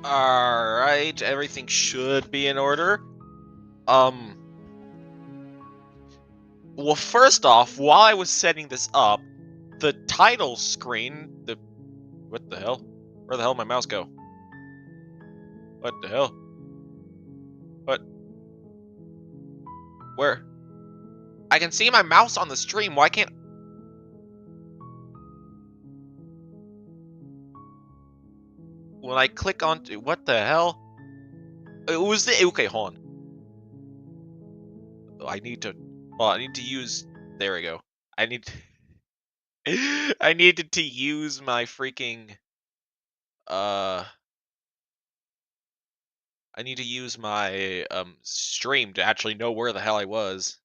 Alright, everything should be in order. Well, first off, while I was setting this up, the title screen, what the hell? Where the hell did my mouse go? What the hell? What? Where? I can see my mouse on the stream, why can't... When I click on... What the hell? It was the... Okay, hold on. I need to... Well, I need to use... There we go. I need... I needed to use my freaking... I need to use my stream to actually know where the hell I was.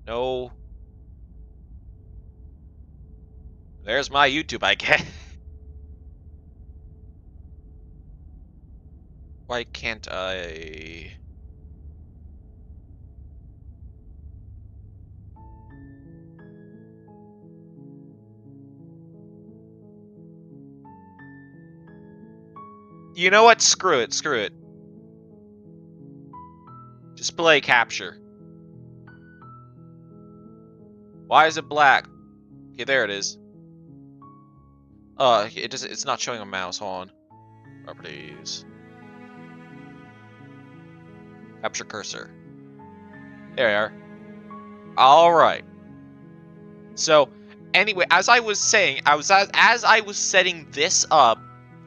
No. There's my YouTube, I guess. Why can't I... You know what? Screw it, screw it. Display capture. Why is it black? Okay, there it is. It's not showing a mouse. Hold on. Properties. Capture cursor. There we are. Alright. So, anyway, as I was saying, as I was setting this up,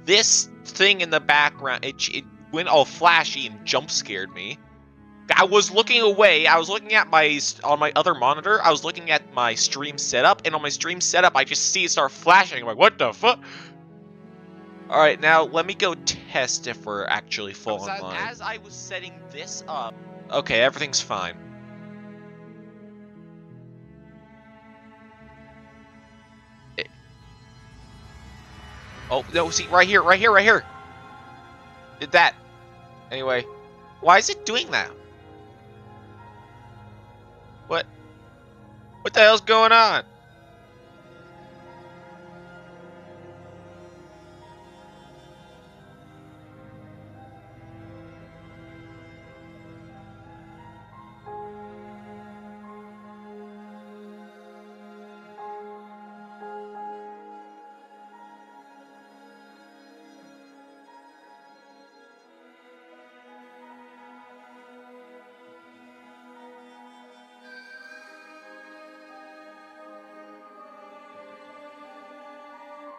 this thing in the background, it went all flashy and jump scared me. I was looking away. I was looking at on my other monitor. I was looking at my stream setup, and on my stream setup, I just see it start flashing. I'm like, what the fuck? All right, now let me go test if we're actually full online. As I was setting this up, okay, everything's fine. Oh no! See, right here, right here, right here. Did that? Anyway, why is it doing that? What? What the hell's going on?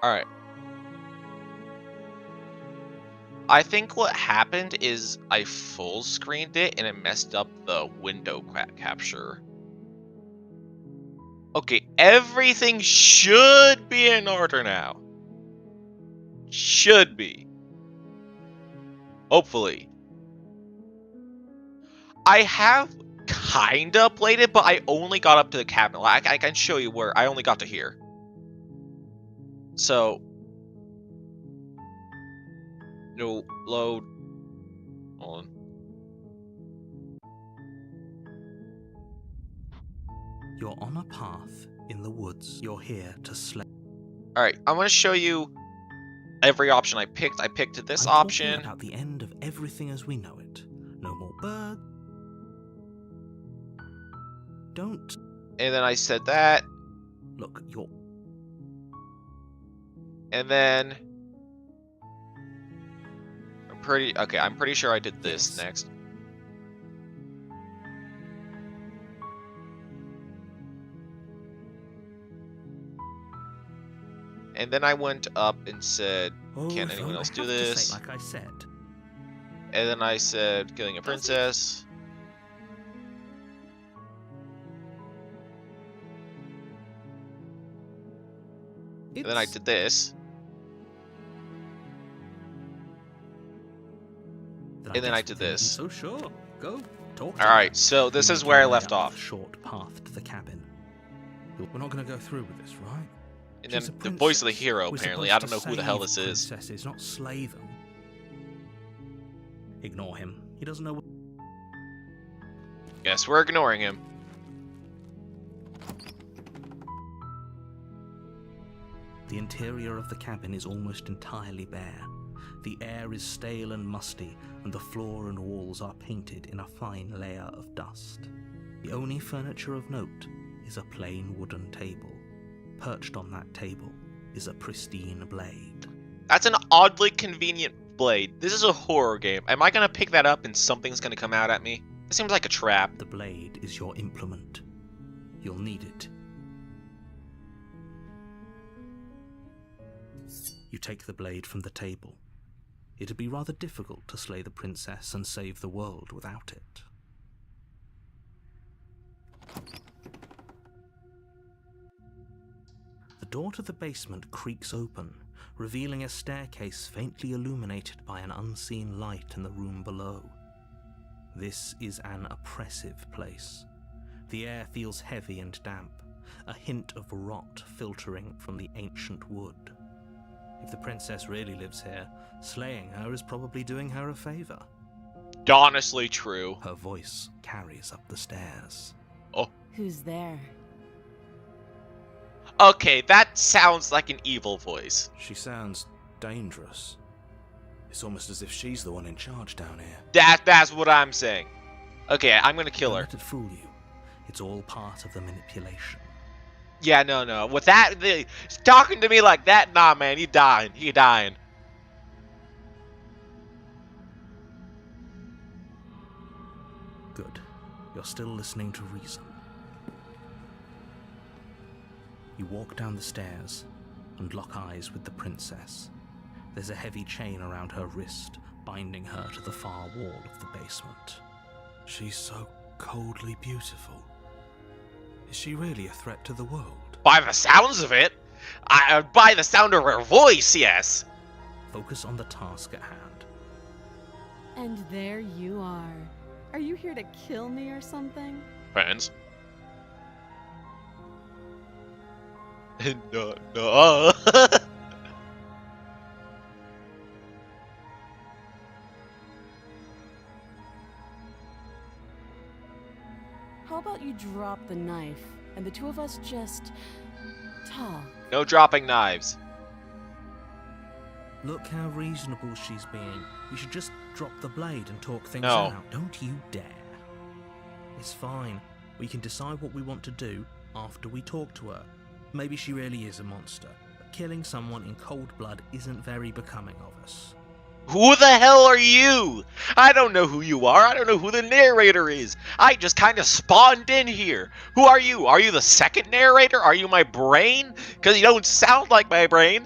Alright. I think what happened is I full screened it and it messed up the window capture. Okay, everything should be in order now. Should be. Hopefully. I have kinda played it, but I only got up to the cabinet. Like, I can show you where I only got to here. So, no, load. Hold on. You're on a path in the woods. You're here to slay. Alright, I'm gonna show you every option I picked. I picked this I'm option. talking about the end of everything as we know it. No more birds. Don't. And then I said that. Look, you're. And then I'm pretty sure I did this next. And then I went up and said, can anyone else do this? Like I said. And then I said, killing a princess. And then I did this. And then I did this. So sure, go talk. All right, so this is where I left off. Short path to the cabin. We're not going to go through with this, right? And then the voice of the hero, apparently. I don't know who the hell this is. Princesses, not slay them. Ignore him. He doesn't know what... Guess we're ignoring him. The interior of the cabin is almost entirely bare. The air is stale and musty, and the floor and walls are painted in a fine layer of dust. The only furniture of note is a plain wooden table. Perched on that table is a pristine blade. That's an oddly convenient blade. This is a horror game. Am I gonna pick that up and something's gonna come out at me? It seems like a trap. The blade is your implement. You'll need it. You take the blade from the table. It'd be rather difficult to slay the princess and save the world without it. The door to the basement creaks open, revealing a staircase faintly illuminated by an unseen light in the room below. This is an oppressive place. The air feels heavy and damp, a hint of rot filtering from the ancient wood. If the princess really lives here, slaying her is probably doing her a favor. Honestly true. Her voice carries up the stairs. Oh. Who's there? Okay, that sounds like an evil voice. She sounds dangerous. It's almost as if she's the one in charge down here. That's what I'm saying. Okay, I'm gonna kill Don't her. let it fool you. It's all part of the manipulation. Yeah, no. With that, talking to me like that, nah, man, you dying. You dying. Good. You're still listening to reason. You walk down the stairs and lock eyes with the princess. There's a heavy chain around her wrist, binding her to the far wall of the basement. She's so coldly beautiful. Is she really a threat to the world? By the sounds of it, by the sound of her voice, yes. Focus on the task at hand. And there you are. Are you here to kill me or something? Friends. No. How about you drop the knife and the two of us just talk? No dropping knives. Look how reasonable she's being. We should just drop the blade and talk things No. out. Don't you dare. It's fine. We can decide what we want to do after we talk to her. Maybe she really is a monster, but killing someone in cold blood isn't very becoming of us. Who the hell are you? I don't know who you are. I don't know who the narrator is. I just kind of spawned in here. Who are you? Are you the second narrator? Are you my brain? Because you don't sound like my brain.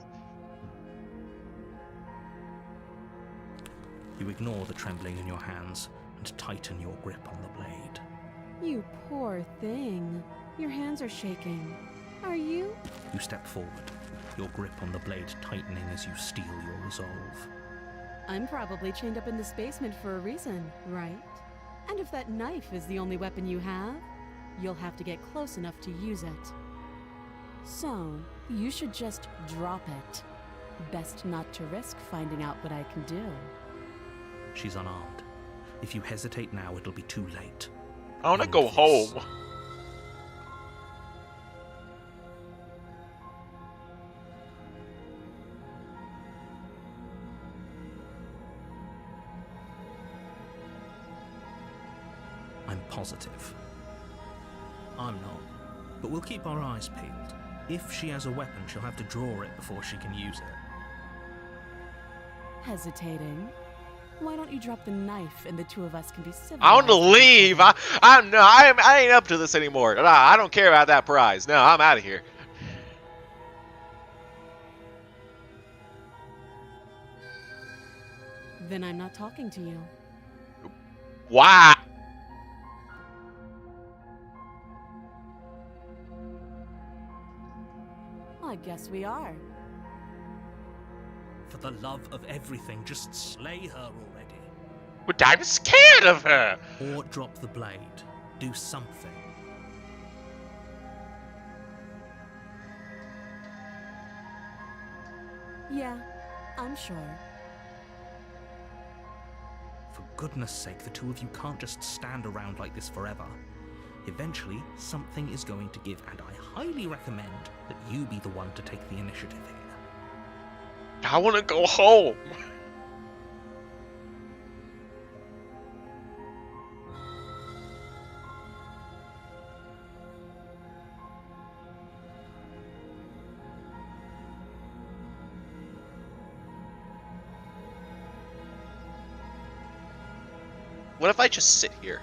You ignore the trembling in your hands and tighten your grip on the blade. You poor thing. Your hands are shaking. Are you? You step forward, your grip on the blade tightening as you steel your resolve. I'm probably chained up in this basement for a reason, right? And if that knife is the only weapon you have, you'll have to get close enough to use it. So, you should just drop it. Best not to risk finding out what I can do. She's unarmed. If you hesitate now, it'll be too late. I want to End go this. home. I'm positive. I'm not. But we'll keep our eyes peeled. If she has a weapon, she'll have to draw it before she can use it. Hesitating? Why don't you drop the knife and the two of us can be civilized? I want to leave. I ain't up to this anymore. Nah, I don't care about that prize. No, I'm out of here. Then I'm not talking to you. Why? I guess we are. For the love of everything, just slay her already. But I'm scared of her. Or drop the blade. Do something. Yeah, I'm sure. For goodness sake, the two of you can't just stand around like this forever. Eventually, something is going to give, and I highly recommend that you be the one to take the initiative here. I want to go home. What if I just sit here?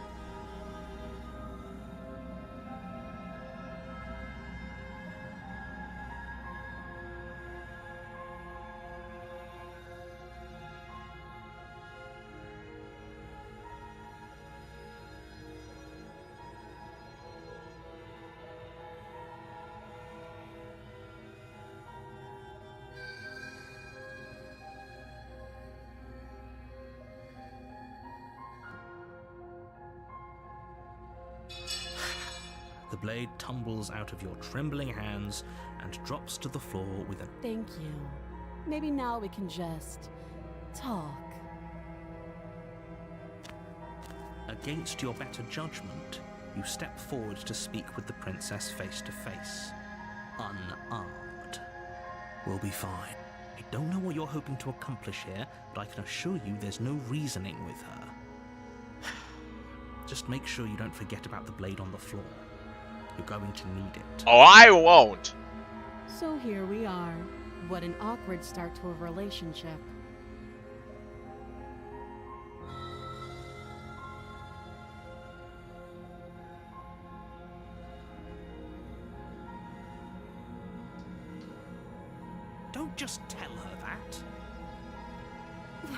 The blade tumbles out of your trembling hands and drops to the floor with a... Thank you. Maybe now we can just talk. Against your better judgment, you step forward to speak with the princess face to face. Unarmed. We'll be fine. I don't know what you're hoping to accomplish here, but I can assure you there's no reasoning with her. Just make sure you don't forget about the blade on the floor. You're going to need it. Oh, I won't. So here we are. What an awkward start to a relationship. Don't just tell her that.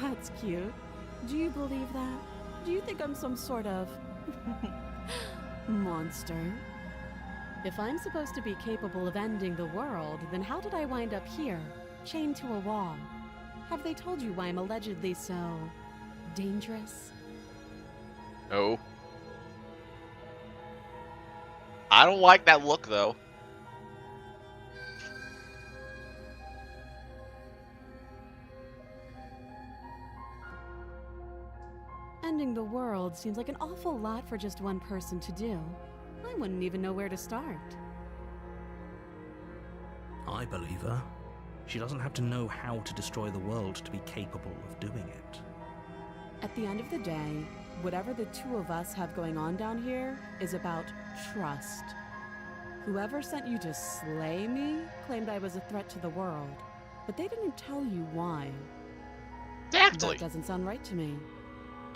That's cute. Do you believe that? Do you think I'm some sort of monster? If I'm supposed to be capable of ending the world, then how did I wind up here, chained to a wall? Have they told you why I'm allegedly so dangerous? No. I don't like that look, though. Ending the world seems like an awful lot for just one person to do. I wouldn't even know where to start. I believe her. She doesn't have to know how to destroy the world to be capable of doing it. At the end of the day, whatever the two of us have going on down here is about trust. Whoever sent you to slay me claimed I was a threat to the world, but they didn't tell you why. Exactly. That doesn't sound right to me.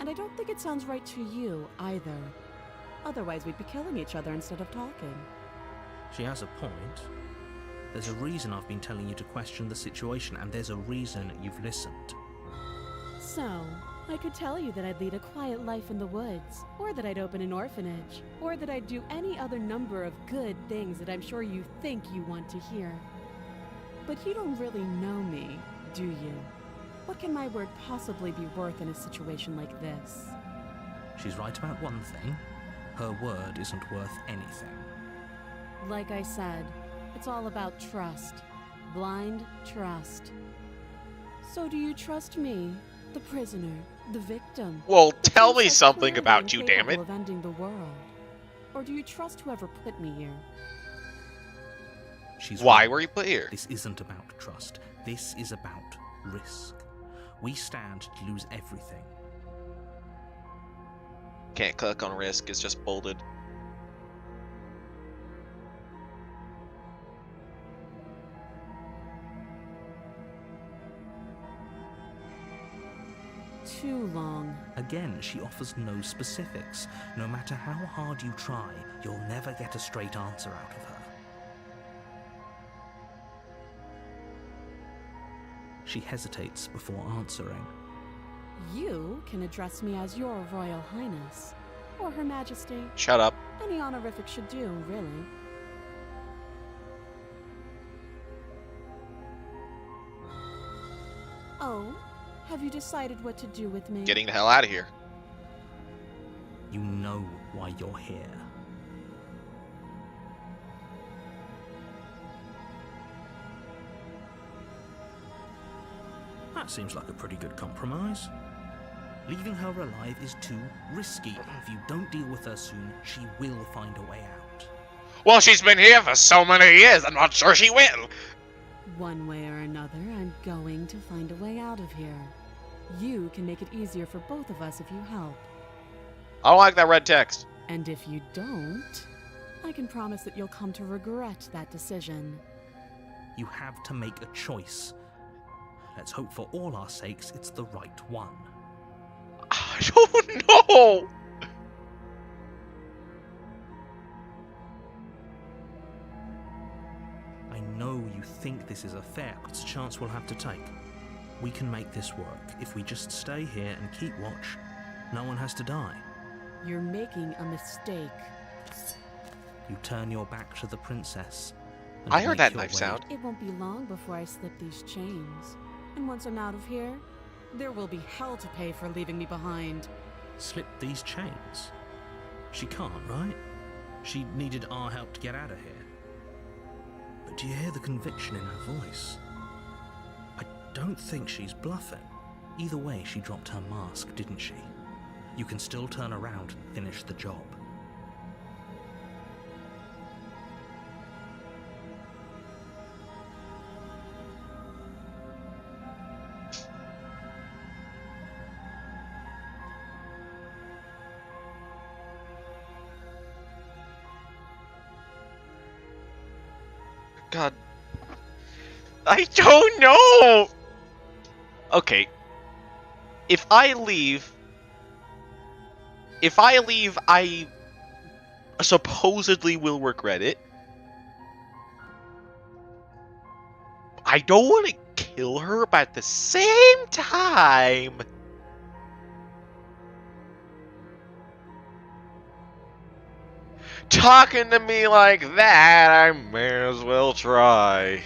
And I don't think it sounds right to you either. Otherwise, we'd be killing each other instead of talking. She has a point. There's a reason I've been telling you to question the situation, and there's a reason you've listened. So, I could tell you that I'd lead a quiet life in the woods, or that I'd open an orphanage, or that I'd do any other number of good things that I'm sure you think you want to hear. But you don't really know me, do you? What can my word possibly be worth in a situation like this? She's right about one thing. Her word isn't worth anything. Like I said, it's all about trust. Blind trust. So do you trust me, the prisoner, the victim? Well, the tell me princess something clearly about you, damn incapable it. of ending the world? Or do you trust whoever put me here? She's Why right. were you put here? This isn't about trust. This is about risk. We stand to lose everything. Can't click on risk, it's just bolded. Too long. Again, she offers no specifics. No matter how hard you try, you'll never get a straight answer out of her. She hesitates before answering. You can address me as Your Royal Highness, or Her Majesty. Shut up. Any honorific should do, really. Oh, have you decided what to do with me? Getting the hell out of here. You know why you're here. That seems like a pretty good compromise. Leaving her alive is too risky. If you don't deal with her soon, she will find a way out. Well, she's been here for so many years, I'm not sure she will. One way or another, I'm going to find a way out of here. You can make it easier for both of us if you help. I don't like that red text. And if you don't, I can promise that you'll come to regret that decision. You have to make a choice. Let's hope for all our sakes it's the right one. I don't know. I know you think this is a fair chance we'll have to take. We can make this work. If we just stay here and keep watch, no one has to die. You're making a mistake. You turn your back to the princess. I heard that your knife way. sound. It won't be long before I slip these chains. And once I'm out of here, there will be hell to pay for leaving me behind. Slip these chains? She can't, right? She needed our help to get out of here. But do you hear the conviction in her voice? I don't think she's bluffing. Either way, she dropped her mask, didn't she? You can still turn around and finish the job. God. I don't know! Okay. If I leave, I supposedly will regret it. I don't want to kill her, but at the same time... Talking to me like that, I may as well try.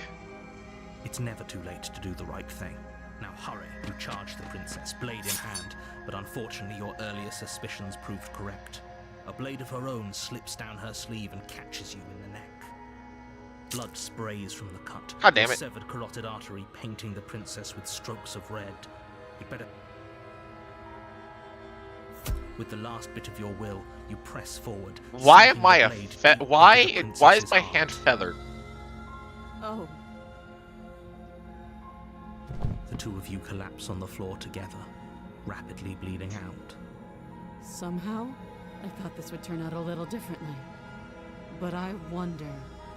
It's never too late to do the right thing. Now hurry. You charge the princess, blade in hand, but unfortunately your earlier suspicions proved correct. A blade of her own slips down her sleeve and catches you in the neck. Blood sprays from the cut. God damn the it. Severed carotid artery painting the princess with strokes of red. You'd better... With the last bit of your will, you press forward. Why sinking am I the a blade fe- deep why into the why is princess's my heart. hand feathered? Oh, The two of you collapse on the floor together, rapidly bleeding out. somehow, I thought this would turn out a little differently. But I wonder,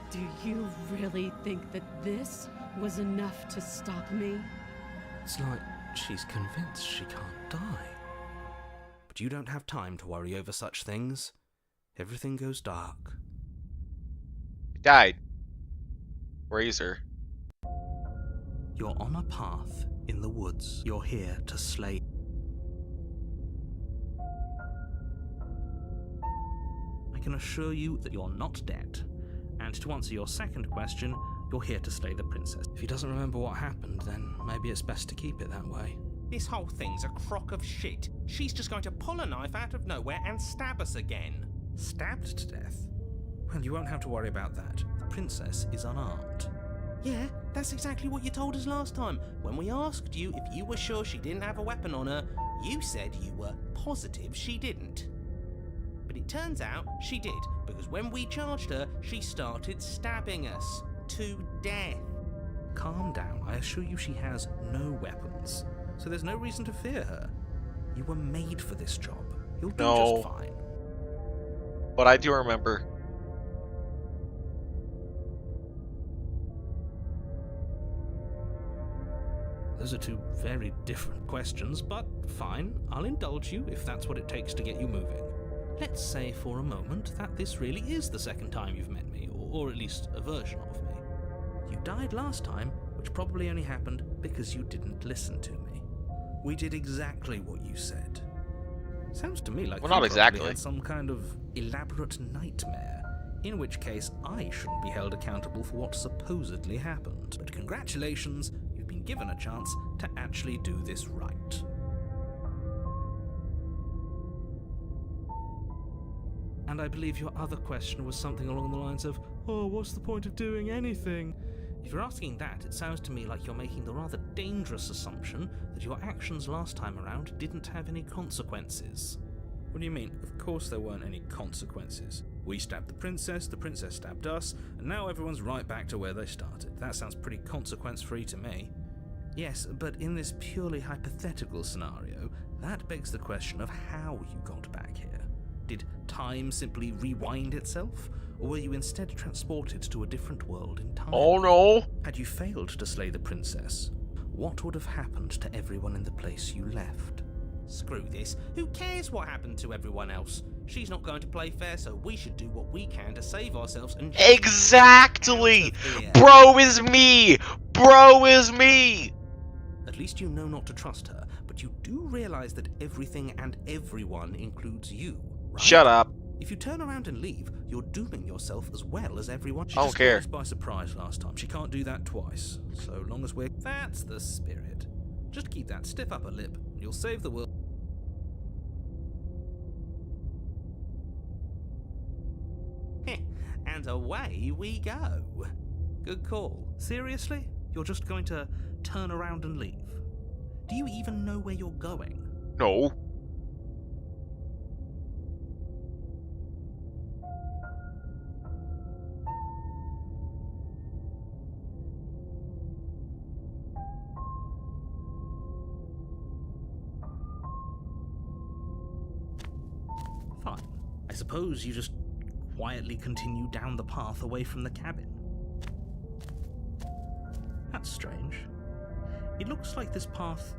do you really think that this was enough to stop me? It's like she's convinced she can't die. But you don't have time to worry over such things. Everything goes dark. Died. Razor. You're on a path in the woods. You're here to slay. I can assure you that you're not dead. And to answer your second question, you're here to slay the princess. If he doesn't remember what happened, then maybe it's best to keep it that way. This whole thing's a crock of shit. She's just going to pull a knife out of nowhere and stab us again. Stabbed to death? Well, you won't have to worry about that. The princess is unarmed. Yeah, that's exactly what you told us last time. When we asked you if you were sure she didn't have a weapon on her, you said you were positive she didn't. But it turns out she did, because when we charged her, she started stabbing us to death. Calm down. I assure you she has no weapons. So there's no reason to fear her. You were made for this job. You'll do No. just fine. But I do remember. Those are two very different questions, but fine. I'll indulge you if that's what it takes to get you moving. Let's say for a moment that this really is the second time you've met me, or at least a version of me. You died last time, which probably only happened because you didn't listen to me. We did exactly what you said. Sounds to me like Well, you not probably exactly. had some kind of elaborate nightmare, in which case I shouldn't be held accountable for what supposedly happened. But congratulations, you've been given a chance to actually do this right. And I believe your other question was something along the lines of, oh, what's the point of doing anything? If you're asking that, it sounds to me like you're making the rather dangerous assumption that your actions last time around didn't have any consequences. What do you mean? Of course there weren't any consequences. We stabbed the princess stabbed us, and now everyone's right back to where they started. That sounds pretty consequence-free to me. Yes, but in this purely hypothetical scenario, that begs the question of how you got back here. Did time simply rewind itself, or were you instead transported to a different world in time? Oh no! Had you failed to slay the princess, what would have happened to everyone in the place you left? Screw this. Who cares what happened to everyone else? She's not going to play fair, so we should do what we can to save ourselves and just Exactly! get out of here. Bro is me! Bro is me! At least you know not to trust her, but you do realize that everything and everyone includes you, right? Shut up. If you turn around and leave, you're dooming yourself as well as everyone. She I don't just care. caught us by surprise last time. She can't do that twice. So long as we're... That's the spirit. Just keep that stiff upper lip, and you'll save the world. And away we go. Good call. Seriously? You're just going to turn around and leave? Do you even know where you're going? No. Fine. I suppose you just quietly continue down the path away from the cabin. That's strange. It looks like this path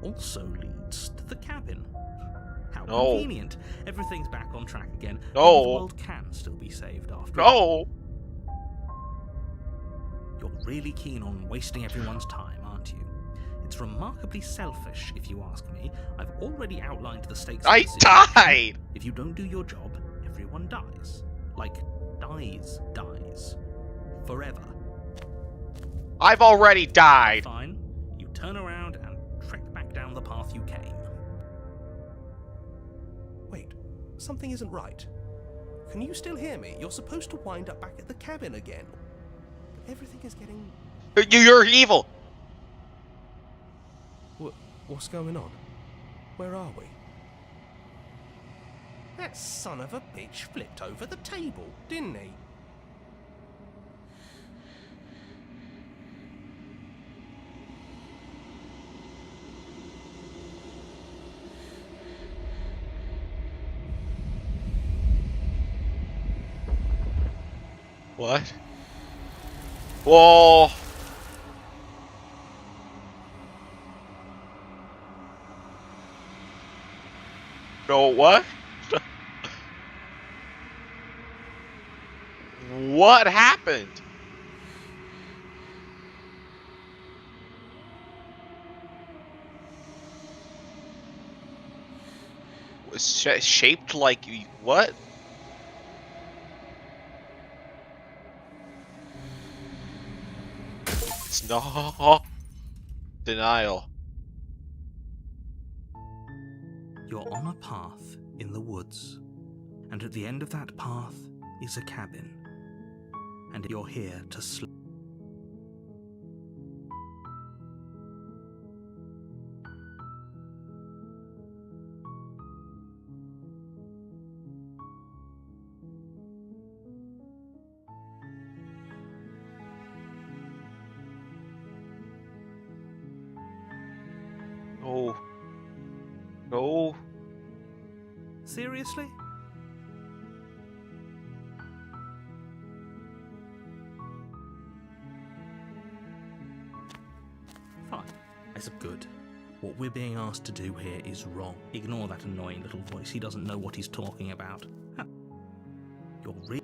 also leads to the cabin. How No. convenient. Everything's back on track again. No. Maybe the world can still be saved after all. No! You're really keen on wasting everyone's time, aren't you? It's remarkably selfish, if you ask me. I've already outlined the stakes of I the situation. died! If you don't do your job, everyone dies. Like, dies. Forever. I've already died! Fine. You turn around and trek back down the path you came. Wait, something isn't right. Can you still hear me? You're supposed to wind up back at the cabin again. But everything is getting... You're evil! What's going on? Where are we? That son of a bitch flipped over the table, didn't he? What? Whoa! No, what? What happened? Was shaped like what? It's no denial. You're on a path in the woods, and at the end of that path is a cabin, and you're here to sleep. No. No. Seriously? Fine. I said good. What we're being asked to do here is wrong. Ignore that annoying little voice. He doesn't know what he's talking about. You're really...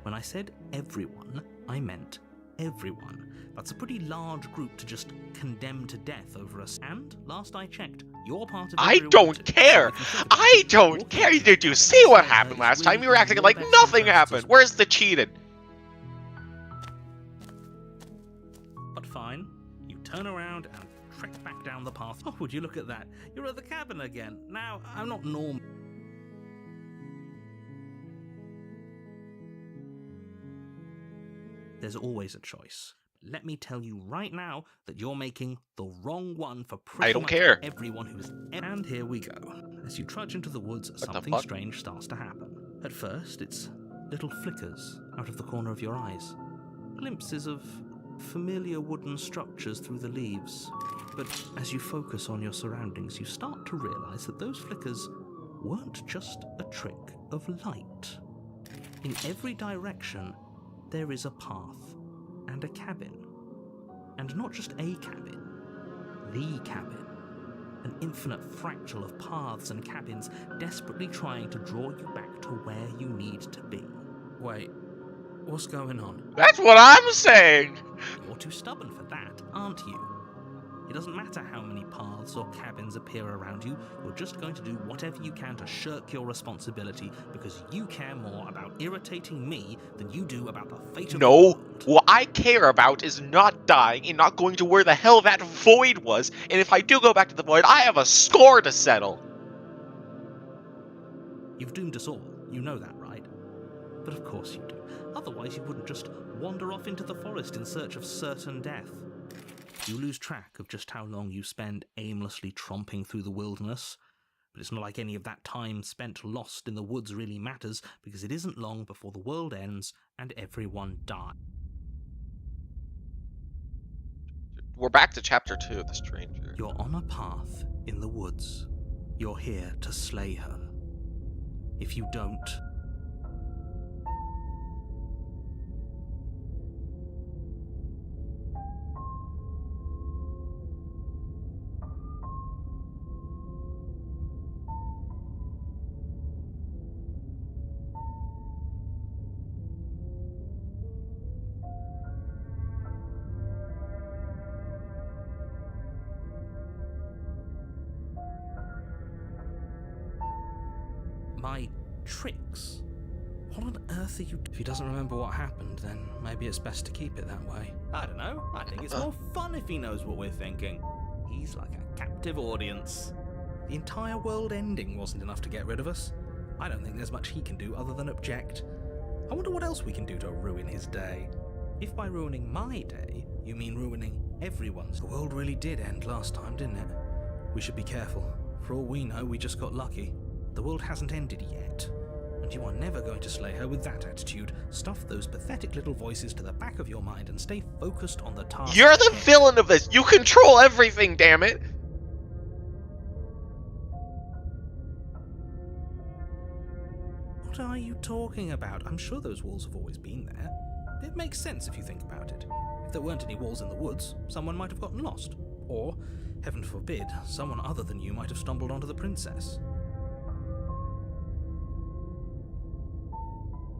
When I said everyone, I meant everyone. That's a pretty large group to just condemn to death over us. And, last I checked, you're part of I everyone don't too. care. So if you think about I it, don't walking care. into Did you that see what place happened is last time? really You were acting in like your best nothing interests happened. as well. Where's the cheating? But fine, you turn around and trek back down the the path. Oh, would you look at that? You're at the cabin again. Now, I'm not normal. There's always a choice. Let me tell you right now that you're making the wrong one for pretty I don't much care. everyone who's... And here we go. As you trudge into the woods, the something fuck? strange starts to happen. At first, it's little flickers out of the corner of your eyes. Glimpses of familiar wooden structures through the leaves. But as you focus on your surroundings, you start to realize that those flickers weren't just a trick of light. In every direction, there is a path and a cabin. And not just a cabin, the cabin. An infinite fractal of paths and cabins desperately trying to draw you back to where you need to be. Wait, what's going on? That's what I'm saying! You're too stubborn for that, aren't you? It doesn't matter how many paths or cabins appear around you, you're just going to do whatever you can to shirk your responsibility because you care more about irritating me than you do about the fate of the No, world. what I care about is not dying and not going to where the hell that void was, and if I do go back to the void, I have a score to settle! You've doomed us all, you know that, right? But of course you do. Otherwise you wouldn't just wander off into the forest in search of certain death. You lose track of just how long you spend aimlessly tromping through the wilderness, but it's not like any of that time spent lost in the woods really matters, because it isn't long before the world ends and everyone dies. We're back to chapter 2 of The Stranger. You're on a path in the woods. You're here to slay her. If you don't, my tricks. What on earth are you... If he doesn't remember what happened, then maybe it's best to keep it that way. I don't know. I think it's more fun if he knows what we're thinking. He's like a captive audience. The entire world ending wasn't enough to get rid of us. I don't think there's much he can do other than object. I wonder what else we can do to ruin his day. If by ruining my day, you mean ruining everyone's. The world really did end last time, didn't it? We should be careful. For all we know, we just got lucky. The world hasn't ended yet. And you are never going to slay her with that attitude. Stuff those pathetic little voices to the back of your mind and stay focused on the task. You're the ahead. villain of this! You control everything, damn it! What are you talking about? I'm sure those walls have always been there. It makes sense if you think about it. If there weren't any walls in the woods, someone might have gotten lost. Or, heaven forbid, someone other than you might have stumbled onto the princess.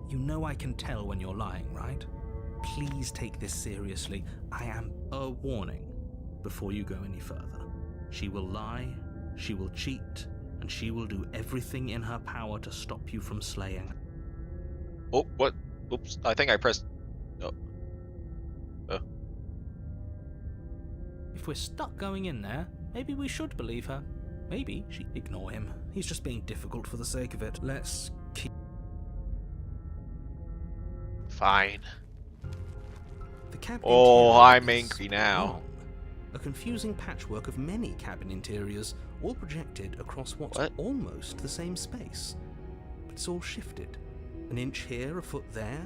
You know I can tell when you're lying, right? Please take this seriously. I am a warning before you go any further. She will lie, she will cheat, and she will do everything in her power to stop you from slaying. Oh, what? Oops, I think I pressed... Oh. Oh. If we're stuck going in there, maybe we should believe her. Maybe she... Ignore him. He's just being difficult for the sake of it. Let's keep... Fine. The cabin Oh, interior I'm is angry now. wrong. A confusing patchwork of many cabin interiors, all projected across what's What? almost the same space. But it's all shifted. An inch here, a foot there,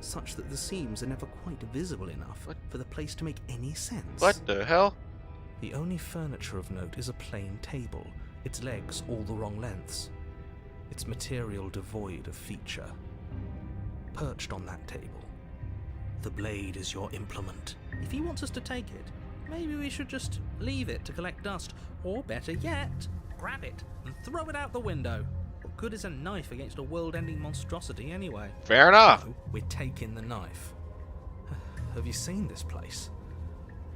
such that the seams are never quite visible enough What? for the place to make any sense. What the hell? The only furniture of note is a plain table, its legs all the wrong lengths, its material devoid of feature. Perched on that table, the blade is your implement. If he wants us to take it, maybe we should just leave it to collect dust, or better yet, grab it and throw it out the window. What good is a knife against a world-ending monstrosity anyway? Fair enough. No, we're taking the knife. Have you seen this place?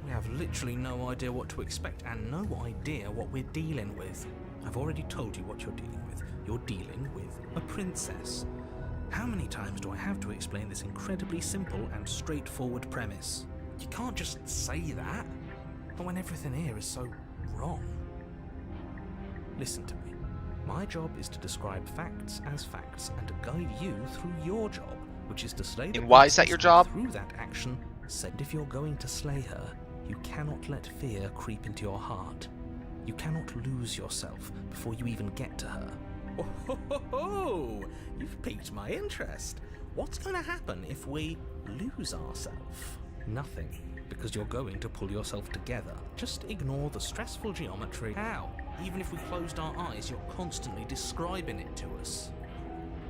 We have literally no idea what to expect and no idea what we're dealing with. I've already told you what you're dealing with. You're dealing with a princess. How many times do I have to explain this incredibly simple and straightforward premise? You can't just say that. But when everything here is so wrong. Listen to me. My job is to describe facts as facts and to guide you through your job, which is to slay the And why is that princess, your and job? through that action, said if you're going to slay her, you cannot let fear creep into your heart. You cannot lose yourself before you even get to her. Oh, ho, ho, ho. You've piqued my interest. What's going to happen if we lose ourselves? Nothing, because you're going to pull yourself together. Just ignore the stressful geometry. How? Even if we closed our eyes, you're constantly describing it to us.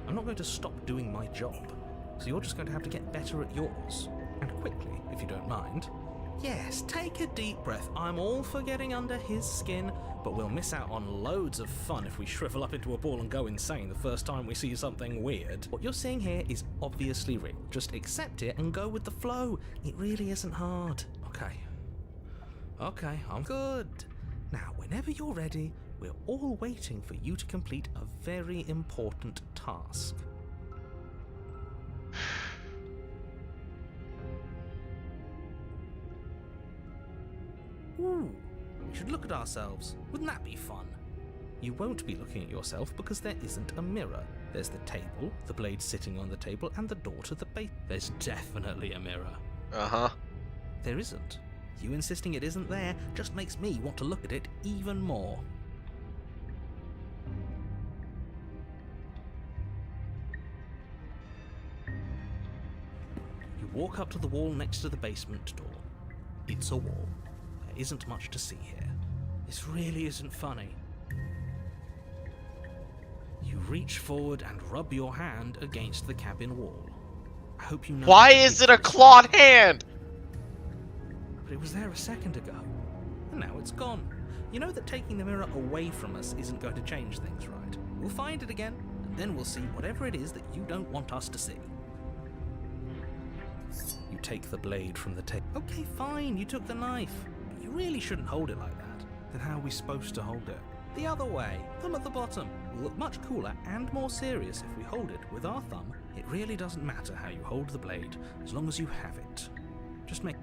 I'm not going to stop doing my job, so you're just going to have to get better at yours. And quickly, if you don't mind. Yes, take a deep breath. I'm all for getting under his skin, but we'll miss out on loads of fun if we shrivel up into a ball and go insane the first time we see something weird. What you're seeing here is obviously real. Just accept it and go with the flow. It really isn't hard. Okay, I'm good. Now, whenever you're ready, we're all waiting for you to complete a very important task. Ooh, we should look at ourselves. Wouldn't that be fun? You won't be looking at yourself because there isn't a mirror. There's the table, the blade sitting on the table, and the door to the base. There's definitely a mirror. Uh-huh. There isn't. You insisting it isn't there just makes me want to look at it even more. You walk up to the wall next to the basement door. It's a wall. There isn't much to see here. This really isn't funny. You reach forward and rub your hand against the cabin wall. I hope you know. Why is it a clawed hand? But it was there a second ago, and now it's gone. You know that taking the mirror away from us isn't going to change things, right? We'll find it again, and then we'll see whatever it is that you don't want us to see. You take the blade from the table. Okay, fine, you took the knife. But you really shouldn't hold it like that. Then how are we supposed to hold it? The other way, thumb at the bottom. Will look much cooler and more serious if we hold it with our thumb. It really doesn't matter how you hold the blade, as long as you have it. Just make...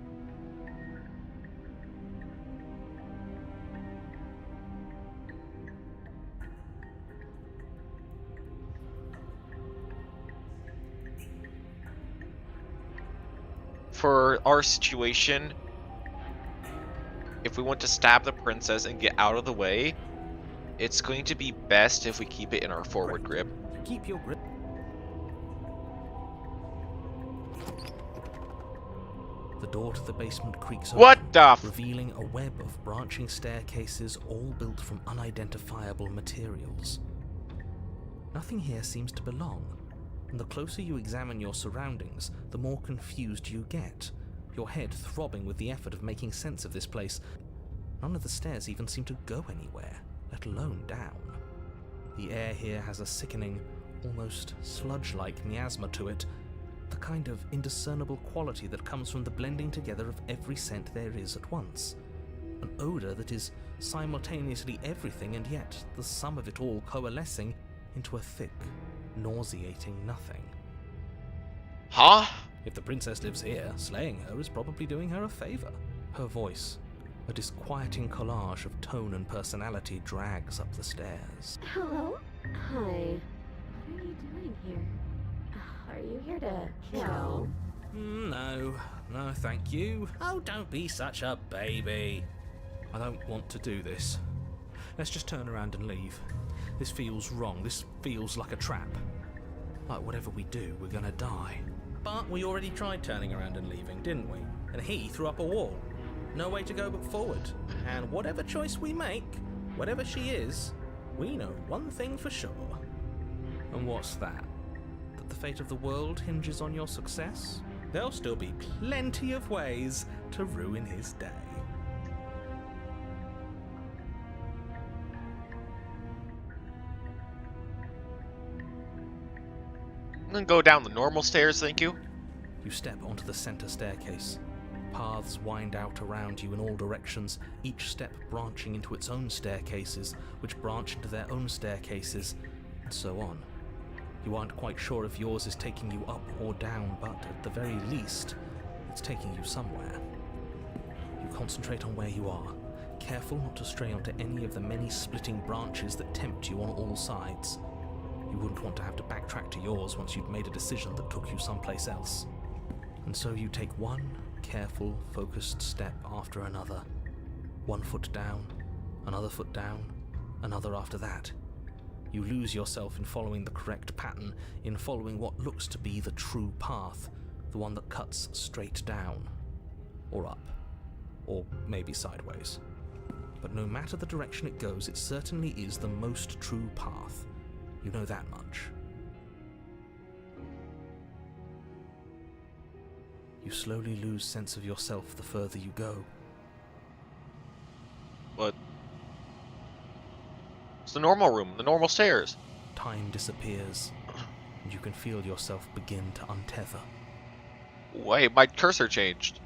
For our situation, if we want to stab the princess and get out of the way, it's going to be best if we keep it in our forward grip. Keep your grip. The door to the basement creaks open, What the f- revealing a web of branching staircases all built from unidentifiable materials. Nothing here seems to belong, and the closer you examine your surroundings, the more confused you get, your head throbbing with the effort of making sense of this place. None of the stairs even seem to go anywhere, let alone down. The air here has a sickening, almost sludge-like miasma to it, the kind of indiscernible quality that comes from the blending together of every scent there is at once. An odour that is simultaneously everything and yet the sum of it all coalescing into a thick, nauseating nothing. Huh? If the princess lives here, slaying her is probably doing her a favour. Her voice, a disquieting collage of tone and personality, drags up the stairs. Hello? Hi. What are you doing here? Are you here to kill? No, thank you. Oh, don't be such a baby. I don't want to do this. Let's just turn around and leave. This feels wrong. This feels like a trap. Like whatever we do, we're gonna die. But we already tried turning around and leaving, didn't we? And he threw up a wall. No way to go but forward. And whatever choice we make, whatever she is, we know one thing for sure. And what's that? That the fate of the world hinges on your success? There'll still be plenty of ways to ruin his day. I'm gonna go down the normal stairs, thank you. You step onto the center staircase. Paths wind out around you in all directions, each step branching into its own staircases, which branch into their own staircases, and so on. You aren't quite sure if yours is taking you up or down, but at the very least, it's taking you somewhere. You concentrate on where you are, careful not to stray onto any of the many splitting branches that tempt you on all sides. You wouldn't want to have to backtrack to yours once you'd made a decision that took you someplace else. And so you take one careful, focused step after another. One foot down, another foot down, another after that. You lose yourself in following the correct pattern, in following what looks to be the true path, the one that cuts straight down, or up, or maybe sideways. But no matter the direction it goes, it certainly is the most true path. You know that much. You slowly lose sense of yourself the further you go. But it's the normal room, the normal stairs. Time disappears, and you can feel yourself begin to untether. Wait, my cursor changed.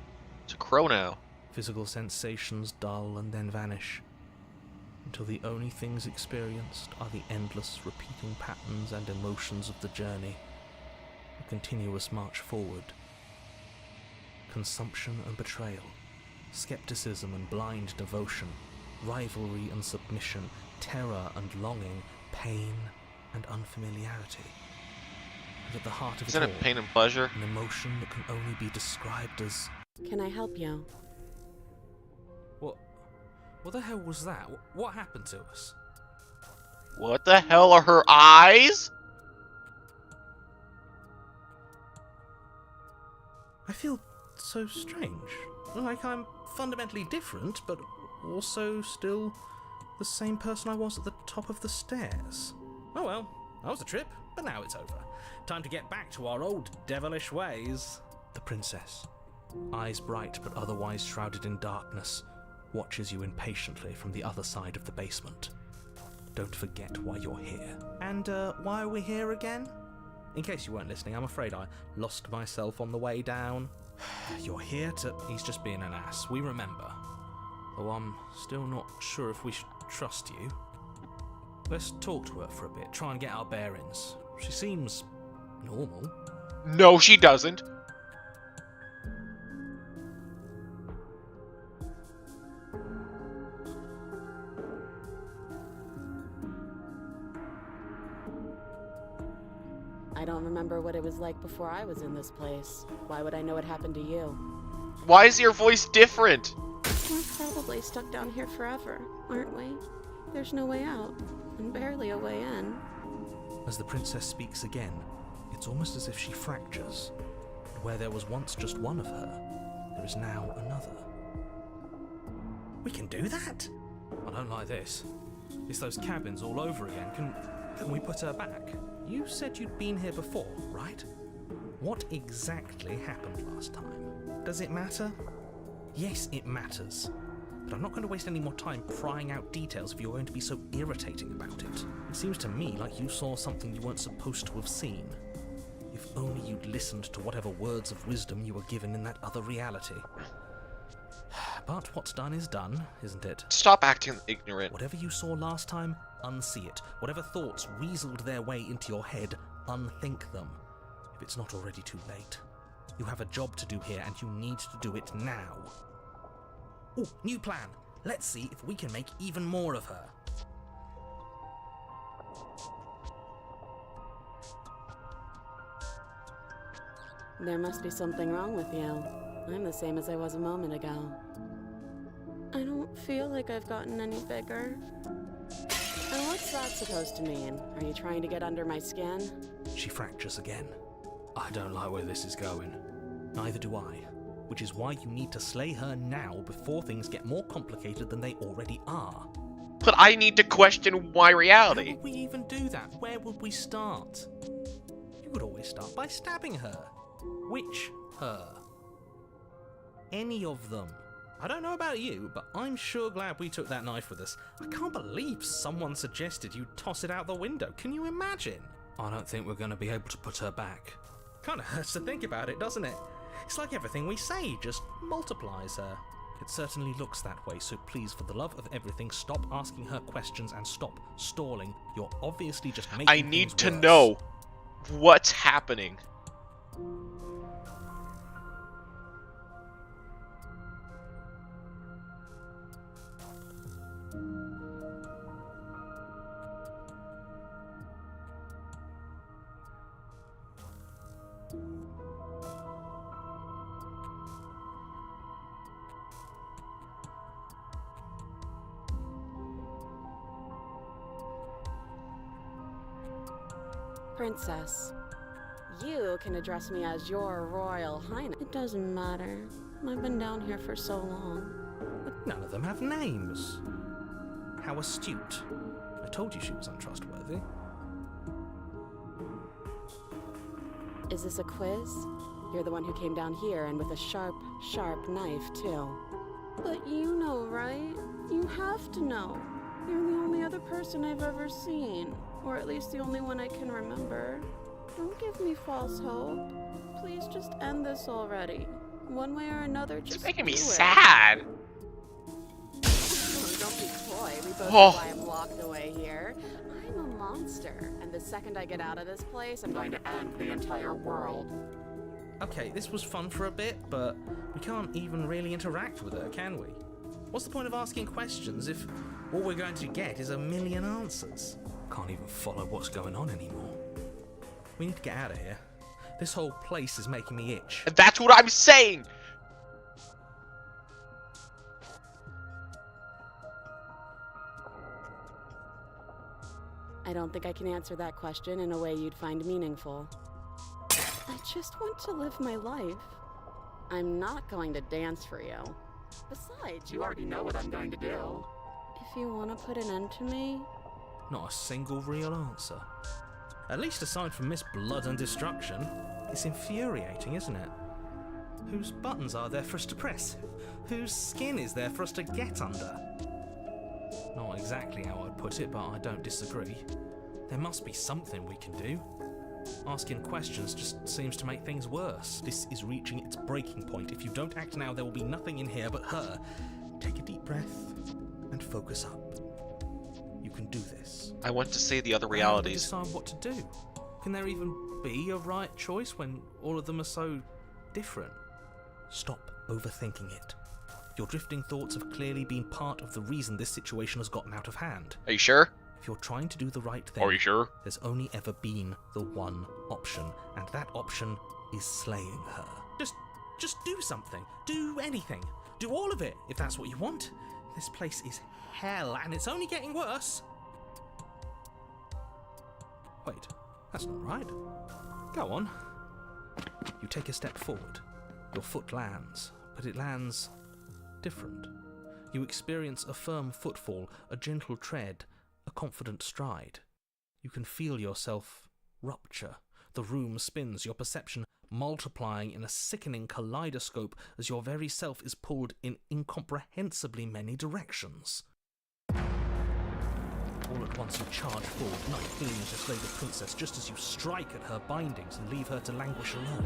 It's a crow now. Physical sensations dull and then vanish, until the only things experienced are the endless repeating patterns and emotions of the journey, a continuous march forward. Consumption and betrayal, skepticism and blind devotion, rivalry and submission, terror and longing, pain and unfamiliarity. And at the heart of Isn't it it all, pain and pleasure? an emotion that can only be described as... Can I help you? What the hell was that? What happened to us? What the hell are her eyes? I feel so strange. Like I'm fundamentally different, but also still the same person I was at the top of the stairs. Oh well, that was a trip, but now it's over. Time to get back to our old devilish ways. The princess, eyes bright but otherwise shrouded in darkness, watches you impatiently from the other side of the basement. Don't forget why you're here. And why are we here again? In case you weren't listening, I'm afraid I lost myself on the way down. You're here to... He's just being an ass, we remember. Though I'm still not sure if we should trust you. Let's talk to her for a bit, try and get our bearings. She seems normal. No, she doesn't. I don't remember what it was like before I was in this place. Why would I know what happened to you? Why is your voice different? We're probably stuck down here forever, aren't we? There's no way out, and barely a way in. As the princess speaks again, it's almost as if she fractures. And where there was once just one of her, there is now another. We can do that? I don't like this. It's those cabins all over again. Can we put her back? You said you'd been here before, right? What exactly happened last time? Does it matter? Yes, it matters. But I'm not going to waste any more time prying out details if you're going to be so irritating about it. It seems to me like you saw something you weren't supposed to have seen. If only you'd listened to whatever words of wisdom you were given in that other reality. But what's done is done, isn't it? Stop acting ignorant. Whatever you saw last time, unsee it. Whatever thoughts weaseled their way into your head, unthink them. If it's not already too late. You have a job to do here, and you need to do it now. Oh, new plan. Let's see if we can make even more of her. There must be something wrong with you. I'm the same as I was a moment ago. I don't feel like I've gotten any bigger. And what's that supposed to mean? Are you trying to get under my skin? She fractures again. I don't like where this is going. Neither do I. Which is why you need to slay her now before things get more complicated than they already are. But I need to question my How reality. would we even do that? Where would we start? You would always start by stabbing her. Which her? Any of them. I don't know about you, but I'm sure glad we took that knife with us. I can't believe someone suggested you toss it out the window. Can you imagine? I don't think we're going to be able to put her back. Kind of hurts to think about it, doesn't it? It's like everything we say just multiplies her. It certainly looks that way, so please, for the love of everything, stop asking her questions and stop stalling. You're obviously just making I need things to worse. know what's happening. Princess, you can address me as your Royal Highness. It doesn't matter. I've been down here for so long. But none of them have names. How astute. I told you she was untrustworthy. Is this a quiz? You're the one who came down here, and with a sharp, sharp knife, too. But you know, right? You have to know. You're the only other person I've ever seen. Or at least the only one I can remember. Don't give me false hope. Please just end this already. One way or another, just It's making me do it. sad. Oh, don't be coy. We both know Oh. why I'm locked away here. I'm a monster, and the second I get out of this place, I'm going to end the entire world. Okay, this was fun for a bit, but we can't even really interact with her, can we? What's the point of asking questions if all we're going to get is a million answers? Can't even follow what's going on anymore. We need to get out of here. This whole place is making me itch. That's what I'm saying. I don't think I can answer that question in a way you'd find meaningful. I just want to live my life. I'm not going to dance for you. Besides, you already know what I'm going to do. If you want to put an end to me, Not a single real answer. At least aside from Miss Blood and Destruction, it's infuriating, isn't it? Whose buttons are there for us to press? Whose skin is there for us to get under? Not exactly how I'd put it, but I don't disagree. There must be something we can do. Asking questions just seems to make things worse. This is reaching its breaking point. If you don't act now, there will be nothing in here but her. Take a deep breath and focus up. You can do this. I want to see the other How do we realities. decide what to do? Can there even be a right choice when all of them are so different? Stop overthinking it. Your drifting thoughts have clearly been part of the reason this situation has gotten out of hand. Are you sure? If you're trying to do the right thing, Are you sure? there's only ever been the one option, and that option is slaying her. Just do something. Do anything. Do all of it, if that's what you want. This place is hell, and it's only getting worse. Wait, that's not right. Go on. You take a step forward. Your foot lands, but it lands different. You experience a firm footfall, a gentle tread, a confident stride. You can feel yourself rupture. The room spins, your perception multiplying in a sickening kaleidoscope as your very self is pulled in incomprehensibly many directions. All at once you charge forward, knife gleaming to slay the princess just as you strike at her bindings and leave her to languish alone.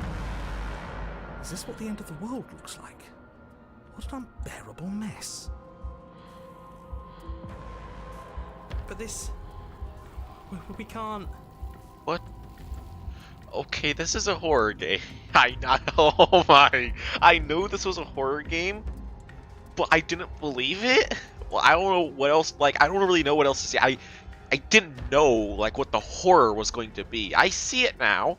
Is this what the end of the world looks like? What an unbearable mess. But this... We can't... What? Okay, this is a horror game. Oh my. I knew this was a horror game, but I didn't believe it. Well, I don't know what else, like, I don't really know what else to say. I didn't know, like, what the horror was going to be. I see it now.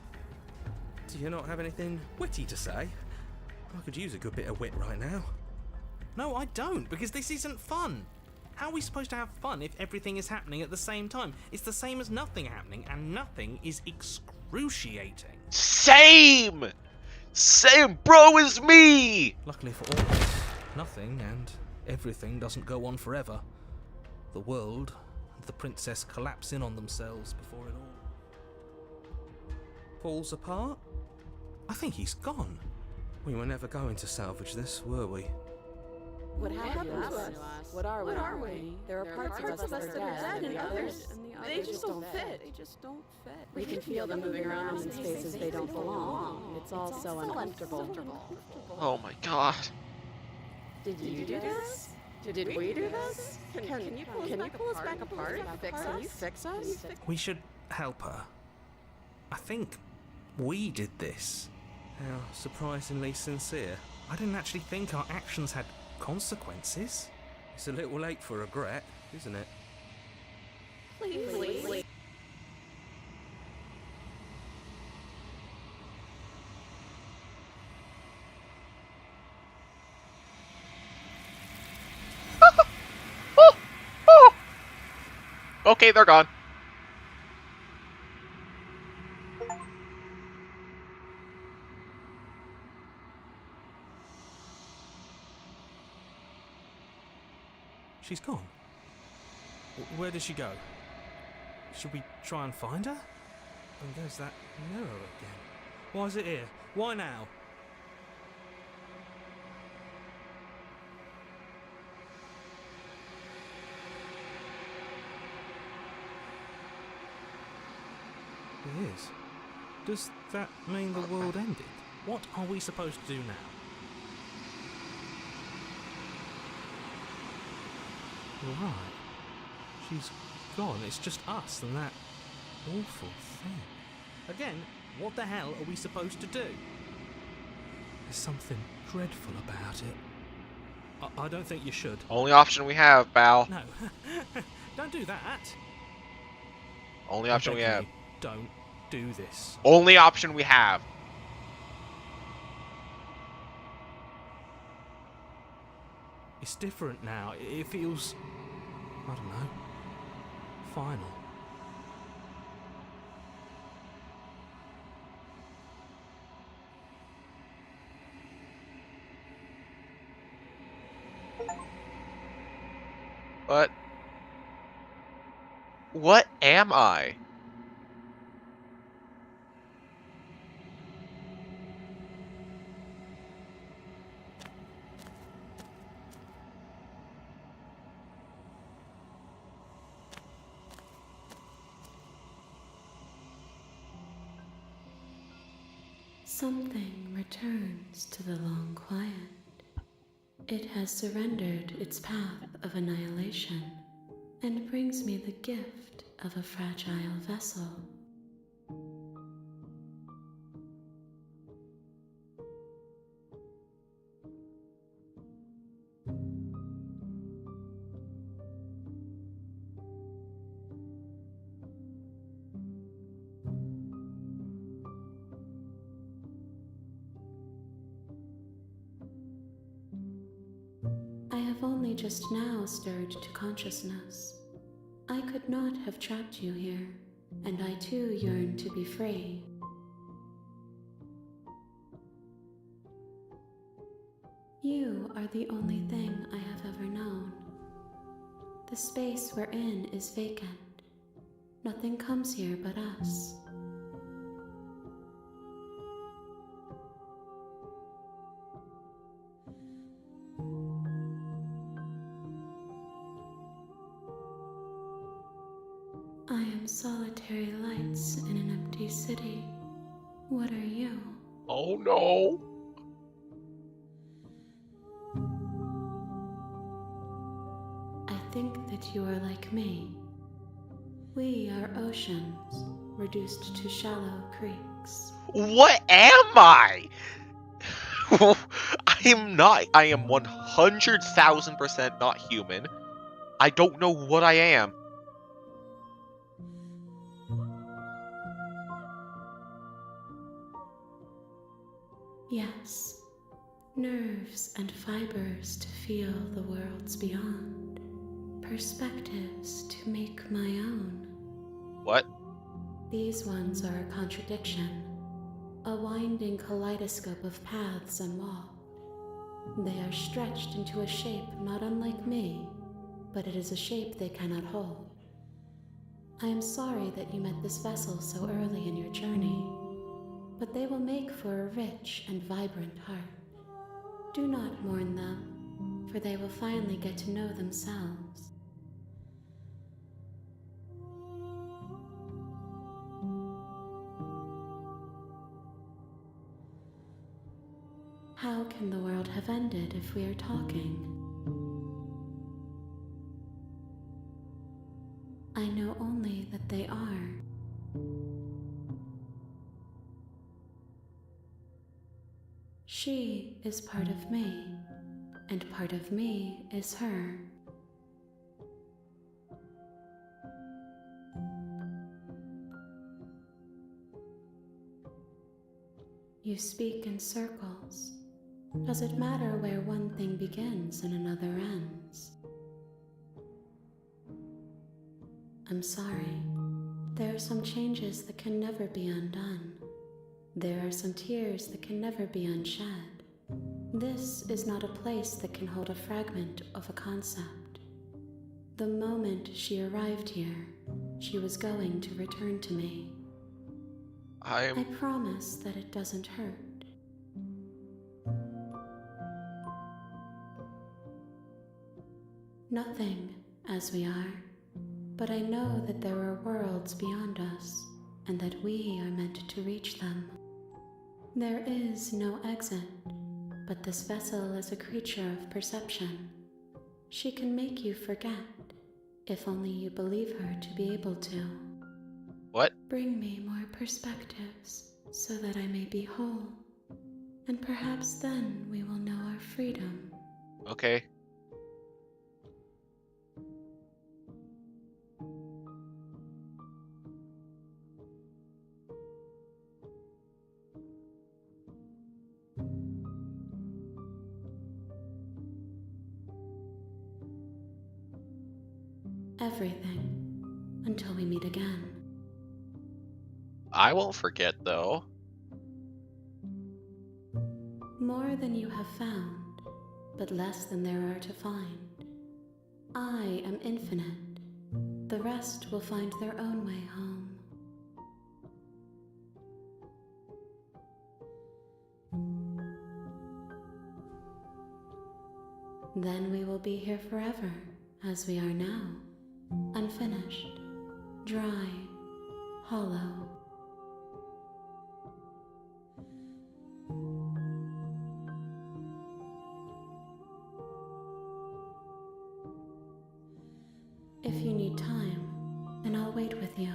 Do you not have anything witty to say? I could use a good bit of wit right now. No, I don't, because this isn't fun. How are we supposed to have fun if everything is happening at the same time? It's the same as nothing happening, and nothing is excruciating. Same! Same, bro, is me! Luckily for all of us, nothing and everything doesn't go on forever. The world and the princess collapse in on themselves before it all falls apart. I think he's gone. We were never going to salvage this, were we? what happened to us? What are we? There are parts of us that are dead, and others, they just don't fit. We can feel them moving around in spaces they don't belong. It's all so uncomfortable. Oh my god. Did you do this? Did we do this? Can you pull us back apart? Can you fix us? We should help her. I think we did this. How surprisingly sincere. I didn't actually think our actions had consequences. It's a little late for regret, isn't it? Please. Okay, they're gone. She's gone. Where did she go? Should we try and find her? And there's that mirror again. Why is it here? Why now? It is. Does that mean the world ended? What are we supposed to do now? Right. She's gone. It's just us and that awful thing. Again, what the hell are we supposed to do? There's something dreadful about it. I don't think you should. Only option we have, pal. No. Don't do that. Only option we have. Don't do this. Only option we have. It's different now. It feels, I don't know, final. But what am I? Something returns to the long quiet. It has surrendered its path of annihilation and brings me the gift of a fragile vessel. I have only just now stirred to consciousness. I could not have trapped you here, and I too yearn to be free. You are the only thing I have ever known. The space we're in is vacant. Nothing comes here but us. I am solitary lights in an empty city. What are you? Oh no. I think that you are like me. We are oceans, reduced to shallow creeks. What am I? I am not. I am 100,000% not human. I don't know what I am. Yes, nerves and fibers to feel the worlds beyond, perspectives to make my own. What? These ones are a contradiction, a winding kaleidoscope of paths and walls. They are stretched into a shape not unlike me, but it is a shape they cannot hold. I am sorry that you met this vessel so early in your journey, but they will make for a rich and vibrant heart. Do not mourn them, for they will finally get to know themselves. How can the world have ended if we are talking? I know only that they are. She is part of me, and part of me is her. You speak in circles. Does it matter where one thing begins and another ends? I'm sorry. There are some changes that can never be undone. There are some tears that can never be unshed. This is not a place that can hold a fragment of a concept. The moment she arrived here, she was going to return to me. I promise that it doesn't hurt. Nothing, as we are, but I know that there are worlds beyond us, and that we are meant to reach them. There is no exit, but this vessel is a creature of perception. She can make you forget, if only you believe her to be able to. What? Bring me more perspectives, so that I may be whole, and perhaps then we will know our freedom. Okay. Everything, until we meet again. I won't forget, though. More than you have found, but less than there are to find. I am infinite. The rest will find their own way home. Then we will be here forever, as we are now. Unfinished, dry, hollow. If you need time, then I'll wait with you.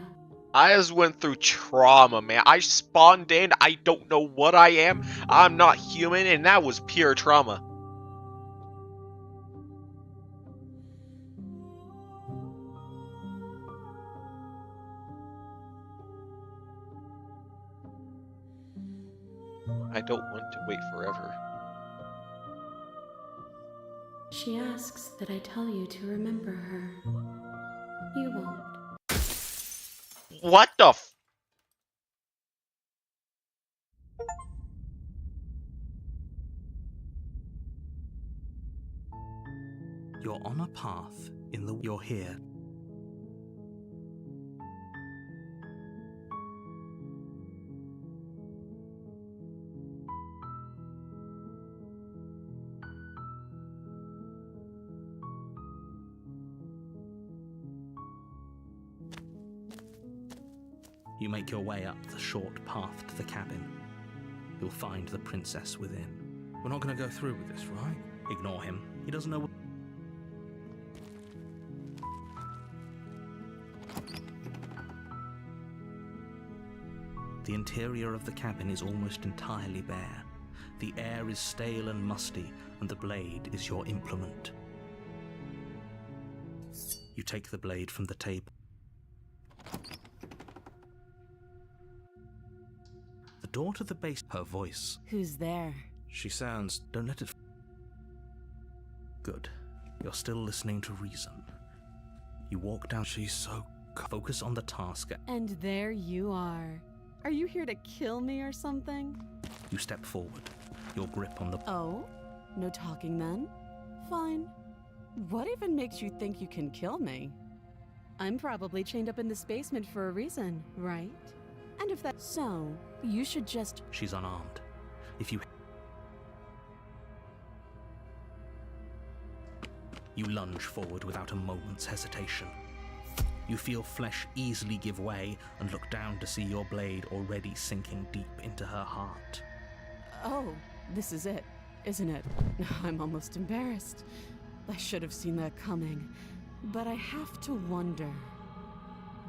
I just went through trauma, man. I spawned in, I don't know what I am, I'm not human, and that was pure trauma. I don't want to wait forever. She asks that I tell you to remember her. You won't. What the f- You're on a path in the... You're here. You make your way up the short path to the cabin. You'll find the princess within. We're not going to go through with this, right? Ignore him. He doesn't know what... The interior of the cabin is almost entirely bare. The air is stale and musty, and the blade is your implement. You take the blade from the table. The door to the base... Her voice. Who's there? She sounds... Don't let it... Good. You're still listening to reason. You walk down... She's so... Focus on the task. And there you are. Are you here to kill me or something? You step forward. Your grip on the... Oh? No talking then? Fine. What even makes you think you can kill me? I'm probably chained up in this basement for a reason, right? And if that's so, you should just... She's unarmed. If you... You lunge forward without a moment's hesitation. You feel flesh easily give way and look down to see your blade already sinking deep into her heart. Oh, this is it, isn't it? I'm almost embarrassed. I should have seen that coming. But I have to wonder,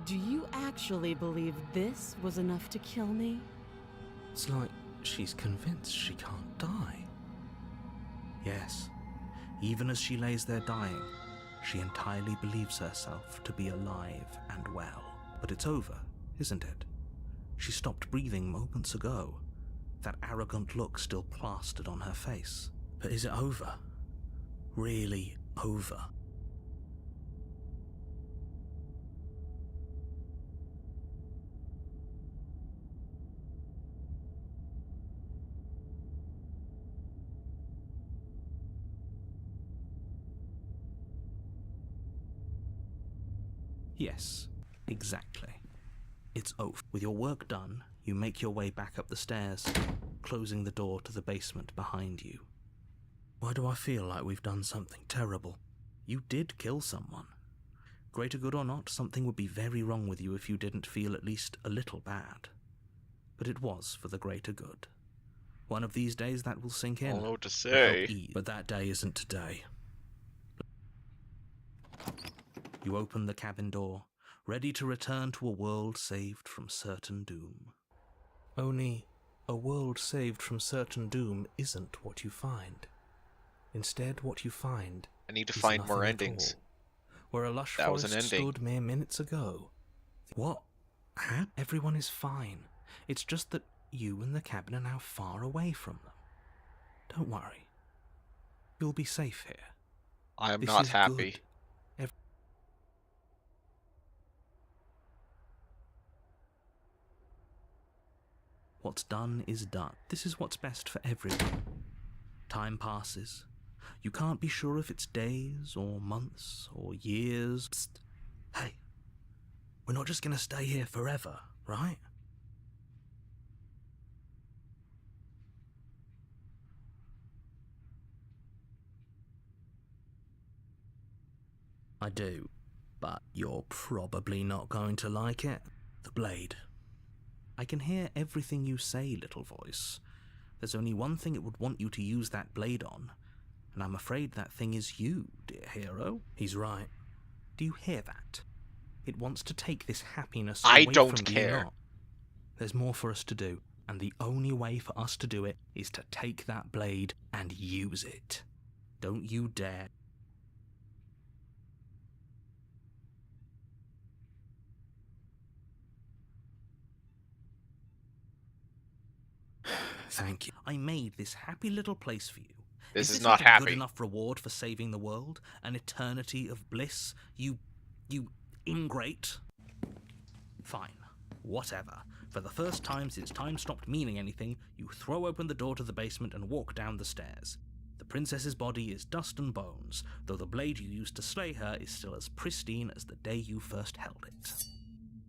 do you actually believe this was enough to kill me? It's like she's convinced she can't die. Yes, even as she lays there dying, she entirely believes herself to be alive and well. But it's over, isn't it? She stopped breathing moments ago, that arrogant look still plastered on her face. But is it over? Really over? Yes, exactly. It's over. With your work done, you make your way back up the stairs, closing the door to the basement behind you. Why do I feel like we've done something terrible? You did kill someone. Greater good or not, something would be very wrong with you if you didn't feel at least a little bad. But it was for the greater good. One of these days that will sink in. I don't know what to I say. hope but that day isn't today. You open the cabin door, ready to return to a world saved from certain doom. Only, a world saved from certain doom isn't what you find. Instead, what you find I need to is find more nothing at endings. all. Where a lush That was forest an ending. stood mere minutes ago. What? Everyone is fine. It's just that you and the cabin are now far away from them. Don't worry. You'll be safe here. I am This not is happy. good. What's done is done. This is what's best for everyone. Time passes. You can't be sure if it's days or months or years. Psst. Hey, we're not just going to stay here forever, right? I do, but you're probably not going to like it. The blade. I can hear everything you say, little voice. There's only one thing it would want you to use that blade on, and I'm afraid that thing is you, dear hero. He's right. Do you hear that? It wants to take this happiness I away don't from care. you lot. There's more for us to do, and the only way for us to do it is to take that blade and use it. Don't you dare. Thank you. I made this happy little place for you. This is this not a happy. good enough reward for saving the world? An eternity of bliss? You ingrate? Fine. Whatever. For the first time since time stopped meaning anything, you throw open the door to the basement and walk down the stairs. The princess's body is dust and bones, though the blade you used to slay her is still as pristine as the day you first held it.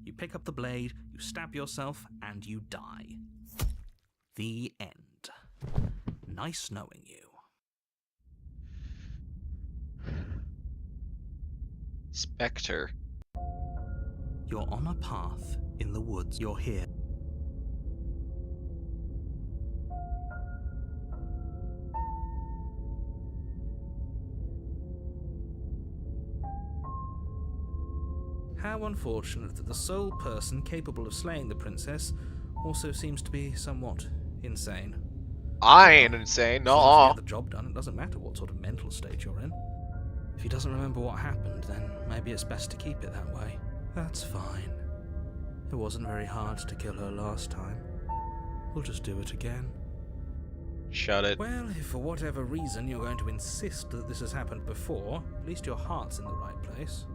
You pick up the blade, you stab yourself, and you die. The end. Nice knowing you. Spectre. You're on a path in the woods. You're here. How unfortunate that the sole person capable of slaying the princess also seems to be somewhat insane. I ain't insane, As long as you no. get the job done, it doesn't matter what sort of mental state you're in. If he doesn't remember what happened, then maybe it's best to keep it that way. That's fine. It wasn't very hard to kill her last time. We'll just do it again. Shut it. Well, if for whatever reason you're going to insist that this has happened before, at least your heart's in the right place.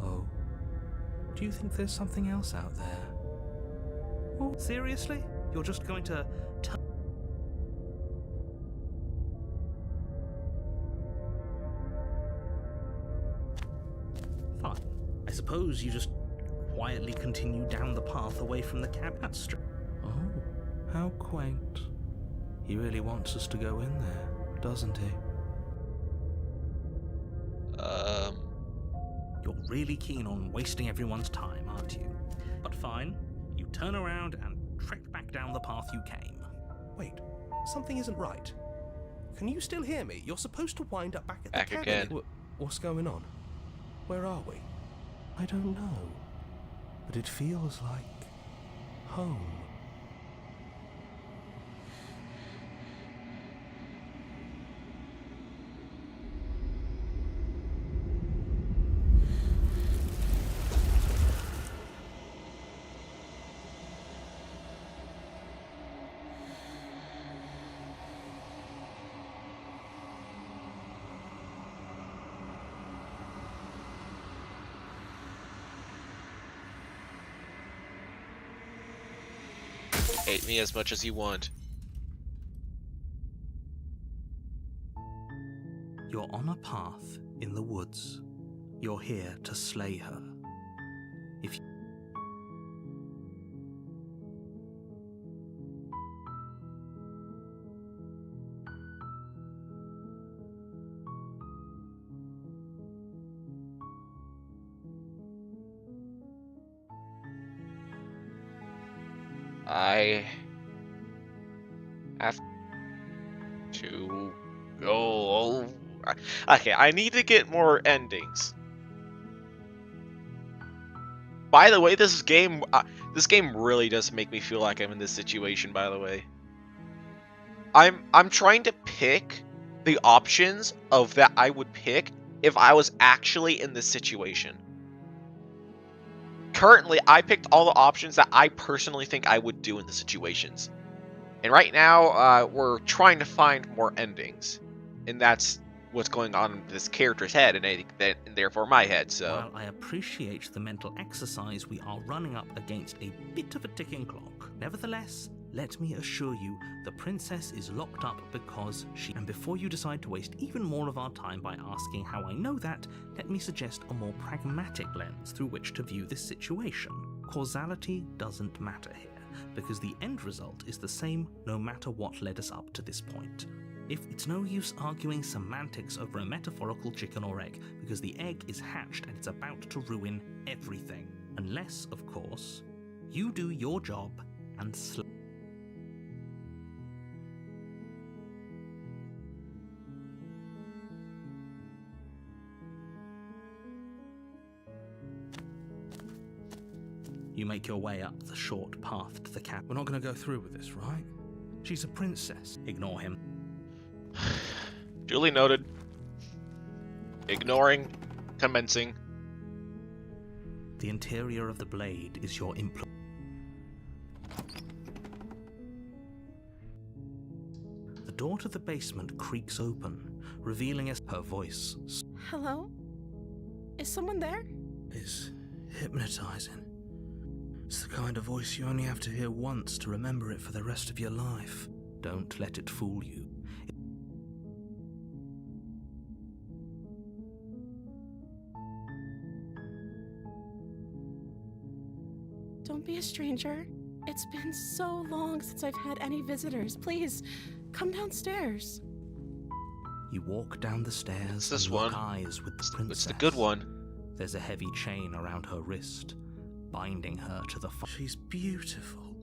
Oh. Do you think there's something else out there? Oh, seriously? You're just going to Fine. I suppose you just quietly continue down the path away from the cab. That's Oh, how quaint. He really wants us to go in there, doesn't he? You're really keen on wasting everyone's time, aren't you? But fine. You turn around and trek back down the path you came. Wait, something isn't right. Can you still hear me? You're supposed to wind up back at Back the again. cabin. What's going on? Where are we? I don't know, but it feels like home. Hate me as much as you want. You're on a path in the woods. You're here to slay her. If you I have to go. Okay, I need to get more endings. By the way, this game really does make me feel like I'm in this situation. By the way, I'm trying to pick the options of that I would pick if I was actually in this situation. Currently, I picked all the options that I personally think I would do in the situations. And right now, we're trying to find more endings. And that's what's going on in this character's head, and therefore my head, so... While I appreciate the mental exercise, we are running up against a bit of a ticking clock. Nevertheless, let me assure you, the princess is locked up because she... And before you decide to waste even more of our time by asking how I know that, let me suggest a more pragmatic lens through which to view this situation. Causality doesn't matter here, because the end result is the same no matter what led us up to this point. It's no use arguing semantics over a metaphorical chicken or egg, because the egg is hatched and it's about to ruin everything. Unless, of course, you do your job and You make your way up the short path to the cabin. We're not going to go through with this, right? She's a princess. Ignore him. Duly noted. Ignoring. Commencing. The interior of the blade is your The door to the basement creaks open, revealing her voice. Hello? Is someone there? Is hypnotizing. It's the kind of voice you only have to hear once to remember it for the rest of your life. Don't let it fool you. Don't be a stranger. It's been so long since I've had any visitors. Please, come downstairs. You walk down the stairs This and one. lock eyes with the princess. It's the good one. There's a heavy chain around her wrist, binding her to the She's beautiful.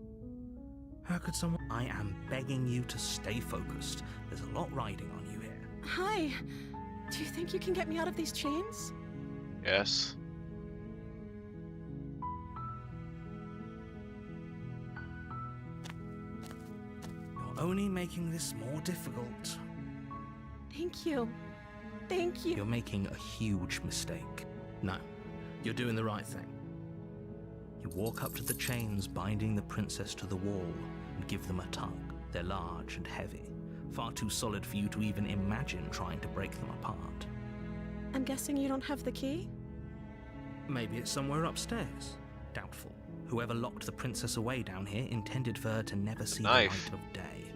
How could someone... I am begging you to stay focused. There's a lot riding on you here. Hi. Do you think you can get me out of these chains? Yes. You're only making this more difficult. Thank you. Thank you. You're making a huge mistake. No, you're doing the right thing. You walk up to the chains binding the princess to the wall and give them a tug. They're large and heavy, far too solid for you to even imagine trying to break them apart. I'm guessing you don't have the key? Maybe it's somewhere upstairs. Doubtful. Whoever locked the princess away down here intended for her to never see the Knife. light of day.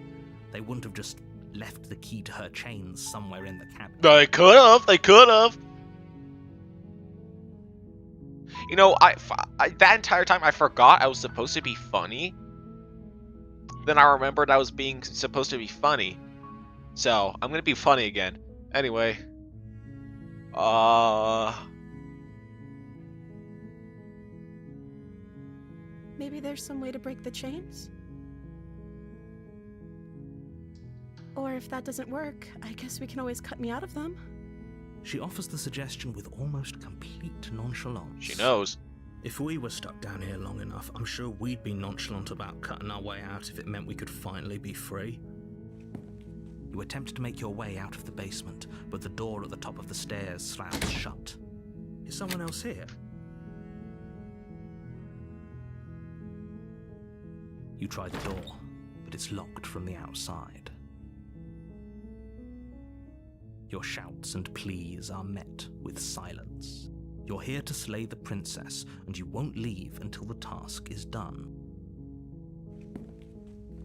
They wouldn't have just left the key to her chains somewhere in the cabin. They could have. They could have. You know, I that entire time I forgot I was supposed to be funny. Then I remembered I was being supposed to be funny. So, I'm gonna be funny again. Anyway. Maybe there's some way to break the chains? Or if that doesn't work, I guess we can always cut me out of them. She offers the suggestion with almost complete nonchalance. She knows. If we were stuck down here long enough, I'm sure we'd be nonchalant about cutting our way out if it meant we could finally be free. You attempt to make your way out of the basement, but the door at the top of the stairs slams shut. Is someone else here? You try the door, but it's locked from the outside. Your shouts and pleas are met with silence. You're here to slay the princess, and you won't leave until the task is done.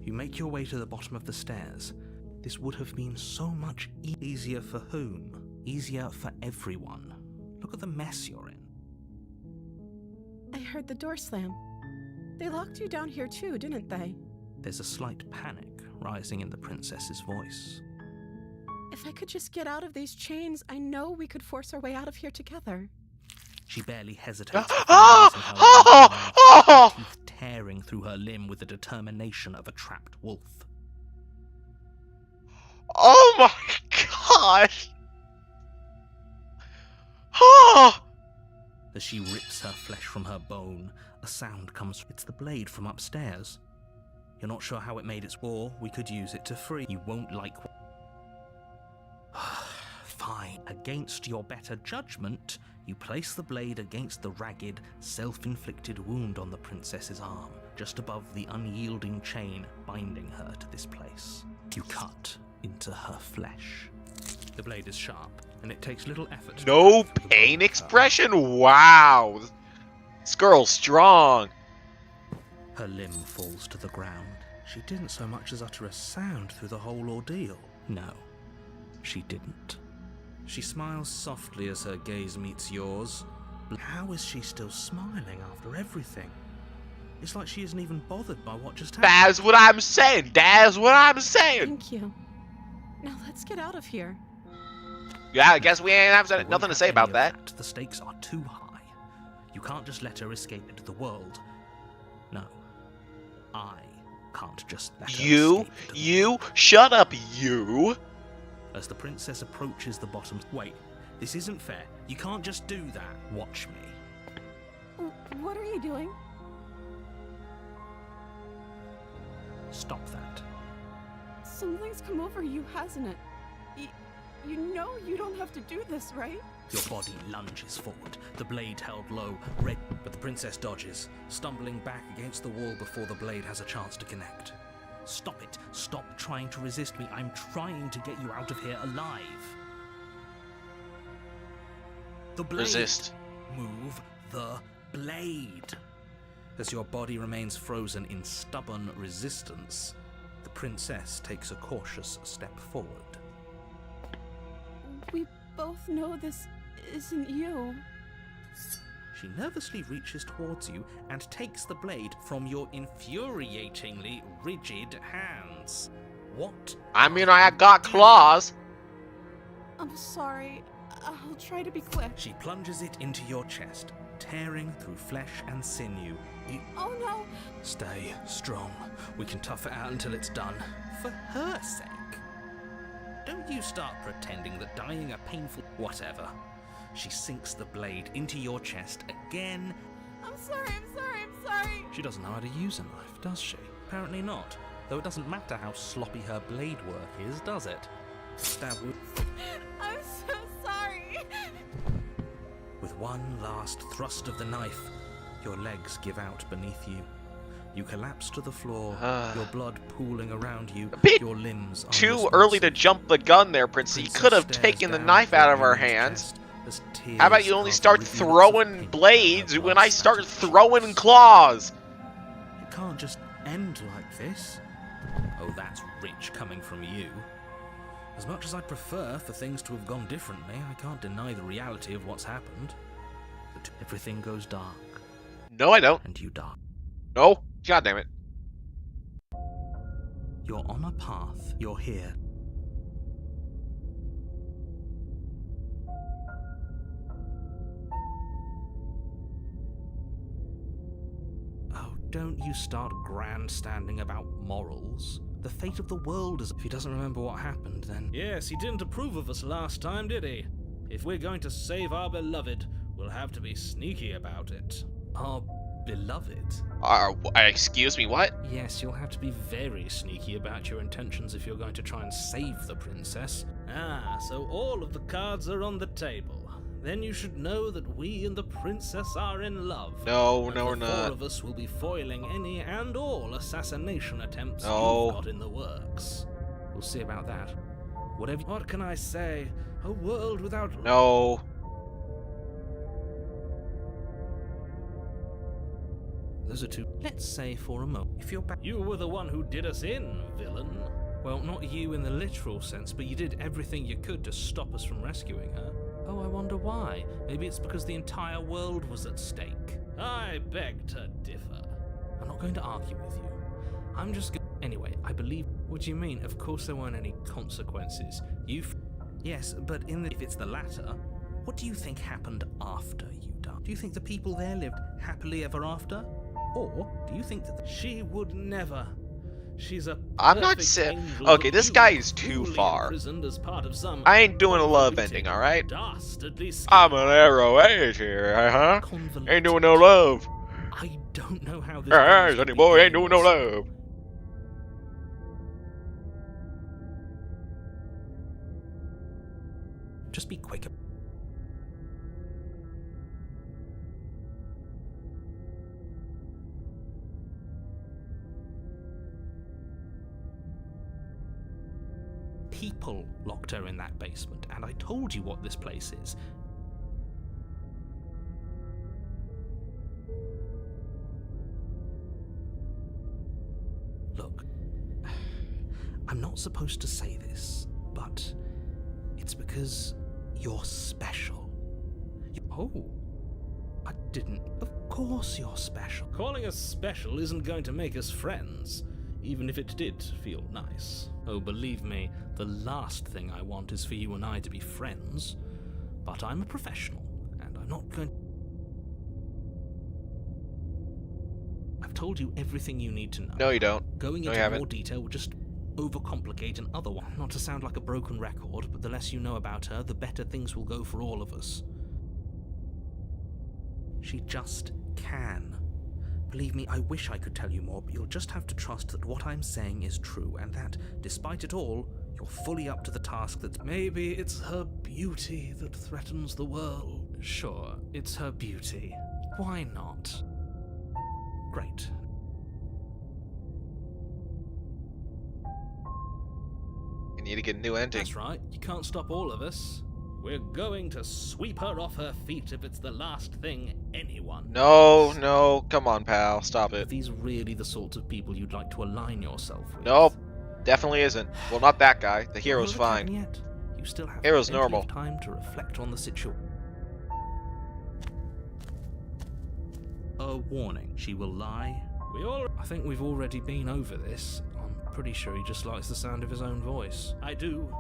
You make your way to the bottom of the stairs. This would have been so much easier for whom? easier for everyone. Look at the mess you're in. I heard the door slam. They locked you down here too, didn't they? There's a slight panic rising in the princess's voice. If I could just get out of these chains, I know we could force our way out of here together. She barely hesitates before raising her arm, teeth tearing through her limb with the determination of a trapped wolf. Oh my god! Oh! As she rips her flesh from her bone, a sound comes. It's the blade from upstairs. You're not sure how it made its war. We could use it to free. You won't like. Fine. Against your better judgment, you place the blade against the ragged, self-inflicted wound on the princess's arm, just above the unyielding chain binding her to this place. You cut into her flesh. The blade is sharp, and it takes little effort to No cut through the pain bone of her expression? Wow! This girl's strong. Her limb falls to the ground. She didn't so much as utter a sound through the whole ordeal. No, she didn't. She smiles softly as her gaze meets yours. How is she still smiling after everything? It's like she isn't even bothered by what just happened. That's what I'm saying. That's what I'm saying. Thank you. Now let's get out of here. Yeah, I guess we ain't have There won't nothing to have say any about of that. The stakes are too high. You can't just let her escape into the world. No, I can't just let her escape into the world. Shut up, you. As the princess approaches the bottom. Wait, this isn't fair. You can't just do that. Watch me. What are you doing? Stop that. Something's come over you, hasn't it? You know you don't have to do this, right? Your body lunges forward, the blade held low, red, but the princess dodges, stumbling back against the wall before the blade has a chance to connect. Stop it. Stop trying to resist me. I'm trying to get you out of here alive. The blade. Resist. Move the blade. As your body remains frozen in stubborn resistance, the princess takes a cautious step forward. We both know this isn't you. She nervously reaches towards you and takes the blade from your infuriatingly rigid hands. What? I mean, I got claws. I'm sorry. I'll try to be quick. She plunges it into your chest, tearing through flesh and sinew. Oh no! Stay strong. We can tough it out until it's done. For her sake. Don't you start pretending that dying a painful... Whatever. She sinks the blade into your chest again. I'm sorry. She doesn't know how to use a knife, does she? Apparently not. Though it doesn't matter how sloppy her blade work is, does it? Stab would... I'm so sorry. With one last thrust of the knife, your legs give out beneath you. You collapse to the floor, your blood pooling around you, bit your limbs Too early to jump the gun there, Princess. You could have taken the knife out of her hands. How about you only start throwing blades when I start throwing claws? It can't just end like this. Oh, that's rich coming from you. As much as I'd prefer for things to have gone differently, I can't deny the reality of what's happened. Everything goes dark, No, I don't. and you die. No. God damn it. You're on a path. You're here. Oh, don't you start grandstanding about morals. The fate of the world is... If he doesn't remember what happened, then... Yes, he didn't approve of us last time, did he? If we're going to save our beloved, we'll have to be sneaky about it. Our beloved? Excuse me, what? Yes, you'll have to be very sneaky about your intentions if you're going to try and save the princess. Ah, so all of the cards are on the table. Then you should know that we and the princess are in love. No, and no, we're the not. four of us will be foiling any and all assassination attempts No. you've got in the works. We'll see about that. Whatever... What can I say? A world without... No. Those are two... Let's say for a moment, if you're back... You were the one who did us in, villain. Well, not you in the literal sense, but you did everything you could to stop us from rescuing her. Oh, I wonder why. Maybe it's because the entire world was at stake. I beg to differ. I'm not going to argue with you. I'm just Anyway, I believe... What do you mean? Of course there weren't any consequences. Yes, but if it's the latter, what do you think happened after you died? Do you think the people there lived happily ever after? Or do you think that She would never. She's a I'm not perfect saying. angel Okay, that this you guy is too cruelly far. imprisoned as part of some I ain't doing a love convoluted, ending, alright? dastardly scheme. I'm an arrow age here, huh? convoluted... Ain't doing no love. I don't know how this... Hey, goes Sonny with boy, the ain't doing no animals. love. Just be quick. People locked her in that basement, and I told you what this place is. Look, I'm not supposed to say this, but it's because you're special. Oh, I didn't. Of course you're special. Calling us special isn't going to make us friends, even if it did feel nice. Oh, believe me, the last thing I want is for you and I to be friends. But I'm a professional, and I'm not going... I've told you everything you need to know. No, you don't. Going No, you into haven't. more detail would just overcomplicate an other one. Not to sound like a broken record, but the less you know about her, the better things will go for all of us. She just can. Believe me, I wish I could tell you more, but you'll just have to trust that what I'm saying is true, and that, despite it all, you're fully up to the task that... Maybe it's her beauty that threatens the world. Sure, it's her beauty. Why not? Great. You need to get a new ending. That's right, you can't stop all of us. We're going to sweep her off her feet if it's the last thing anyone No, no, come on, pal, stop Are it. these really the sorts of people you'd like to align yourself with? Nope, definitely isn't. Well, not that guy. The hero's Well, look, fine. and yet, you still have Hero's plenty of normal. time to reflect on the situation. A warning. She will lie. I think we've already been over this. I'm pretty sure he just likes the sound of his own voice. I do,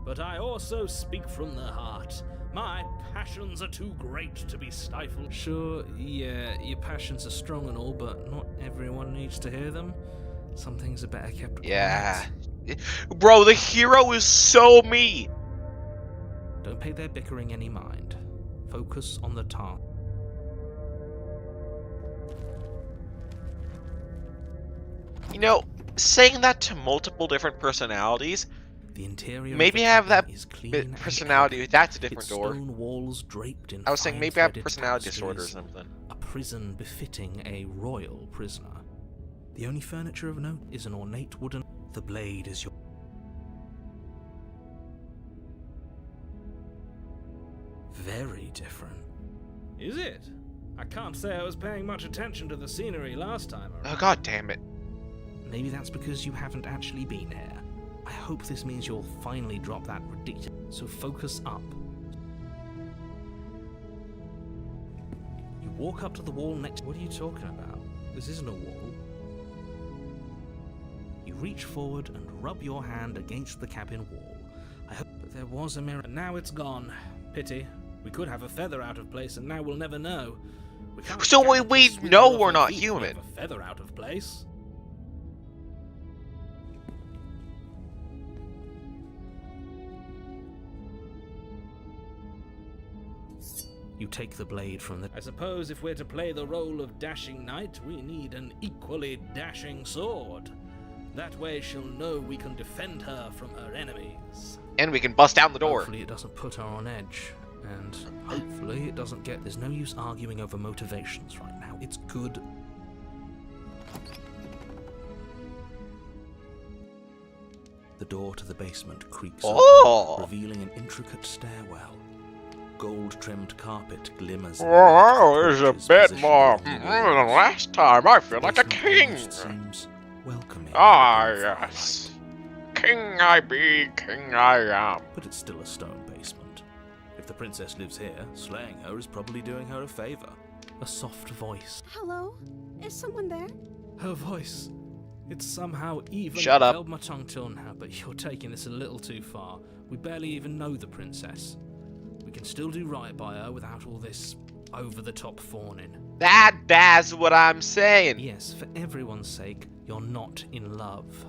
but I also speak from the heart. My passions are too great to be stifled. Sure, yeah, your passions are strong and all, but not everyone needs to hear them. Some things are better kept Yeah. quiet. Bro, the hero is so me. Don't pay their bickering any mind. Focus on the task. You know, saying that to multiple different personalities, The interior maybe of the have that cabin is clean bit and personality. elegant, That's a different its door. stone walls draped in I was saying fine maybe I have threaded personality disorder or tapestries, something. a prison befitting a royal prisoner. The only furniture of note is an ornate wooden... The blade is your... Very different. Is it? I can't say I was paying much attention to the scenery last time around. Oh, god damn it. Maybe that's because you haven't actually been here. I hope this means you'll finally drop that ridiculous... So focus up. You walk up to the wall next... What are you talking about? This isn't a wall. You reach forward and rub your hand against the cabin wall. I hope that there was a mirror... And now it's gone. Pity. We could have a feather out of place and now we'll never know. We can't So we guarantee sweeping know her off we're her not feet if we human. have a feather out of place. You take the blade from the... I suppose if we're to play the role of dashing knight, we need an equally dashing sword. That way she'll know we can defend her from her enemies. And we can bust down the door. Hopefully it doesn't put her on edge. And hopefully it doesn't get... There's no use arguing over motivations right now. It's good. The door to the basement creaks Oh! open, revealing an intricate stairwell. Gold-trimmed carpet glimmers. Oh, there's a Torches bit positioned more along the than walls. last time. I feel The like a basement king. almost seems welcoming. Ah, and yes. King I be, king I am. But it's still a stone basement. If the princess lives here, slaying her is probably doing her a favor. A soft voice. Hello? Is someone there? Her voice. It's somehow even. Shut up. Held my tongue till now, but you're taking this a little too far. We barely even know the princess. We can still do right by her without all this over-the-top fawning. That's what I'm saying. Yes, for everyone's sake, you're not in love.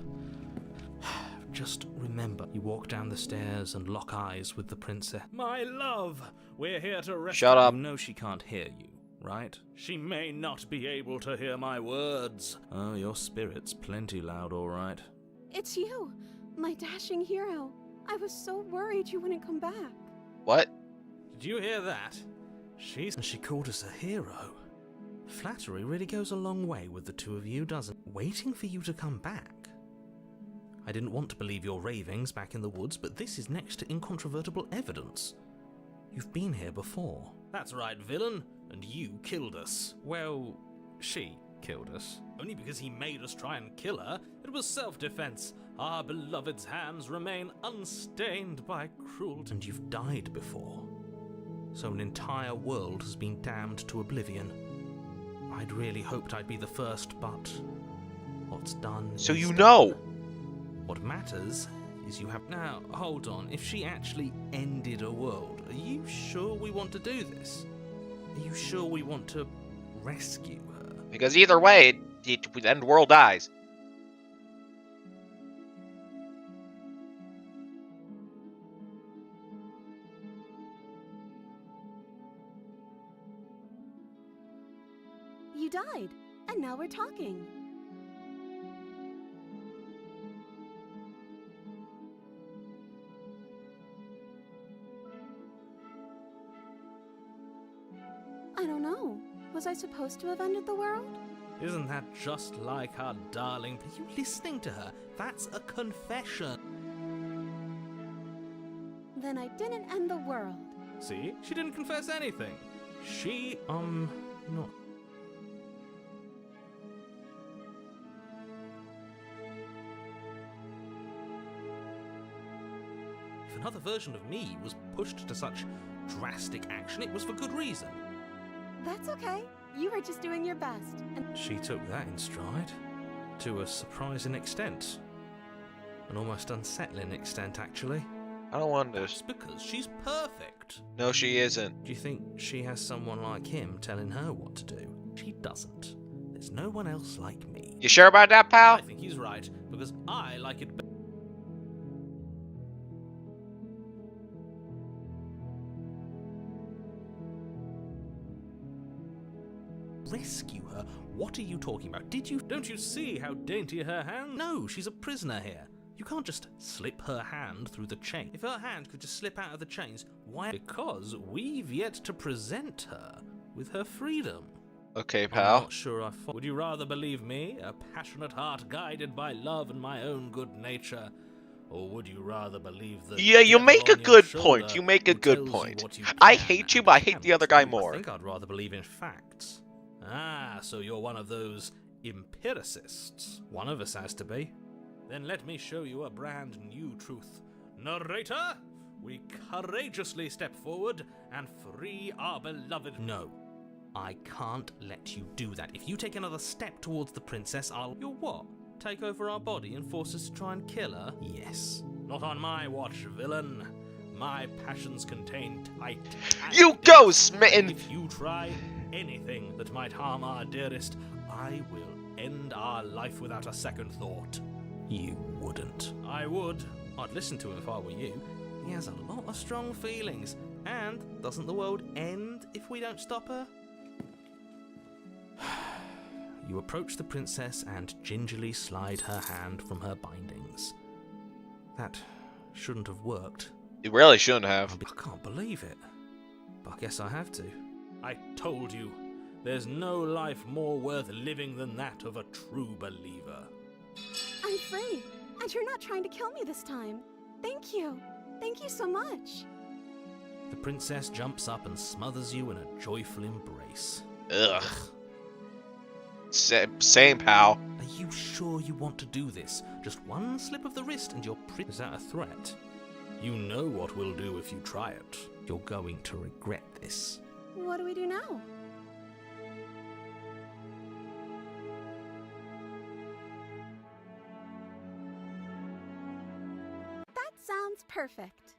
Just remember, you walk down the stairs and lock eyes with the princess. My love, we're here to rescue. Shut up. You know she can't hear you, right? She may not be able to hear my words. Oh, your spirit's plenty loud, all right. It's you, my dashing hero. I was so worried you wouldn't come back. What? Did you hear that? And she called us a hero. Flattery really goes a long way with the two of you, doesn't it? Waiting for you to come back. I didn't want to believe your ravings back in the woods, but this is next to incontrovertible evidence. You've been here before. That's right, villain. And you killed us. Well, she killed us. Only because he made us try and kill her. It was self-defense. Our beloved's hands remain unstained by cruelty. And you've died before. So an entire world has been damned to oblivion. I'd really hoped I'd be the first, but what's done So is you done. know. What matters is you have... Now, hold on. If she actually ended a world, are you sure we want to do this? Are you sure we want to rescue her? Because either way, the end world dies. You died, and now we're talking. I don't know. Was I supposed to have ended the world? Isn't that just like our darling? Are you listening to her? That's a confession. Then I didn't end the world. See? She didn't confess anything. She, not... If another version of me was pushed to such drastic action, it was for good reason. That's okay. You were just doing your best. And She took that in stride. To a surprising extent. An almost unsettling extent, actually. I don't want That's this. because she's perfect. No, she isn't. Do you think she has someone like him telling her what to do? She doesn't. There's no one else like me. You sure about that, pal? I think he's right, because I like it better. Rescue her? What are you talking about? Don't you see how dainty her hand? No, she's a prisoner here. You can't just slip her hand through the chain. If her hand could just slip out of the chains, why? Because we've yet to present her with her freedom. Okay, I'm pal. not sure I Would you rather believe me, a passionate heart guided by love and my own good nature? Or would you rather believe the Yeah, you devil make a on your good shoulder point. You make a who good tells you point. what you I can hate you, and but I hate can't the other guy do? more. I think I'd rather believe in facts. Ah, so you're one of those empiricists. One of us has to be. Then let me show you a brand new truth. Narrator, we courageously step forward and free our beloved. No, I can't let you do that. If you take another step towards the princess, I'll... You'll what? Take over our body and force us to try and kill her? Yes. Not on my watch, villain. My passions contain tight. You go, Smitten! If you try anything that might harm our dearest, I will end our life without a second thought. You wouldn't. I would. I'd listen to him if I were you. He has a lot of strong feelings. And doesn't the world end if we don't stop her? You approach the princess and gingerly slide her hand from her bindings. That shouldn't have worked. You really shouldn't have. I can't believe it. But I guess I have to. I told you, there's no life more worth living than that of a true believer. I'm free, and you're not trying to kill me this time. Thank you. Thank you so much. The princess jumps up and smothers you in a joyful embrace. Ugh. Same, pal. Are you sure you want to do this? Just one slip of the wrist and is that a threat? You know what we'll do if you try it. You're going to regret this. What do we do now? That sounds perfect.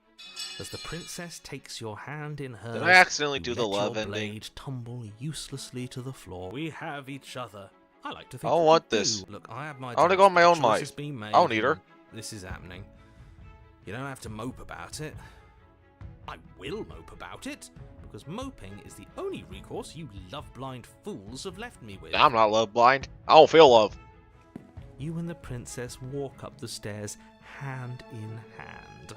As the princess takes your hand in hers, Did I accidentally you do the let love your ending? blade tumble uselessly to the floor. We have each other. I like to I think don't that want you this. do. Look, I have my I wanna doubts, go on my but own the choice life. has been made, I don't need her. and this is happening. You don't have to mope about it. I will mope about it, because moping is the only recourse you love-blind fools have left me with. I'm not love blind. I don't feel love. You and the princess walk up the stairs, hand in hand.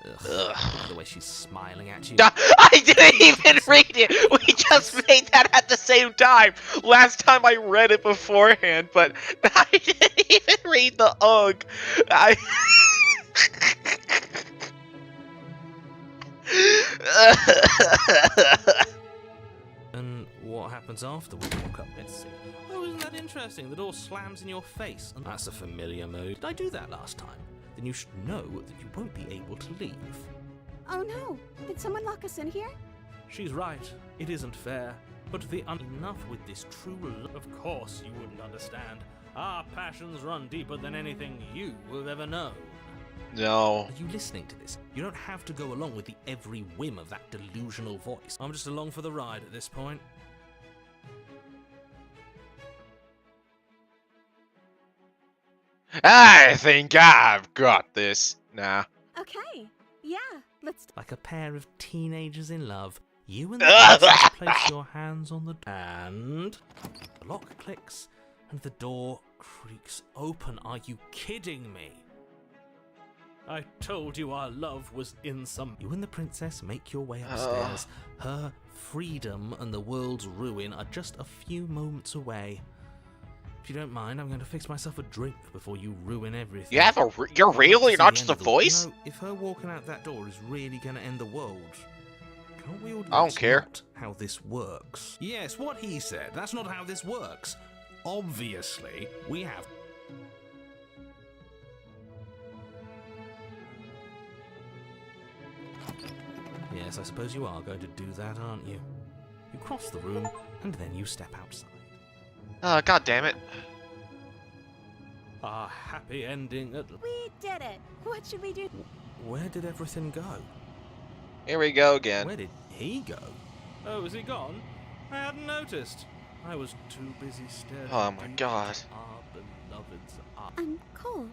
Ugh. Look at the way she's smiling at you. I didn't even read it. We just made that at the same time. Last time I read it beforehand, but I didn't even read the ugh. I. And what happens after we walk up? Let's see. Oh, isn't that interesting? The door slams in your face. And that's a familiar mood. Did I do that last time? Then you should know that you won't be able to leave. Oh no! Did someone lock us in here? She's right. It isn't fair. But Enough with this true love. Of course you wouldn't understand. Our passions run deeper than anything you will ever know. No. Are you listening to this? You don't have to go along with the every whim of that delusional voice. I'm just along for the ride at this point. I think I've got this. Nah. Okay, yeah, let's. Like a pair of teenagers in love, you and the princess place your hands on the and the lock clicks and the door creaks open. Are you kidding me? I told you our love was in some... You and the princess make your way upstairs. Her freedom and the world's ruin are just a few moments away. If you don't mind, I'm going to fix myself a drink before you ruin everything. You have a. You're real? You're not It's just the a end of voice? You know, if her walking out that door is really going to end the world, can't we all? I don't That's care. not how this works. Yes, what he said. That's not how this works. Obviously, we have. Yes, I suppose you are going to do that, aren't you? You cross the room, and then you step outside. God damn it. Our happy ending at... We did it! What should we do? Where did everything go? Here we go again. Where did he go? Oh, is he gone? I hadn't noticed. I was too busy staring Oh my into God. our beloved's eyes. I'm cold.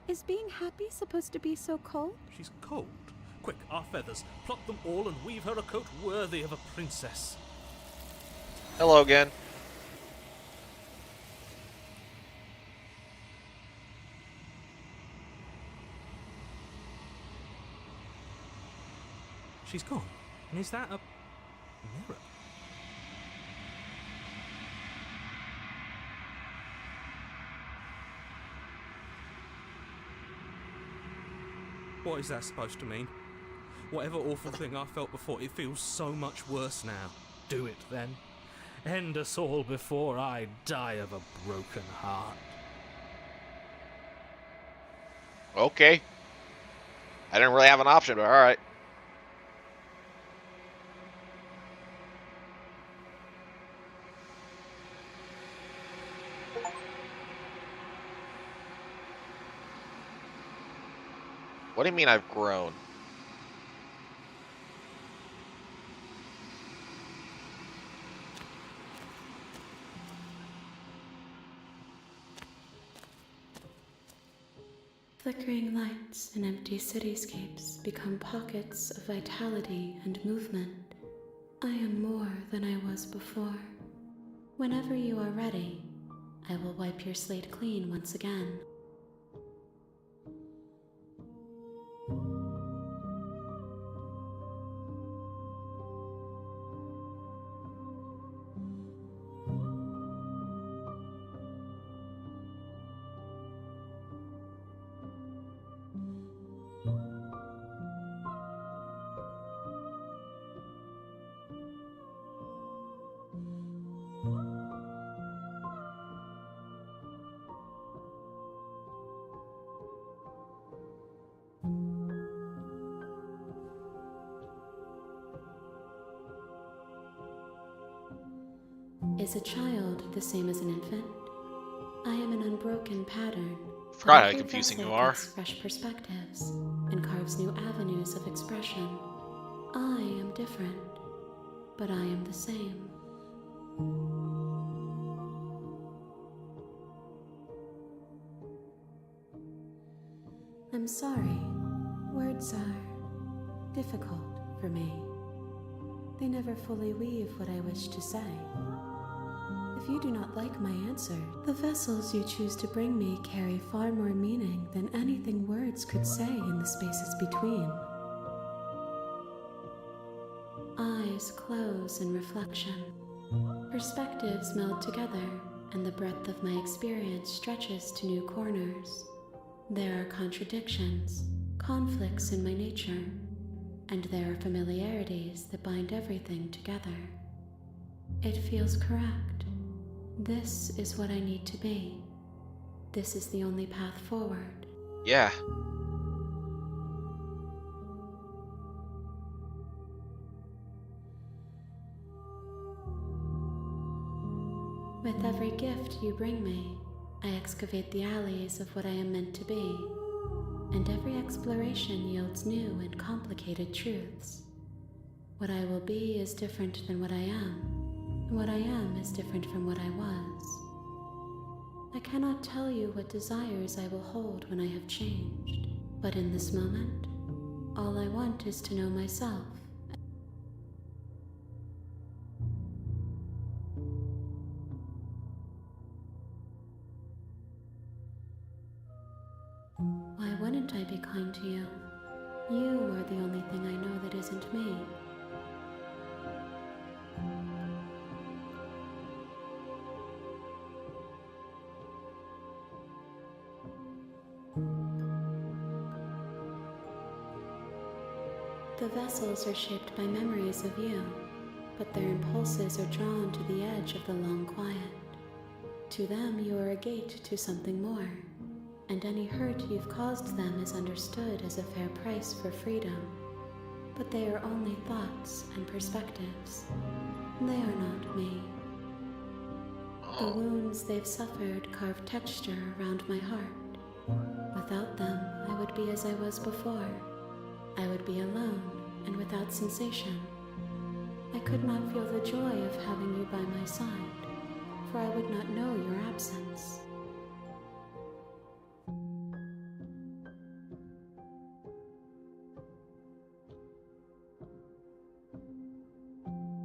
Is being happy supposed to be so cold? She's cold. Quick, our feathers. Pluck them all and weave her a coat worthy of a princess. Hello again. She's gone. And is that a mirror? What is that supposed to mean? Whatever awful thing I felt before, it feels so much worse now. Do it then. End us all before I die of a broken heart. Okay. I didn't really have an option, but alright. What do you mean I've grown? Flickering lights and empty cityscapes become pockets of vitality and movement. I am more than I was before. Whenever you are ready, I will wipe your slate clean once again. Is a child the same as an infant? I am an unbroken pattern. Forgot how Every confusing vessel you are. gives fresh perspectives and carves new avenues of expression. I am different, but I am the same. I'm sorry. Words are difficult for me. They never fully weave what I wish to say. If you do not like my answer, the vessels you choose to bring me carry far more meaning than anything words could say in the spaces between. Eyes close in reflection. Perspectives meld together, and the breadth of my experience stretches to new corners. There are contradictions, conflicts in my nature, and there are familiarities that bind everything together. It feels correct. This is what I need to be. This is the only path forward. Yeah. With every gift you bring me, I excavate the alleys of what I am meant to be, and every exploration yields new and complicated truths. What I will be is different than what I am, and what I am is different from what I was. I cannot tell you what desires I will hold when I have changed, but in this moment, all I want is to know myself. Why wouldn't I be kind to you? You are the only thing I know that isn't me. The vessels are shaped by memories of you, but their impulses are drawn to the edge of the long quiet. To them, you are a gate to something more, and any hurt you've caused them is understood as a fair price for freedom. But they are only thoughts and perspectives. They are not me. The wounds they've suffered carve texture around my heart. Without them, I would be as I was before. I would be alone and without sensation. I could not feel the joy of having you by my side, for I would not know your absence.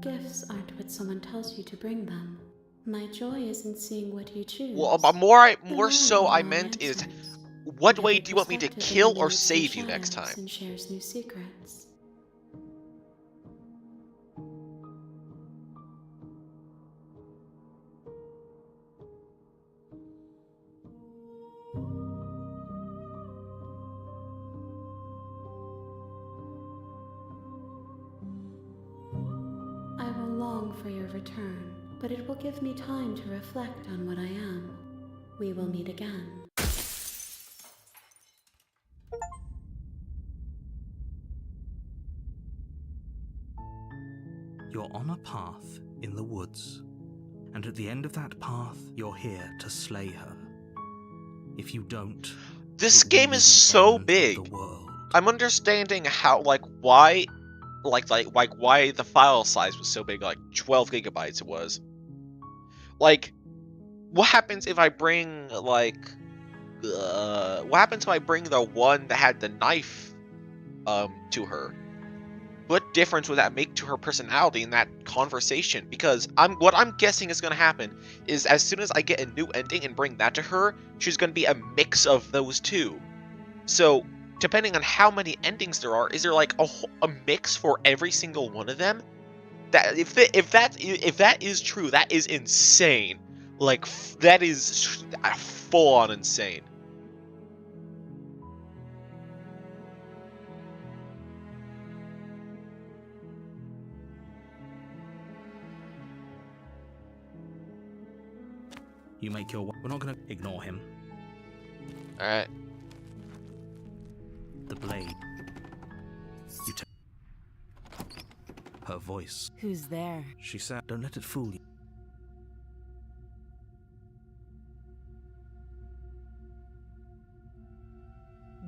Gifts aren't what someone tells you to bring them. My joy is in seeing what you choose. Well, more so I meant is, what way do you want me to kill or save you next time? And shares new secrets. I will long for your return, but it will give me time to reflect on what I am. We will meet again. You're on a path in the woods, and at the end of that path, you're here to slay her. If you don't, This it will game be is the so end of big. the world. I'm understanding how, why, why the file size was so big, 12 gigabytes it was. What happens if I bring, what happens if I bring the one that had the knife, to her? What difference would that make to her personality in that conversation? Because what I'm guessing is going to happen is as soon as I get a new ending and bring that to her, she's going to be a mix of those two. So, depending on how many endings there are, is there a mix for every single one of them? That if that is true, that is insane. That is full on insane. You make your... We're not going to ignore him. Alright. The blade. You take... Her voice. Who's there? She said, don't let it fool you.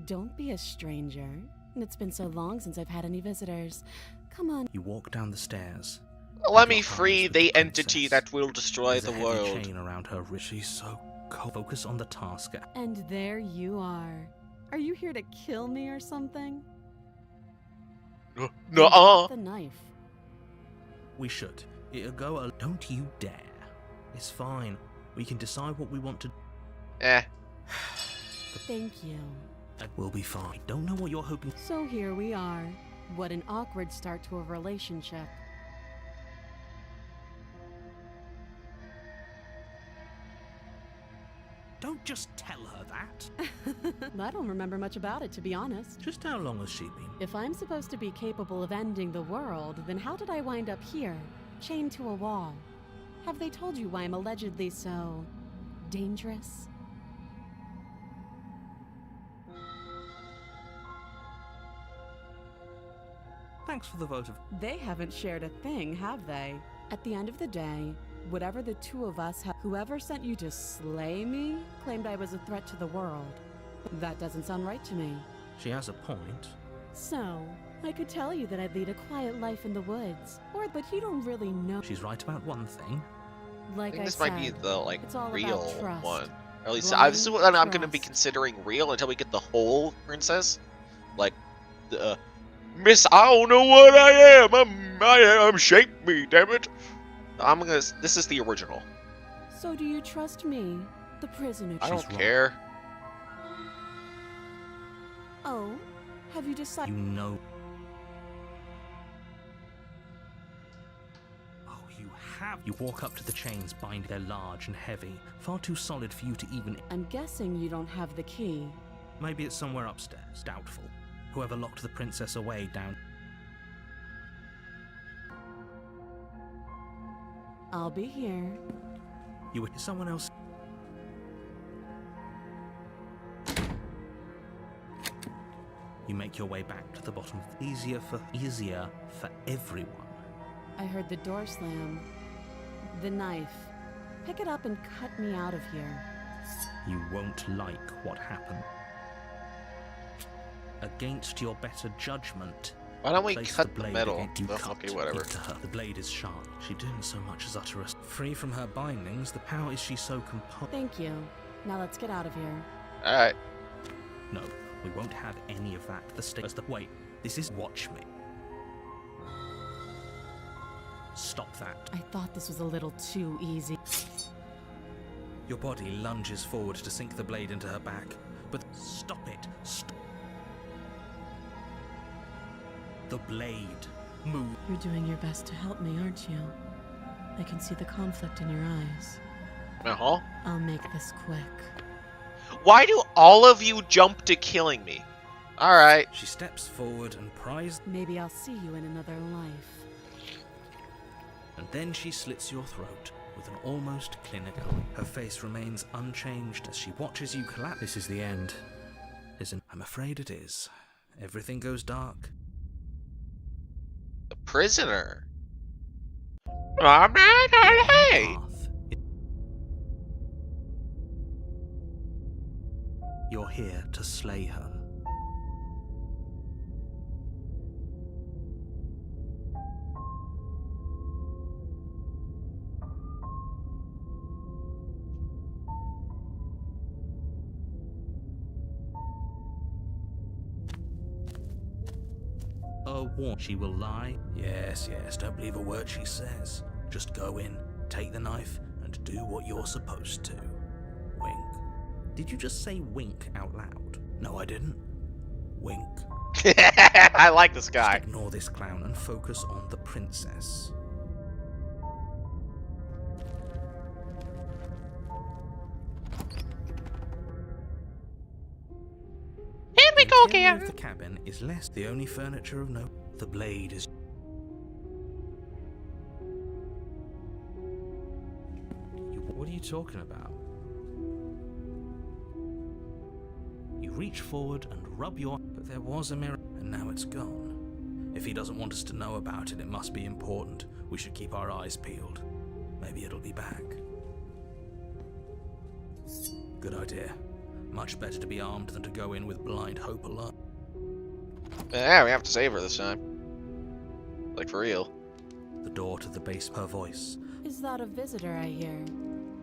Don't be a stranger. It's been so long since I've had any visitors. Come on. You walk down the stairs. Let me Lock eyes free with the princess. entity that will destroy There's the a heavy world. chain around her wrist. She's so cold. Focus on the task. And there you are. Are you here to kill me or something? Nuh-uh. The knife. We should. It'll go. Don't you dare. It's fine. We can decide what we want to. Eh. Thank you. We'll be fine. Don't know what you're hoping. So here we are. What an awkward start to a relationship. Don't just tell her that. I don't remember much about it, to be honest. Just how long has she been? If I'm supposed to be capable of ending the world, then how did I wind up here, chained to a wall? Have they told you why I'm allegedly so dangerous? Thanks for the vote of. They haven't shared a thing, have they? At the end of the day, whatever the two of us have, whoever sent you to slay me claimed I was a threat to the world. That doesn't sound right to me. She has a point. So, I could tell you that I'd lead a quiet life in the woods, but you don't really know. She's right about one thing. I Like think I this said, might be the it's all about real trust. one. Or at least Blind this is what I'm gonna be trust. considering real until we get the whole princess. Like, Miss, I don't know what I am. I'm shape me, damn it. This is the original. So do you trust me, the prisoner? I don't She's wrong. care. Oh, have you decided? You know. Oh, you have. You walk up to the chains, bind. They're large and heavy, far too solid for you to even. I'm guessing you don't have the key. Maybe it's somewhere upstairs. Doubtful. Whoever locked the princess away down. I'll be here. You were someone else. You make your way back to the bottom. Easier for everyone. I heard the door slam. The knife. Pick it up and cut me out of here. You won't like what happened. Against your better judgment. Why don't we place cut the blade metal? against- you Oh, cut okay, whatever. into her. The blade is sharp. She didn't so much as utter a. Free from her bindings, how is she so composed? Thank you. Now let's get out of here. Alright. No, we won't have any of that. The state. Wait, this is. Watch me. Stop that. I thought this was a little too easy. Your body lunges forward to sink the blade into her back, but stop it. Stop. The blade. Move. You're doing your best to help me, aren't you? I can see the conflict in your eyes. Uh-huh. I'll make this quick. Why do all of you jump to killing me? Alright. She steps forward and pries, Maybe I'll see you in another life. and then she slits your throat with an almost clinical. Her face remains unchanged as she watches you collapse. This is the end, isn't? I'm afraid it is. Everything goes dark. The prisoner. Oh man, hey! Path. You're here to slay her. She will lie. Yes, don't believe a word she says. Just go in, take the knife, and do what you're supposed to. Wink. Did you just say wink out loud? No, I didn't. Wink. I like this guy. Just ignore this clown and focus on the princess. Here we The go interior again. of the cabin is less the only furniture of note. The blade is. What are you talking about? You reach forward and rub your. But there was a mirror, and now it's gone. If he doesn't want us to know about it, it must be important. We should keep our eyes peeled. Maybe it'll be back. Good idea. Much better to be armed than to go in with blind hope alone. Yeah, we have to save her this time. Like, for real. The door to the base, her voice. Is that a visitor I hear?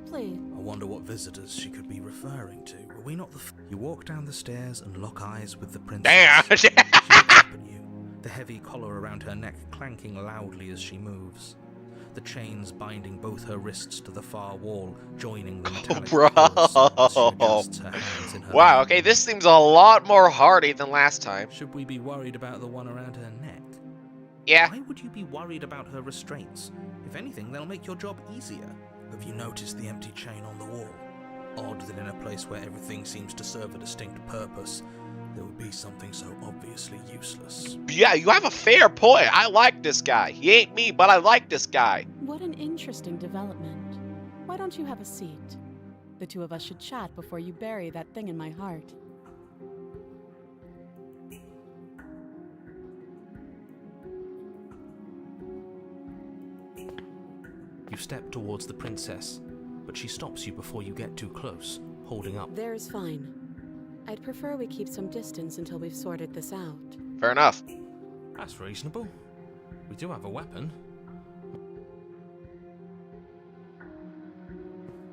Please. I wonder what visitors she could be referring to. Were we not the You walk down the stairs and lock eyes with the princess. Damn! She looks up at you, the heavy collar around her neck clanking loudly as she moves. The chains binding both her wrists to the far wall, joining the metallic bro. cords as she adjusts her hands in her Wow, lap. okay, this seems a lot more hardy than last time. Should we be worried about the one around her neck? Yeah. Why would you be worried about her restraints? If anything, they'll make your job easier. Have you noticed the empty chain on the wall? Odd that in a place where everything seems to serve a distinct purpose, there would be something so obviously useless. Yeah, you have a fair point. I like this guy. He ain't me, but I like this guy. What an interesting development. Why don't you have a seat? The two of us should chat before you bury that thing in my heart. You step towards the princess, but she stops you before you get too close, holding up. There's fine. I'd prefer we keep some distance until we've sorted this out. Fair enough. That's reasonable. We do have a weapon.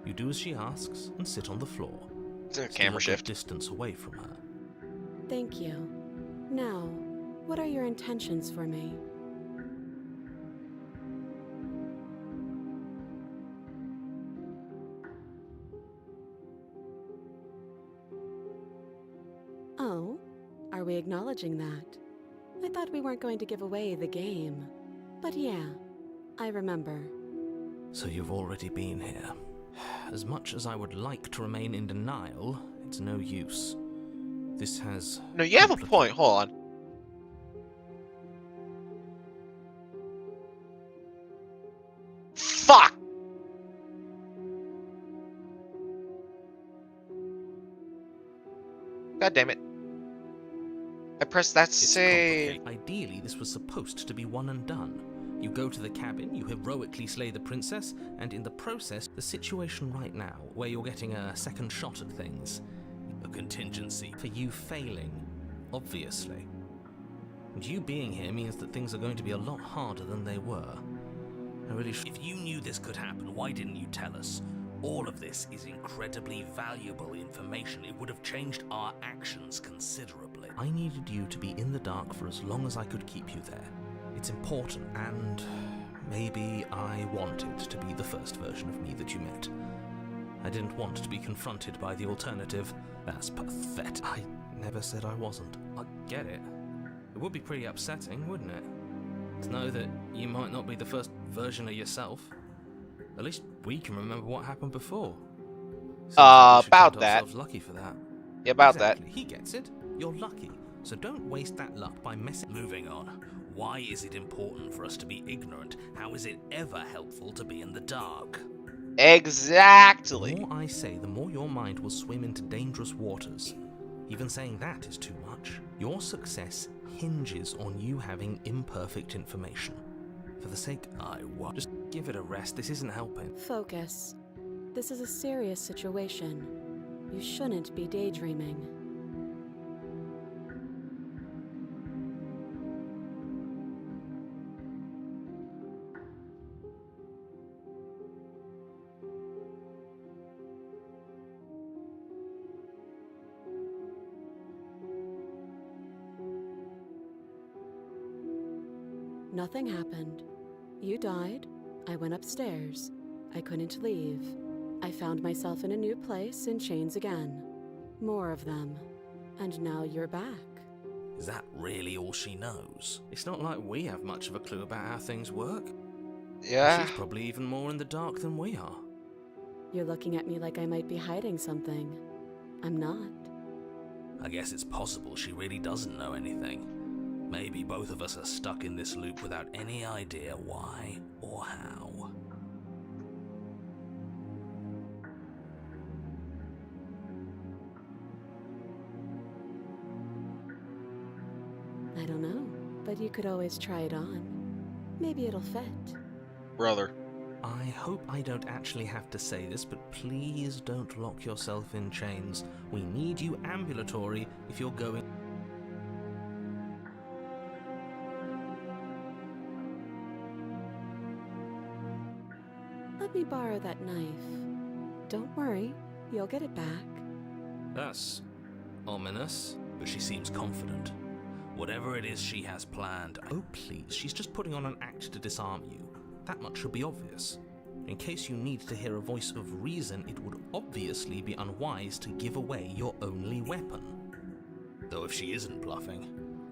You do as she asks and sit on the floor. It's a still camera a good shift. distance away from her. Thank you. Now, what are your intentions for me? Oh, are we acknowledging that? I thought we weren't going to give away the game. But yeah, I remember. So you've already been here. As much as I would like to remain in denial, it's no use. This has... No, you have a point. Hold on. Fuck! God damn it. I pressed that It's save. complicated. Ideally, this was supposed to be one and done. You go to the cabin, you heroically slay the princess, and in the process, the situation right now, where you're getting a second shot at things, a contingency for you failing, obviously. And you being here means that things are going to be a lot harder than they were. I really If you knew this could happen, why didn't you tell us? All of this is incredibly valuable information. It would have changed our actions considerably. I needed you to be in the dark for as long as I could keep you there. It's important, and maybe I wanted to be the first version of me that you met. I didn't want to be confronted by the alternative. That's pathetic. I never said I wasn't. I get it. It would be pretty upsetting, wouldn't it? To know that you might not be the first version of yourself. At least we can remember what happened before. Seems like we should About count that. ourselves lucky for that. Yeah, about Exactly. He gets it. You're lucky. So don't waste that luck by messing. Moving on. Why is it important for us to be ignorant? How is it ever helpful to be in the dark? that. Exactly. The more I say, the more your mind will swim into dangerous waters. Even saying that is too much. Your success hinges on you having imperfect information. For the sake, just give it a rest. This isn't helping. Focus. This is a serious situation. You shouldn't be daydreaming. Nothing happened. You died. I went upstairs. I couldn't leave. I found myself in a new place in chains again. More of them. And now you're back. Is that really all she knows? It's not like we have much of a clue about how things work. Yeah. She's probably even more in the dark than we are. You're looking at me like I might be hiding something. I'm not. I guess it's possible she really doesn't know anything. Maybe both of us are stuck in this loop without any idea why or how. I don't know, but you could always try it on. Maybe it'll fit. Brother. I hope I don't actually have to say this, but please don't lock yourself in chains. We need you ambulatory if you're going... Let me borrow that knife. Don't worry, you'll get it back. That's ominous, but she seems confident. Whatever it is she has planned, Oh, please, she's just putting on an act to disarm you. That much should be obvious. In case you need to hear a voice of reason, it would obviously be unwise to give away your only weapon. though if she isn't bluffing,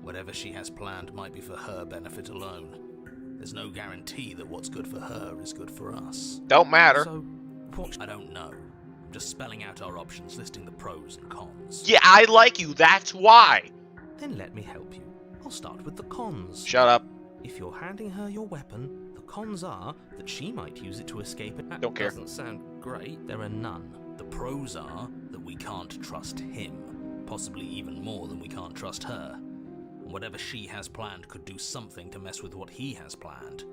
whatever she has planned might be for her benefit alone. There's no guarantee that what's good for her is good for us. Don't matter. So, what... I don't know. I'm just spelling out our options, listing the pros and cons. Yeah, I like you, that's why. Then let me help you. I'll start with the cons. Shut up. If you're handing her your weapon, the cons are that she might use it to escape it. That Don't care. doesn't sound great. There are none. The pros are that we can't trust him, possibly even more than we can't trust her. And whatever she has planned could do something to mess with what he has planned.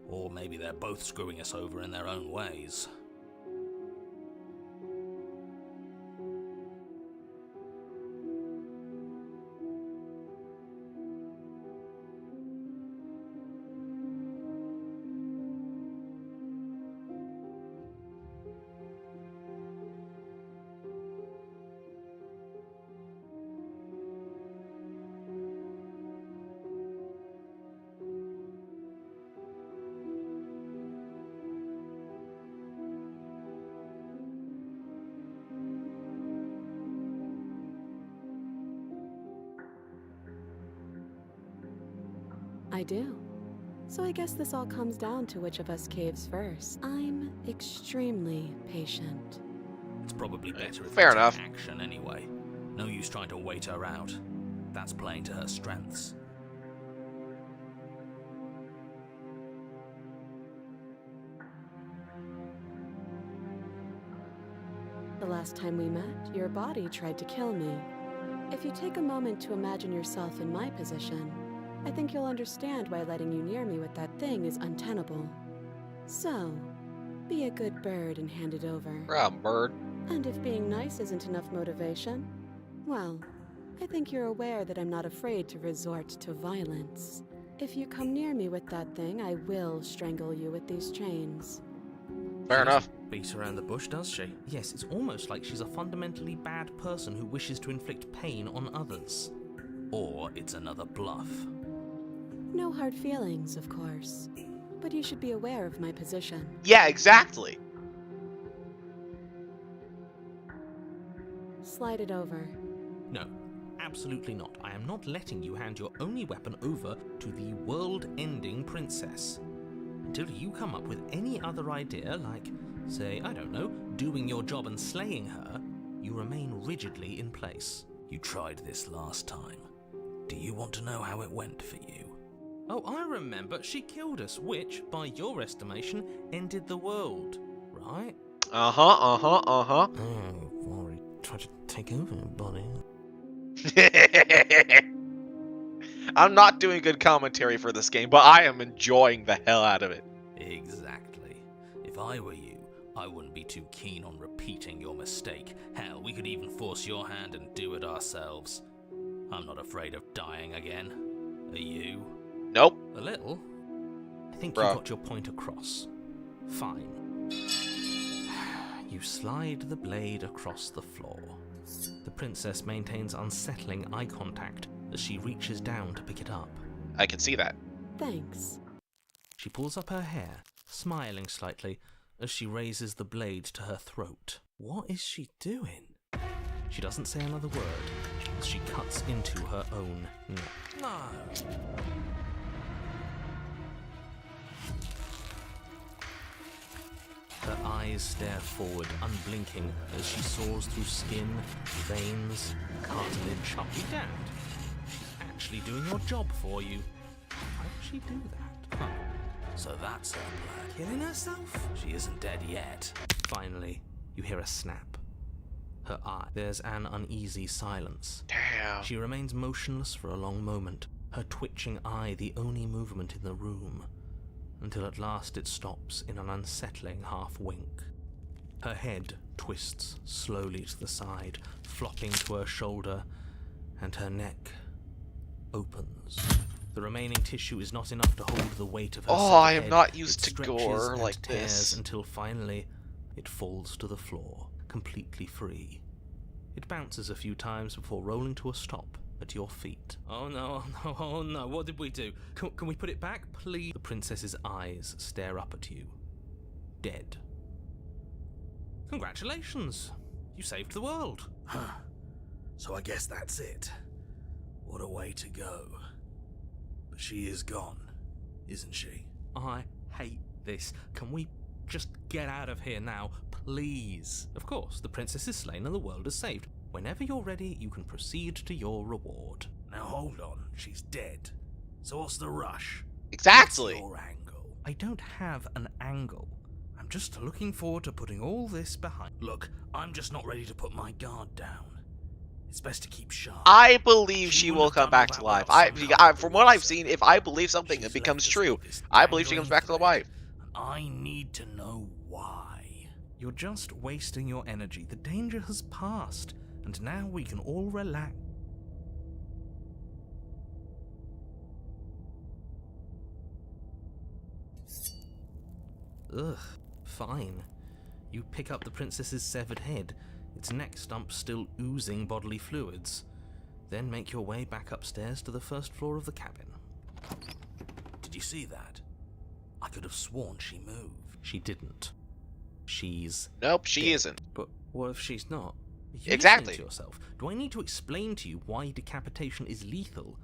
Or maybe they're both screwing us over in their own ways. I do. So I guess this all comes down to which of us caves first. I'm extremely patient. It's probably better if Fair we take enough. action anyway. No use trying to wait her out. That's playing to her strengths. The last time we met, your body tried to kill me. If you take a moment to imagine yourself in my position, I think you'll understand why letting you near me with that thing is untenable. So, be a good bird and hand it over. Bird. And if being nice isn't enough motivation, well, I think you're aware that I'm not afraid to resort to violence. If you come near me with that thing, I will strangle you with these chains. Fair enough. Beat around the bush, does she? Yes, it's almost like she's a fundamentally bad person who wishes to inflict pain on others. Or it's another bluff. No hard feelings, of course. But you should be aware of my position. Yeah, exactly. Slide it over. No, absolutely not. I am not letting you hand your only weapon over to the world-ending princess. Until you come up with any other idea, like, say, I don't know, doing your job and slaying her, you remain rigidly in place. You tried this last time. Do you want to know how it went for you? Oh, I remember. She killed us, which, by your estimation, ended the world, right? Uh-huh. Oh, Rory tried to take over, buddy. I'm not doing good commentary for this game, but I am enjoying the hell out of it. Exactly. If I were you, I wouldn't be too keen on repeating your mistake. Hell, we could even force your hand and do it ourselves. I'm not afraid of dying again. Are you? Nope. A little. I think Bruh. you got your point across. Fine. You slide the blade across the floor. The princess maintains unsettling eye contact as she reaches down to pick it up. I can see that. Thanks. She pulls up her hair, smiling slightly as she raises the blade to her throat. What is she doing? She doesn't say another word as she cuts into her own neck. No. Her eyes stare forward, unblinking, as she soars through skin, veins, cartilage. I'll be damned. She's actually doing your job for you. Why would she do that? Huh. So that's her plan. Killing herself? She isn't dead yet. Finally, you hear a snap. Her eye. There's an uneasy silence. Damn. She remains motionless for a long moment, her twitching eye the only movement in the room. until at last it stops in an unsettling half-wink. Her head twists slowly to the side, flopping to her shoulder, and her neck opens. The remaining tissue is not enough to hold the weight of her Oh, I severed am head. not used It to stretches gore and like tears this. until finally it falls to the floor, completely free. It bounces a few times before rolling to a stop at your feet. Oh no, oh no, oh no, what did we do? Can we put it back, please? The princess's eyes stare up at you. Dead. Congratulations! You saved the world. Huh. So I guess that's it. What a way to go. But she is gone, isn't she? I hate this. Can we just get out of here now, please? Of course, the princess is slain and the world is saved. Whenever you're ready, you can proceed to your reward. Now hold on, she's dead. So what's the rush? Exactly. What's your angle? I don't have an angle. I'm just looking forward to putting all this behind. Look, I'm just not ready to put my guard down. It's best to keep sharp. I believe She she wouldn't will have come done back all to that life. without somehow From what I've doing seen, so. if I believe something, She's it becomes left us true. with this I believe she comes back to dangling life. thread, and I need to know why. You're just wasting your energy. The danger has passed, and now we can all relax. Ugh, fine. You pick up the princess's severed head, its neck stump still oozing bodily fluids. Then make your way back upstairs to the first floor of the cabin. Did you see that? I could have sworn she moved. She didn't. She's Nope, she dead. isn't. But what if she's not? Are you Exactly. listening to yourself? Do I need to explain to you why decapitation is lethal?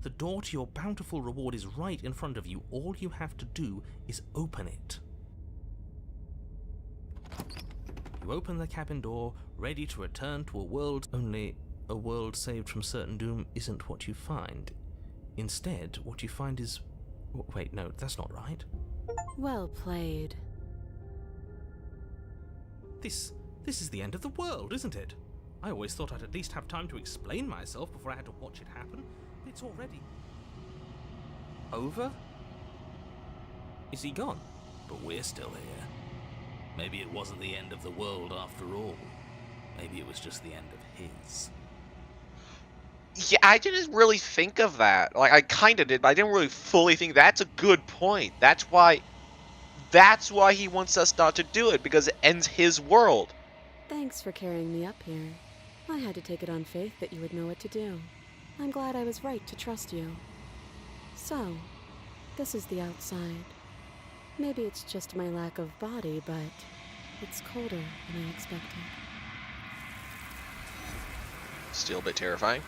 The door to your bountiful reward is right in front of you. All you have to do is open it. You open the cabin door, ready to return to a world, only a world saved from certain doom isn't what you find. Instead, what you find is... Wait, no, that's not right. Well played. This is the end of the world, isn't it? I always thought I'd at least have time to explain myself before I had to watch it happen. It's already... over? Is he gone? But we're still here. Maybe it wasn't the end of the world after all. Maybe it was just the end of his. Yeah, I didn't really think of that. Like, I kind of did, but I didn't really fully think. That's a good point. That's why he wants us not to do it, because it ends his world. Thanks for carrying me up here. I had to take it on faith that you would know what to do. I'm glad I was right to trust you. So, this is the outside. Maybe it's just my lack of body, but it's colder than I expected. Still a bit terrifying.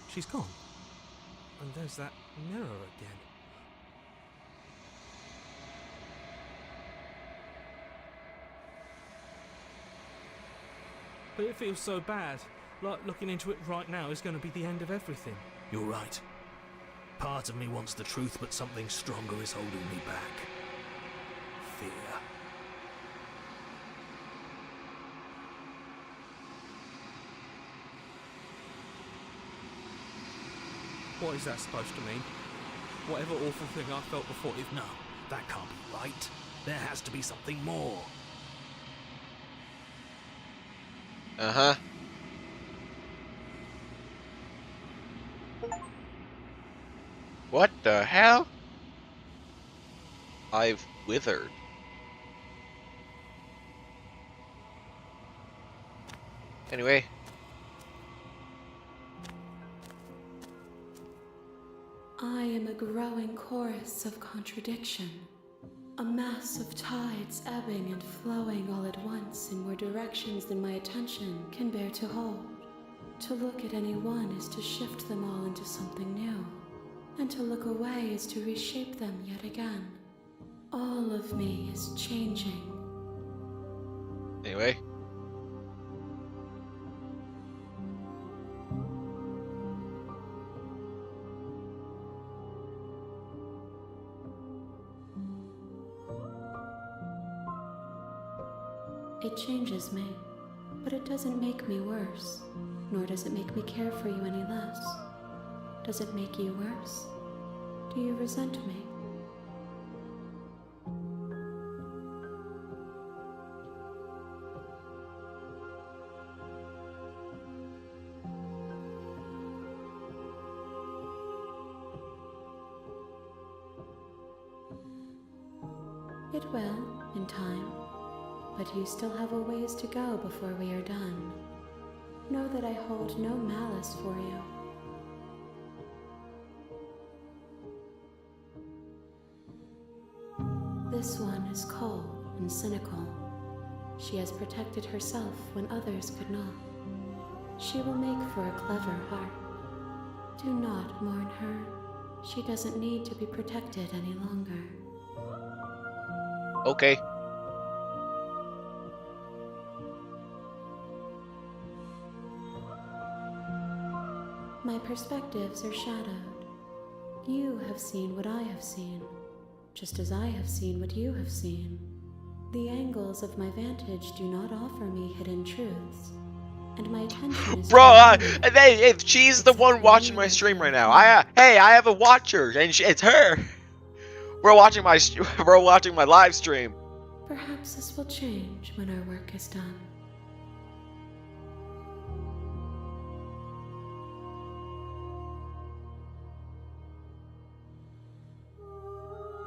She's gone. And there's that mirror again. But it feels so bad. Like looking into it right now is going to be the end of everything. You're right. Part of me wants the truth, but something stronger is holding me back. Fear. What is that supposed to mean? Whatever awful thing I felt before, if No, that can't be right. There has to be something more. Uh-huh. What the hell? I've withered. Anyway. I am a growing chorus of contradiction. A mass of tides ebbing and flowing all at once in more directions than my attention can bear to hold. To look at any one is to shift them all into something new, and to look away is to reshape them yet again. All of me is changing. Anyway. It changes me, but it doesn't make me worse. nor does it make me care for you any less. Does it make you worse? Do you resent me? It will, in time, but you still have a ways to go before we are done. Know that I hold no malice for you. This one is cold and cynical. She has protected herself when others could not. She will make for a clever heart. Do not mourn her. She doesn't need to be protected any longer. Okay. My perspectives are shadowed. You have seen what I have seen, just as I have seen what you have seen. The angles of my vantage do not offer me hidden truths, and my attention is... Bro, if she's the one watching my stream right now, hey, I have a watcher, and it's her. We're watching my live stream. Perhaps this will change when our work is done.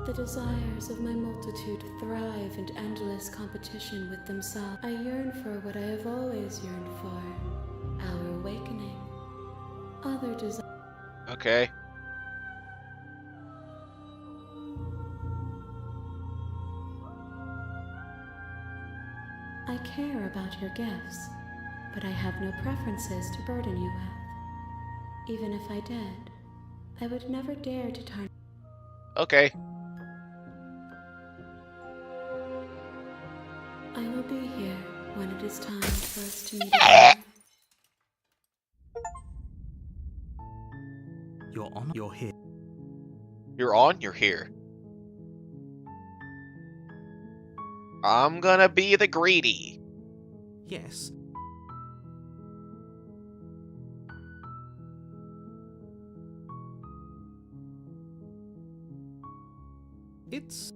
The desires of my multitude thrive in endless competition with themselves. I yearn for what I have always yearned for, our awakening. Other desires... Okay. I care about your gifts, but I have no preferences to burden you with. Even if I did, I would never dare to tarnish... Okay. I will be here when it is time for us to meet again. You're on, you're here. You're on, you're here. I'm gonna be the greedy. Yes. It's...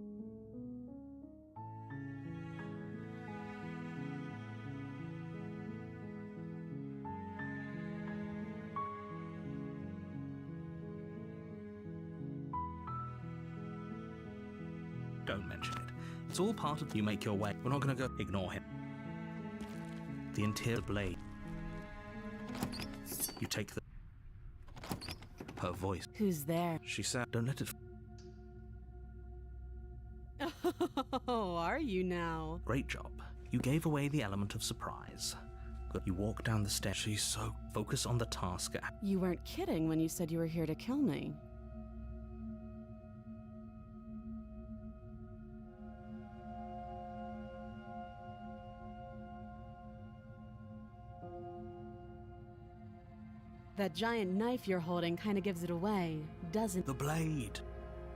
Don't mention it. It's all part of you make your way. We're not gonna go ignore him. The interior blade. You take the... Her voice. Who's there? She said, don't let it... Oh, are you now? Great job. You gave away the element of surprise. Good. You walk down the stairs. She's so... Focus on the task at... You weren't kidding when you said you were here to kill me. That giant knife you're holding kind of gives it away, doesn't... The blade.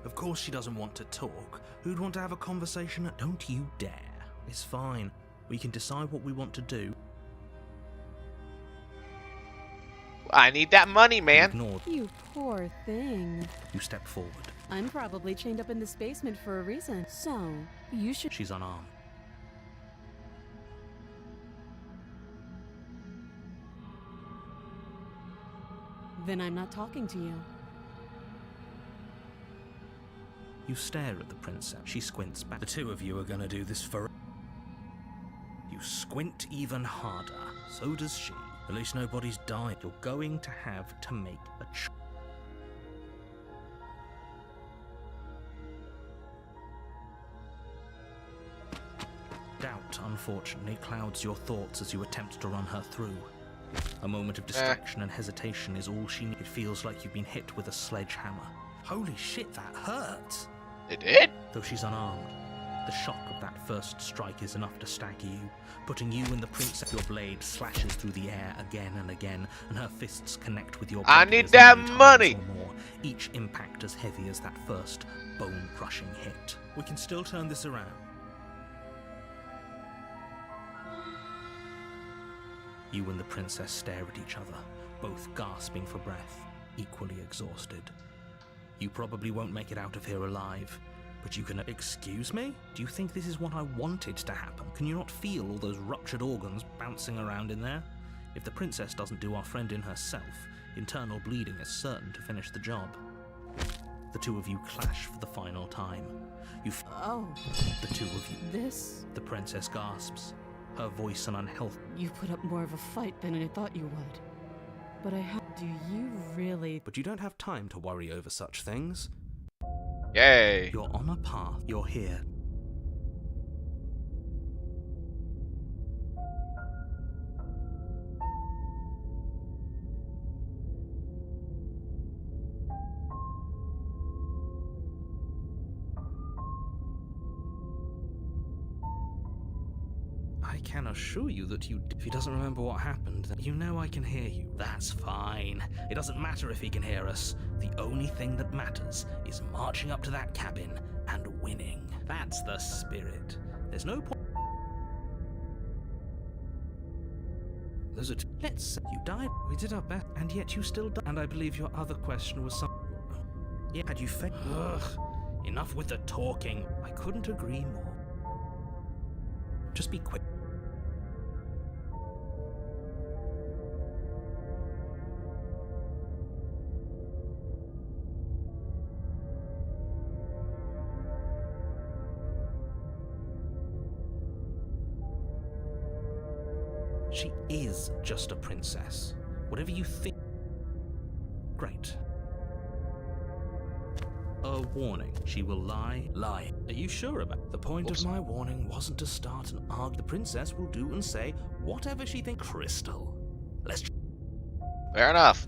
Of course she doesn't want to talk. Who'd want to have a conversation? Don't you dare. It's fine. We can decide what we want to do. I need that money, man. Ignored. You poor thing. You step forward. I'm probably chained up in this basement for a reason. So, you should... She's unarmed. Then I'm not talking to you. You stare at the princess. She squints back. The two of you are gonna do this for... You squint even harder. So does she. At least nobody's died. You're going to have to make a choice. Doubt, unfortunately, clouds your thoughts as you attempt to run her through. A moment of distraction and hesitation is all she needs. It feels like you've been hit with a sledgehammer. Holy shit, that hurts! It did? Though she's unarmed, the shock of that first strike is enough to stagger you, putting you in the princess. Your blade slashes through the air again and again, and her fists connect with your body. I need as that many times money! or more, each impact as heavy as that first bone-crushing hit. We can still turn this around. You and the princess stare at each other, both gasping for breath, equally exhausted. You probably won't make it out of here alive, but you can... Excuse me? Do you think this is what I wanted to happen? Can you not feel all those ruptured organs bouncing around in there? If the princess doesn't do our friend in herself, internal bleeding is certain to finish the job. The two of you clash for the final time. Oh. The two of you. This? The princess gasps, her voice an unhealthy... You put up more of a fight than I thought you would. But do you really... But you don't have time to worry over such things. Yay! You're on a path. You're here. I can assure you that if he doesn't remember what happened, then you know I can hear you. That's fine. It doesn't matter if he can hear us. The only thing that matters is marching up to that cabin and winning. That's the spirit. There's no point. Those are let's say you died. We did our best, and yet you still died. And I believe your other question was some... Yeah, had you failed? Ugh. Enough with the talking. I couldn't agree more. Just be quick. She is just a princess. Whatever you think. Great. A warning. She will lie. Lie. Are you sure about the point of my warning wasn't to start an arg. The princess will do and say whatever she thinks. Crystal. Let's... Fair enough.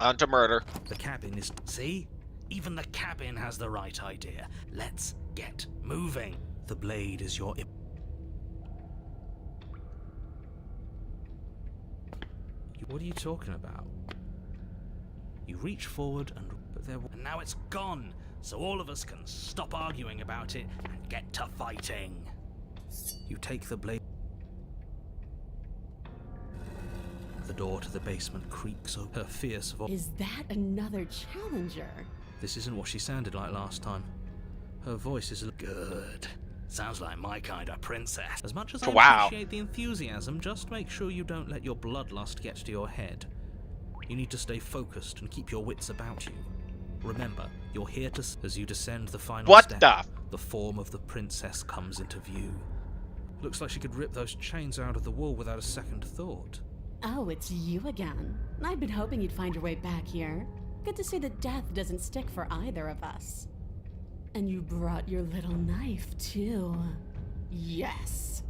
On to murder. The cabin is... See? Even the cabin has the right idea. Let's get moving. The blade is your... What are you talking about? You reach forward and now it's gone, so all of us can stop arguing about it and get to fighting. You take the blade. The door to the basement creaks open. Her fierce voice. Is that another challenger? This isn't what she sounded like last time. Her voice is good. Sounds like my kind of princess. As much as I appreciate the enthusiasm, just make sure you don't let your bloodlust get to your head. You need to stay focused and keep your wits about you. Remember, you're here to... As you descend the final step, the form of the princess comes into view. Looks like she could rip those chains out of the wall without a second thought. Oh, it's you again. I've been hoping you'd find your way back here. Good to see that death doesn't stick for either of us. And you brought your little knife, too. Yes.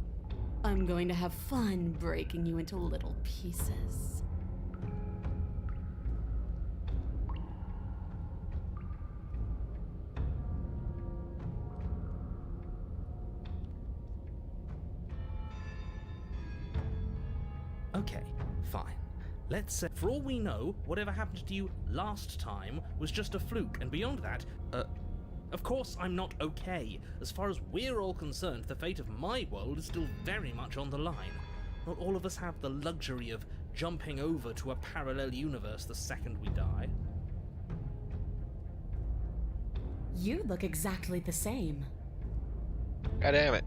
I'm going to have fun breaking you into little pieces. Okay, fine. Let's say, for all we know, whatever happened to you last time was just a fluke, and beyond that, of course I'm not okay. As far as we're all concerned, the fate of my world is still very much on the line. Not all of us have the luxury of jumping over to a parallel universe the second we die. You look exactly the same. God damn it.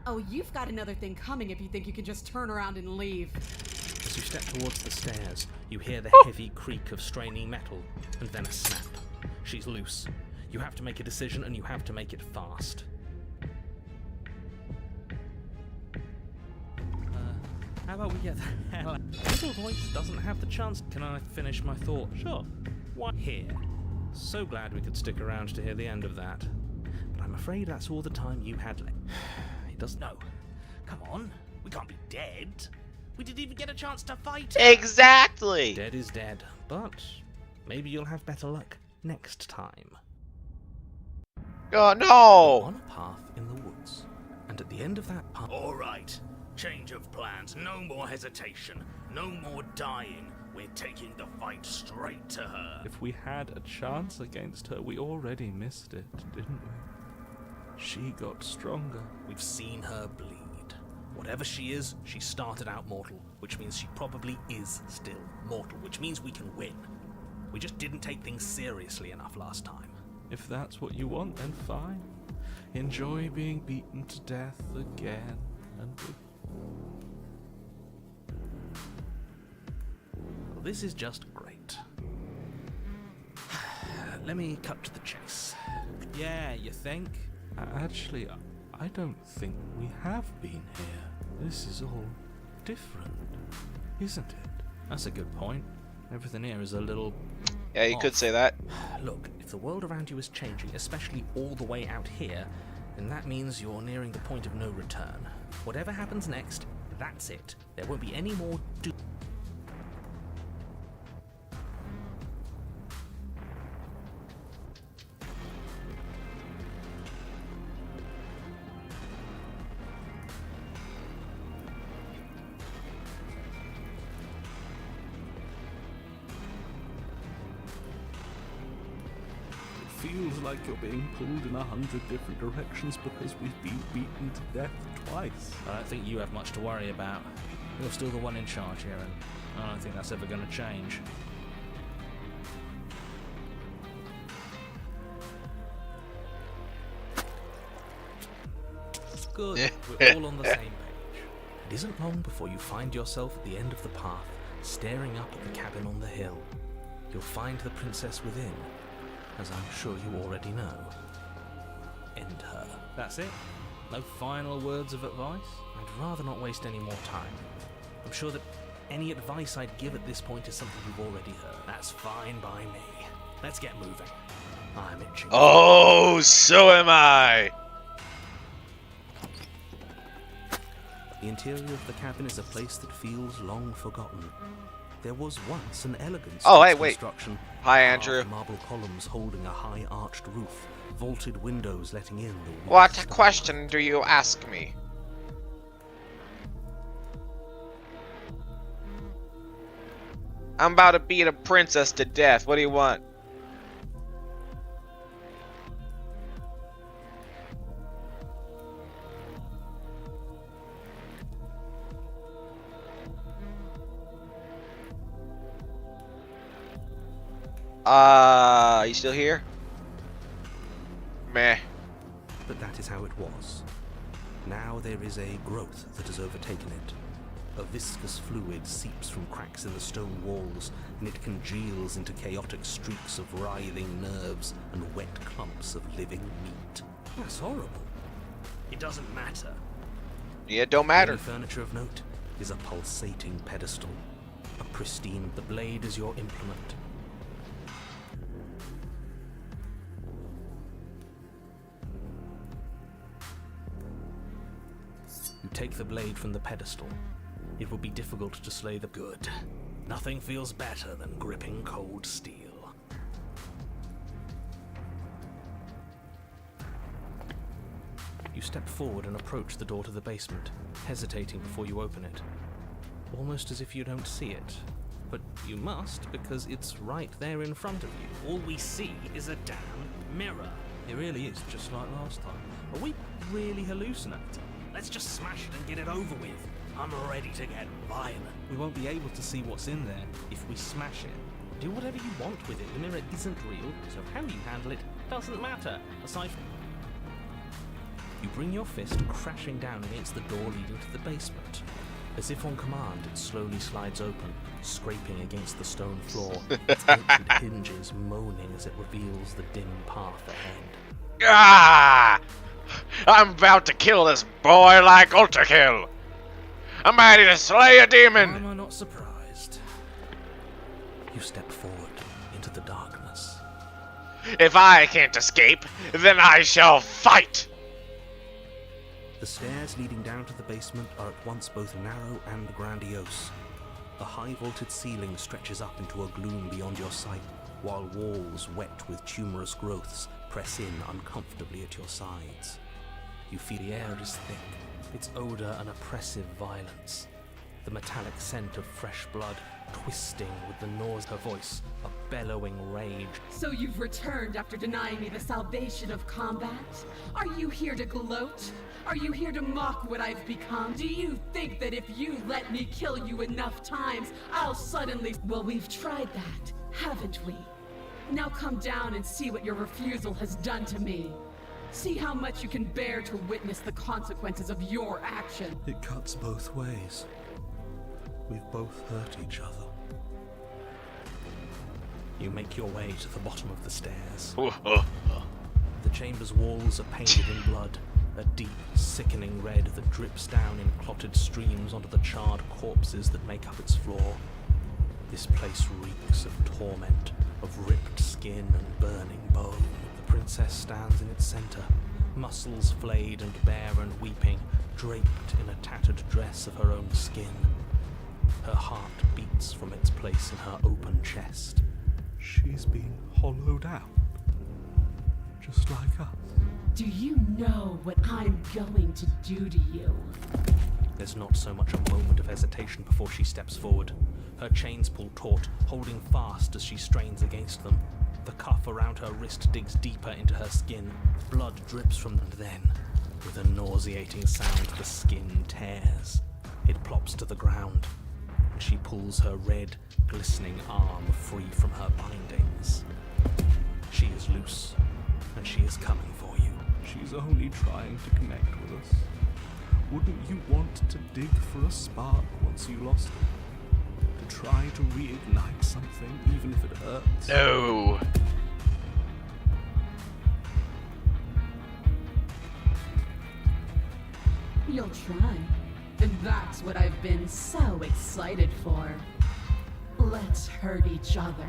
Oh, you've got another thing coming if you think you can just turn around and leave. As you step towards the stairs, you hear the heavy creak of straining metal, and then a snap. She's loose. You have to make a decision, and you have to make it fast. How about we get the hell out? Little voice doesn't have the chance. Can I finish my thought? Sure. What? Here. So glad we could stick around to hear the end of that. But I'm afraid that's all the time you had left. He doesn't know. Come on. We can't be dead. We didn't even get a chance to fight. Exactly. Dead is dead. But maybe you'll have better luck next time. Oh no! On a path in the woods, and at the end of that path... All right. Change of plans. No more hesitation. No more dying. We're taking the fight straight to her. If we had a chance against her, we already missed it, didn't we? She got stronger. We've seen her bleed. Whatever she is, she started out mortal, which means she probably is still mortal, which means we can win. We just didn't take things seriously enough last time. If that's what you want, then fine. Enjoy being beaten to death again and again. Well, this is just great. Let me cut to the chase. Yeah, you think? Actually, I don't think we have been here. This is all different, isn't it? That's a good point. Everything here is a little... Yeah, you could off. say that. Look, if the world around you is changing, especially all the way out here, then that means you're nearing the point of no return. Whatever happens next, that's it. There won't be any more It feels like you're being pulled in 100 different directions because we've been beaten to death twice. I don't think you have much to worry about. You're still the one in charge here, and I don't think that's ever going to change. Good. We're all on the same page. It isn't long before you find yourself at the end of the path, staring up at the cabin on the hill. You'll find the princess within, as I'm sure you already know. End her. That's it? No final words of advice? I'd rather not waste any more time. I'm sure that any advice I'd give at this point is something you've already heard. That's fine by me. Let's get moving. I'm itching. Oh, so am I! The interior of the cabin is a place that feels long forgotten. There was once an elegant construction. Hi, Andrew. Marble columns holding a high arched roof, vaulted windows letting in the What sky. question do you ask me? I'm about to beat a princess to death. What do you want? You still here? Meh. But that is how it was. Now there is a growth that has overtaken it. A viscous fluid seeps from cracks in the stone walls, and it congeals into chaotic streaks of writhing nerves and wet clumps of living meat. That's horrible. It doesn't matter. Yeah, it don't The matter. only furniture of note is a pulsating pedestal. A pristine, the blade is your implement. You take the blade from the pedestal. It would be difficult to slay the good. Nothing feels better than gripping cold steel. You step forward and approach the door to the basement, hesitating before you open it. Almost as if you don't see it. But you must, because it's right there in front of you. All we see is a damn mirror. It really is just like last time. Are we really hallucinating? Let's just smash it and get it over with. I'm ready to get violent. We won't be able to see what's in there if we smash it. Do whatever you want with it. The mirror isn't real, so how you handle it doesn't matter. Aside from... You bring your fist crashing down against the door leading to the basement. As if on command, it slowly slides open, scraping against the stone floor, its ancient hinges moaning as it reveals the dim path ahead. Ah! I'm about to kill this boy like Ultrakill. I'm ready to slay a Why demon. am I not surprised? You step forward into the darkness. If I can't escape, then I shall fight. The stairs leading down to the basement are at once both narrow and grandiose. The high-vaulted ceiling stretches up into a gloom beyond your sight, while walls wet with tumorous growths press in uncomfortably at your sides. You feel the air is thick, its odor an oppressive violence, the metallic scent of fresh blood twisting with the nausea. Her voice, a bellowing rage. So you've returned after denying me the salvation of combat? Are you here to gloat? Are you here to mock what I've become? Do you think that if you let me kill you enough times, I'll suddenly... Well, we've tried that, haven't we? Now come down and see what your refusal has done to me. See how much you can bear to witness the consequences of your action. It cuts both ways. We've both hurt each other. You make your way to the bottom of the stairs. The chamber's walls are painted in blood, a deep, sickening red that drips down in clotted streams onto the charred corpses that make up its floor. This place reeks of torment, of ripped skin and burning bone. The princess stands in its center, muscles flayed and bare and weeping, draped in a tattered dress of her own skin. Her heart beats from its place in her open chest. She's been hollowed out. Just like us. Do you know what I'm going to do to you? There's not so much a moment of hesitation before she steps forward. Her chains pull taut, holding fast as she strains against them. The cuff around her wrist digs deeper into her skin. Blood drips from them. Then, with a nauseating sound, the skin tears. It plops to the ground, and she pulls her red, glistening arm free from her bindings. She is loose, and she is coming for you. She's only trying to connect with us. Wouldn't you want to dig for a spark once you lost it? To try to reignite something, even if it hurts? No. You'll try. And that's what I've been so excited for. Let's hurt each other.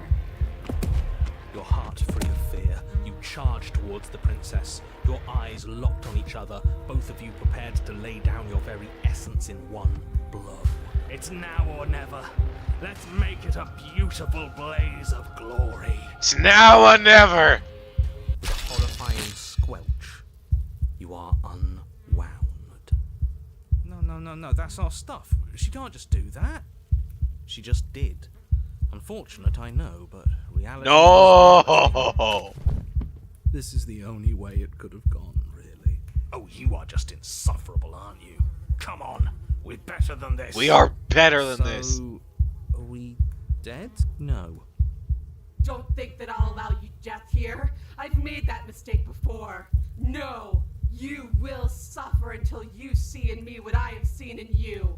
Your heart free of fear, you charge towards the princess, your eyes locked on each other, both of you prepared to lay down your very essence in one blow. It's now or never. Let's make it a beautiful blaze of glory. It's now or never. With a horrifying squelch, you are unwound. No, that's our stuff. She can't just do that. She just did. Unfortunate, I know, but reality... No! This is the only way it could have gone, really. Oh, you are just insufferable, aren't you? Come on, we're better than this. We are better than this. So, are we dead? No. Don't think that I'll allow you death here. I've made that mistake before. No, you will suffer until you see in me what I have seen in you.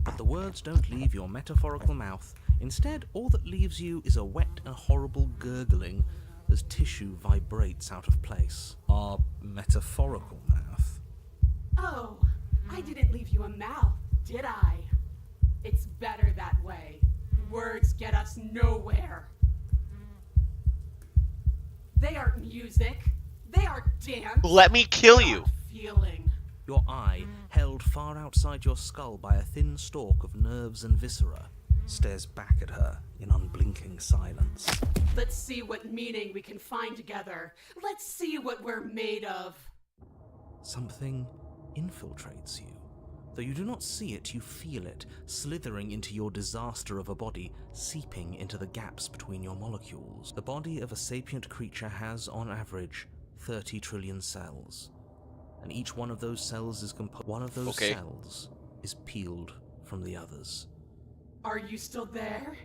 But the words don't leave your metaphorical mouth. Instead, all that leaves you is a wet and horrible gurgling as tissue vibrates out of place. Our metaphorical mouth. Oh, I didn't leave you a mouth, did I? It's better that way. Words get us nowhere. They aren't music. They aren't dance. Let me kill They you. aren't feeling. Your eye, held far outside your skull by a thin stalk of nerves and viscera, stares back at her in unblinking silence. Let's see what meaning we can find together. Let's see what we're made of. Something infiltrates you. Though you do not see it, you feel it, slithering into your disaster of a body, seeping into the gaps between your molecules. The body of a sapient creature has, on average, 30 trillion cells. And each one of those cells is composed. One of those cells is peeled from the others. Are you still there?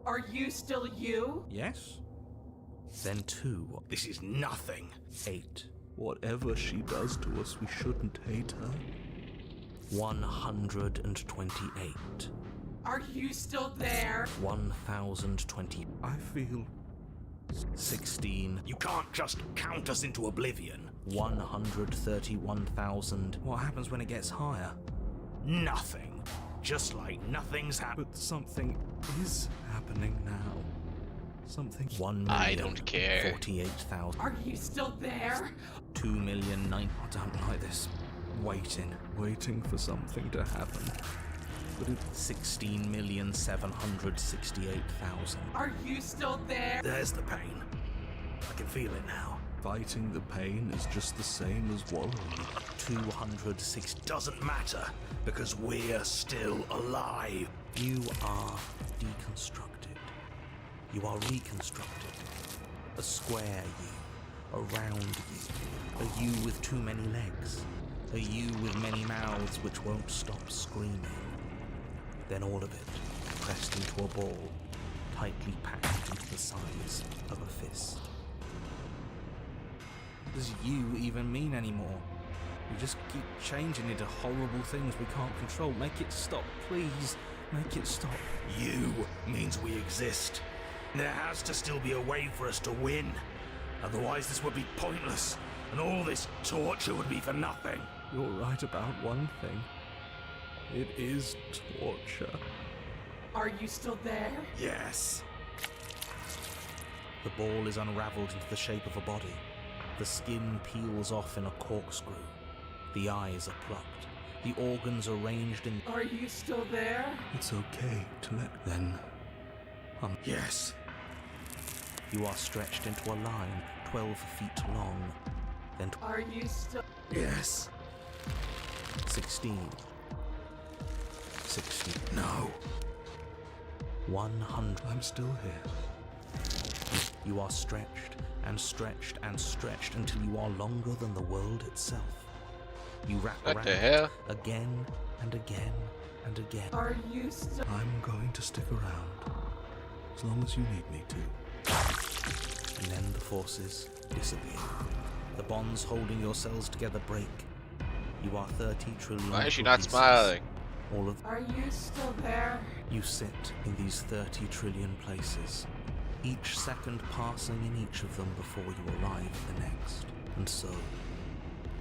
Are you still you? Yes? Then 2. This is nothing. 8. Whatever she does to us, we shouldn't hate her. 128. Are you still there? 1020. I feel 16. You can't just count us into oblivion. 131,000. What happens when it gets higher? Nothing. Just like nothing's happened. But something is happening now. Something. 1 I don't care. 48,000. Are you still there? 2,000,009. I don't like this. Waiting for something to happen. But it 16,768,000. Are you still there? There's the pain. I can feel it now. fighting the pain is just the same as wallowing. 206 doesn't matter because we're still alive. You are deconstructed. You are reconstructed. A square you, a round you, a you with too many legs, a you with many mouths which won't stop screaming. Then all of it pressed into a ball, tightly packed into the size of a fist. Does you even mean anymore? You just keep changing into horrible things we can't control. Make it stop, please. Make it stop. You means we exist. There has to still be a way for us to win. Otherwise this would be pointless, and all this torture would be for nothing. You're right about one thing. It is torture. Are you still there? Yes. The ball is unraveled into the shape of a body. The skin peels off in a corkscrew. The eyes are plucked. The organs arranged in... Are you still there? It's okay to let Then... yes. You are stretched into a line 12 feet long. Then... Are you still... yes. 16. 16. No. 100. I'm still here. You are stretched and stretched and stretched until you are longer than the world itself. You wrap What around the hell? again and again and again. Are you still... I'm going to stick around. As long as you need me to. And then the forces disappear. The bonds holding your cells together break. You are 30 trillion. Why is she not pieces. smiling? All of Are you still there? you sit in these 30 trillion places, each second passing in each of them before you arrive at the next. And so,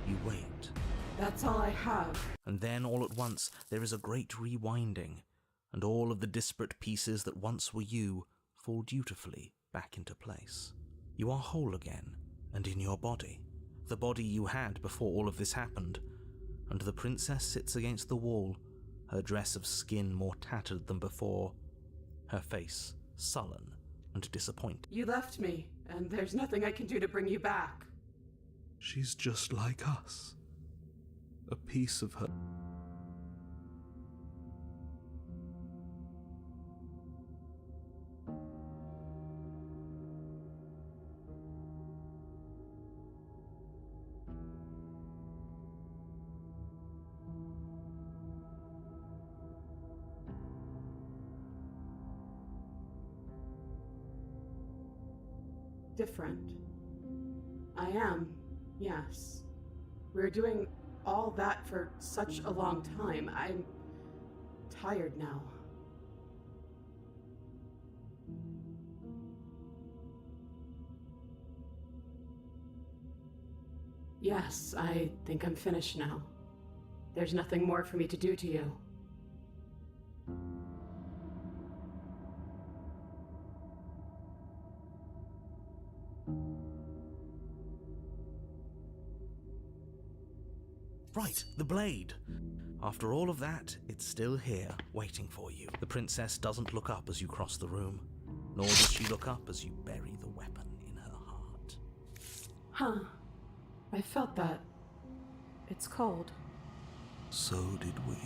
you wait. That's all I have. And then all at once there is a great rewinding, and all of the disparate pieces that once were you fall dutifully back into place. You are whole again, and in your body, the body you had before all of this happened, and the princess sits against the wall, her dress of skin more tattered than before, her face sullen and disappointed. You left me, and there's nothing I can do to bring you back. She's just like us. A piece of her. Different. I am, yes. We're doing all that for such a long time. I'm tired now. Yes, I think I'm finished now. There's nothing more for me to do to you. Right, the blade. After all of that, it's still here, waiting for you. The princess doesn't look up as you cross the room, nor does she look up as you bury the weapon in her heart. Huh. I felt that. It's cold. So did we.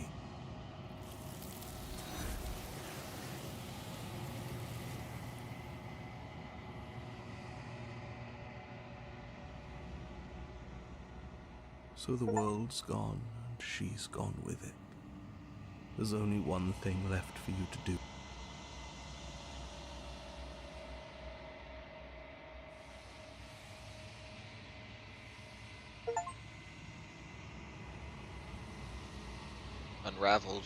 So the world's gone, and she's gone with it. There's only one thing left for you to do. Unraveled.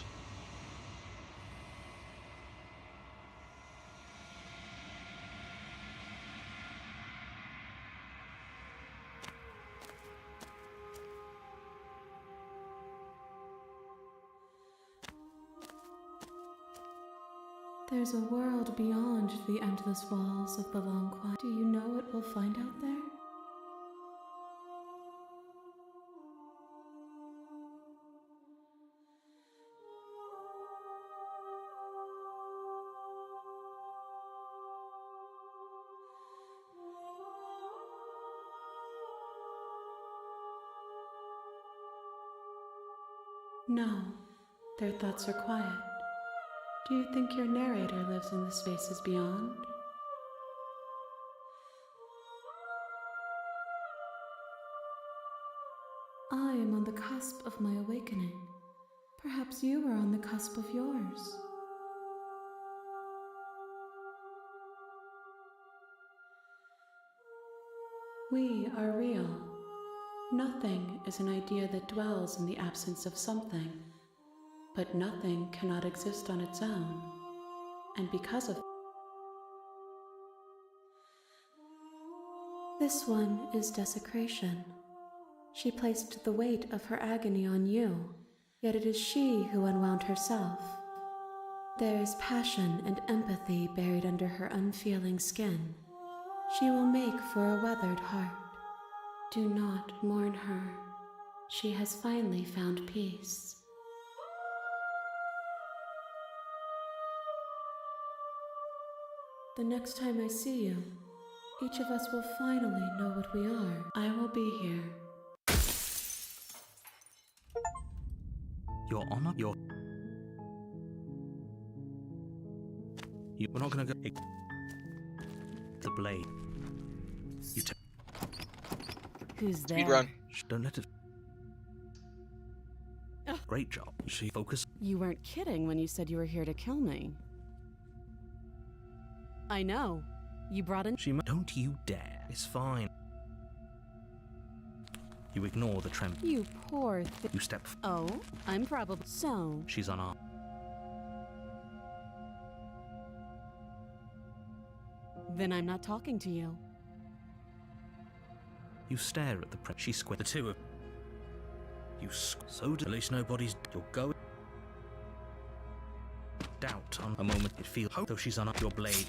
There's a world beyond the endless walls of the long quiet. Do you know what we'll find out there? No, their thoughts are quiet. Do you think your narrator lives in the spaces beyond? I am on the cusp of my awakening. Perhaps you are on the cusp of yours. We are real. Nothing is an idea that dwells in the absence of something, but nothing cannot exist on its own, and because of this one is desecration. She placed the weight of her agony on you, yet it is she who unwound herself. There is passion and empathy buried under her unfeeling skin. She will make for a weathered heart. Do not mourn her. She has finally found peace. The next time I see you, each of us will finally know what we are. I will be here. Your Honor, we're not gonna go. The blade. You take. Who's there? Speed run. Don't let it. Great job. She focus. You weren't kidding when you said you were here to kill me. I know. You brought in. Don't you dare. It's fine. You ignore the tremor. You poor You step. Oh, I'm probably. So. She's unarmed. Then I'm not talking to you. You stare at the She squint. The two of you. So at least nobody's. You'll go. Doubt on a moment. It feels. Though she's unarmed. Your blade.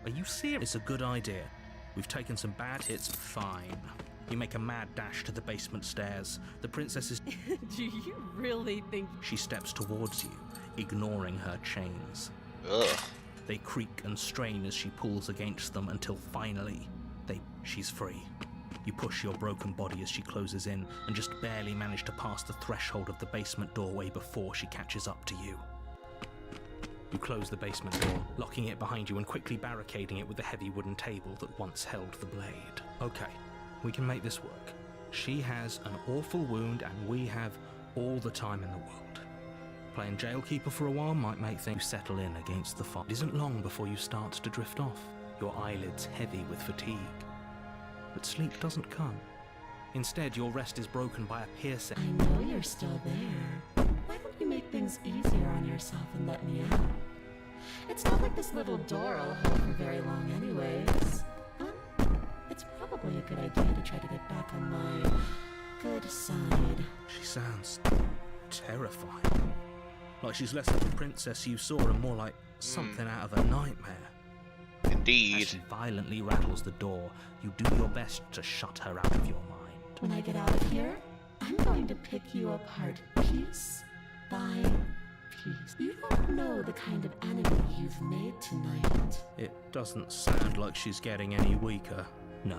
Are you serious? It's a good idea. We've taken some bad hits. Fine. You make a mad dash to the basement stairs. The princess is. Do you really think. She steps towards you, ignoring her chains. Ugh. They creak and strain as she pulls against them until finally, she's free. You push your broken body as she closes in and just barely manage to pass the threshold of the basement doorway before she catches up to you. You close the basement door, locking it behind you and quickly barricading it with the heavy wooden table that once held the blade. Okay, we can make this work. She has an awful wound and we have all the time in the world. Playing jailkeeper for a while might make things settle in against the fire. It isn't long before you start to drift off, your eyelids heavy with fatigue. But sleep doesn't come. Instead, your rest is broken by a piercing. I know you're still there. Why don't you make things easier on yourself and let me out? It's not like this little door will hold for very long anyways. It's probably a good idea to try to get back on my good side. She sounds terrifying. Like she's less like the princess you saw and more like something out of a nightmare. Indeed. As she violently rattles the door, you do your best to shut her out of your mind. When I get out of here, I'm going to pick you apart piece by piece. You don't know the kind of enemy you've made tonight. It doesn't sound like she's getting any weaker. No.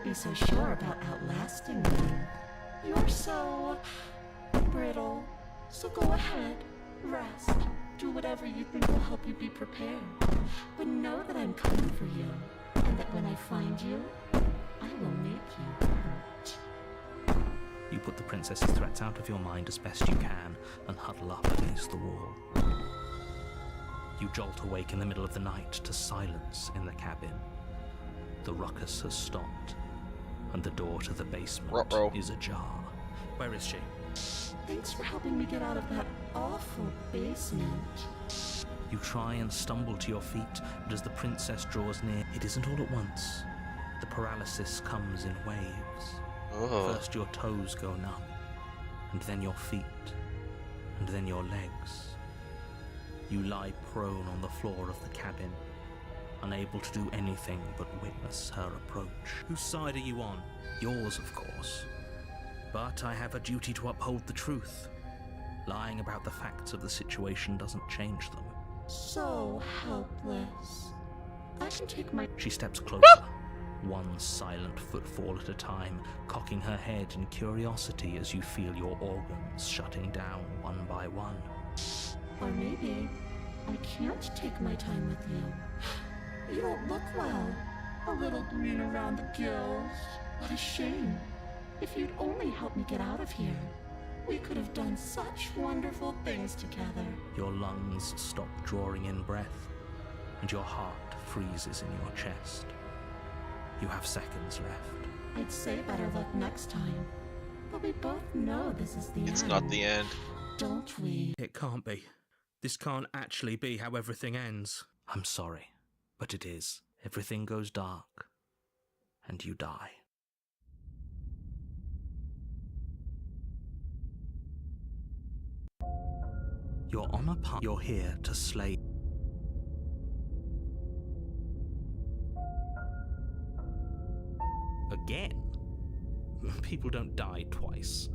Be so sure about outlasting me. You're so brittle. So go ahead, rest, do whatever you think will help you be prepared. But know that I'm coming for you, and that when I find you, I will make you hurt. You put the princess's threats out of your mind as best you can and huddle up against the wall. You jolt awake in the middle of the night to silence in the cabin. The ruckus has stopped. and the door to the basement Ruh-roh. is ajar. Where is she? Thanks for helping me get out of that awful basement. You try and stumble to your feet, but as the princess draws near, it isn't all at once. The paralysis comes in waves. Oh. First your toes go numb, and then your feet, and then your legs. You lie prone on the floor of the cabin, unable to do anything but witness her approach. Whose side are you on? Yours, of course. But I have a duty to uphold the truth. Lying about the facts of the situation doesn't change them. So helpless. I can take my... She steps closer, one silent footfall at a time, cocking her head in curiosity as you feel your organs shutting down one by one. Or maybe I can't take my time with you. You don't look well. A little green around the gills. What a shame. If you'd only helped me get out of here, we could have done such wonderful things together. Your lungs stop drawing in breath, and your heart freezes in your chest. You have seconds left. I'd say better luck next time. But we both know this is the end. It's not the end. Don't we? It can't be. This can't actually be how everything ends. I'm sorry, but it is. Everything goes dark, and you die. You're on a path. You're here to slay. Again? People don't die twice.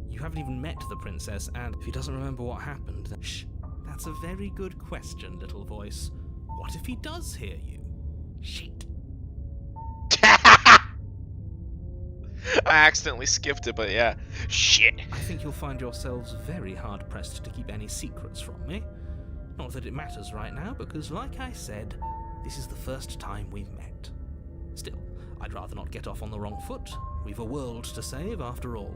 You haven't even met the princess, and if he doesn't remember what happened, then... Shh! That's a very good question, little voice. What if he does hear you? Shit. I accidentally skipped it, but yeah. Shit. I think you'll find yourselves very hard-pressed to keep any secrets from me. Not that it matters right now, because like I said, this is the first time we've met. Still, I'd rather not get off on the wrong foot. We've a world to save, after all.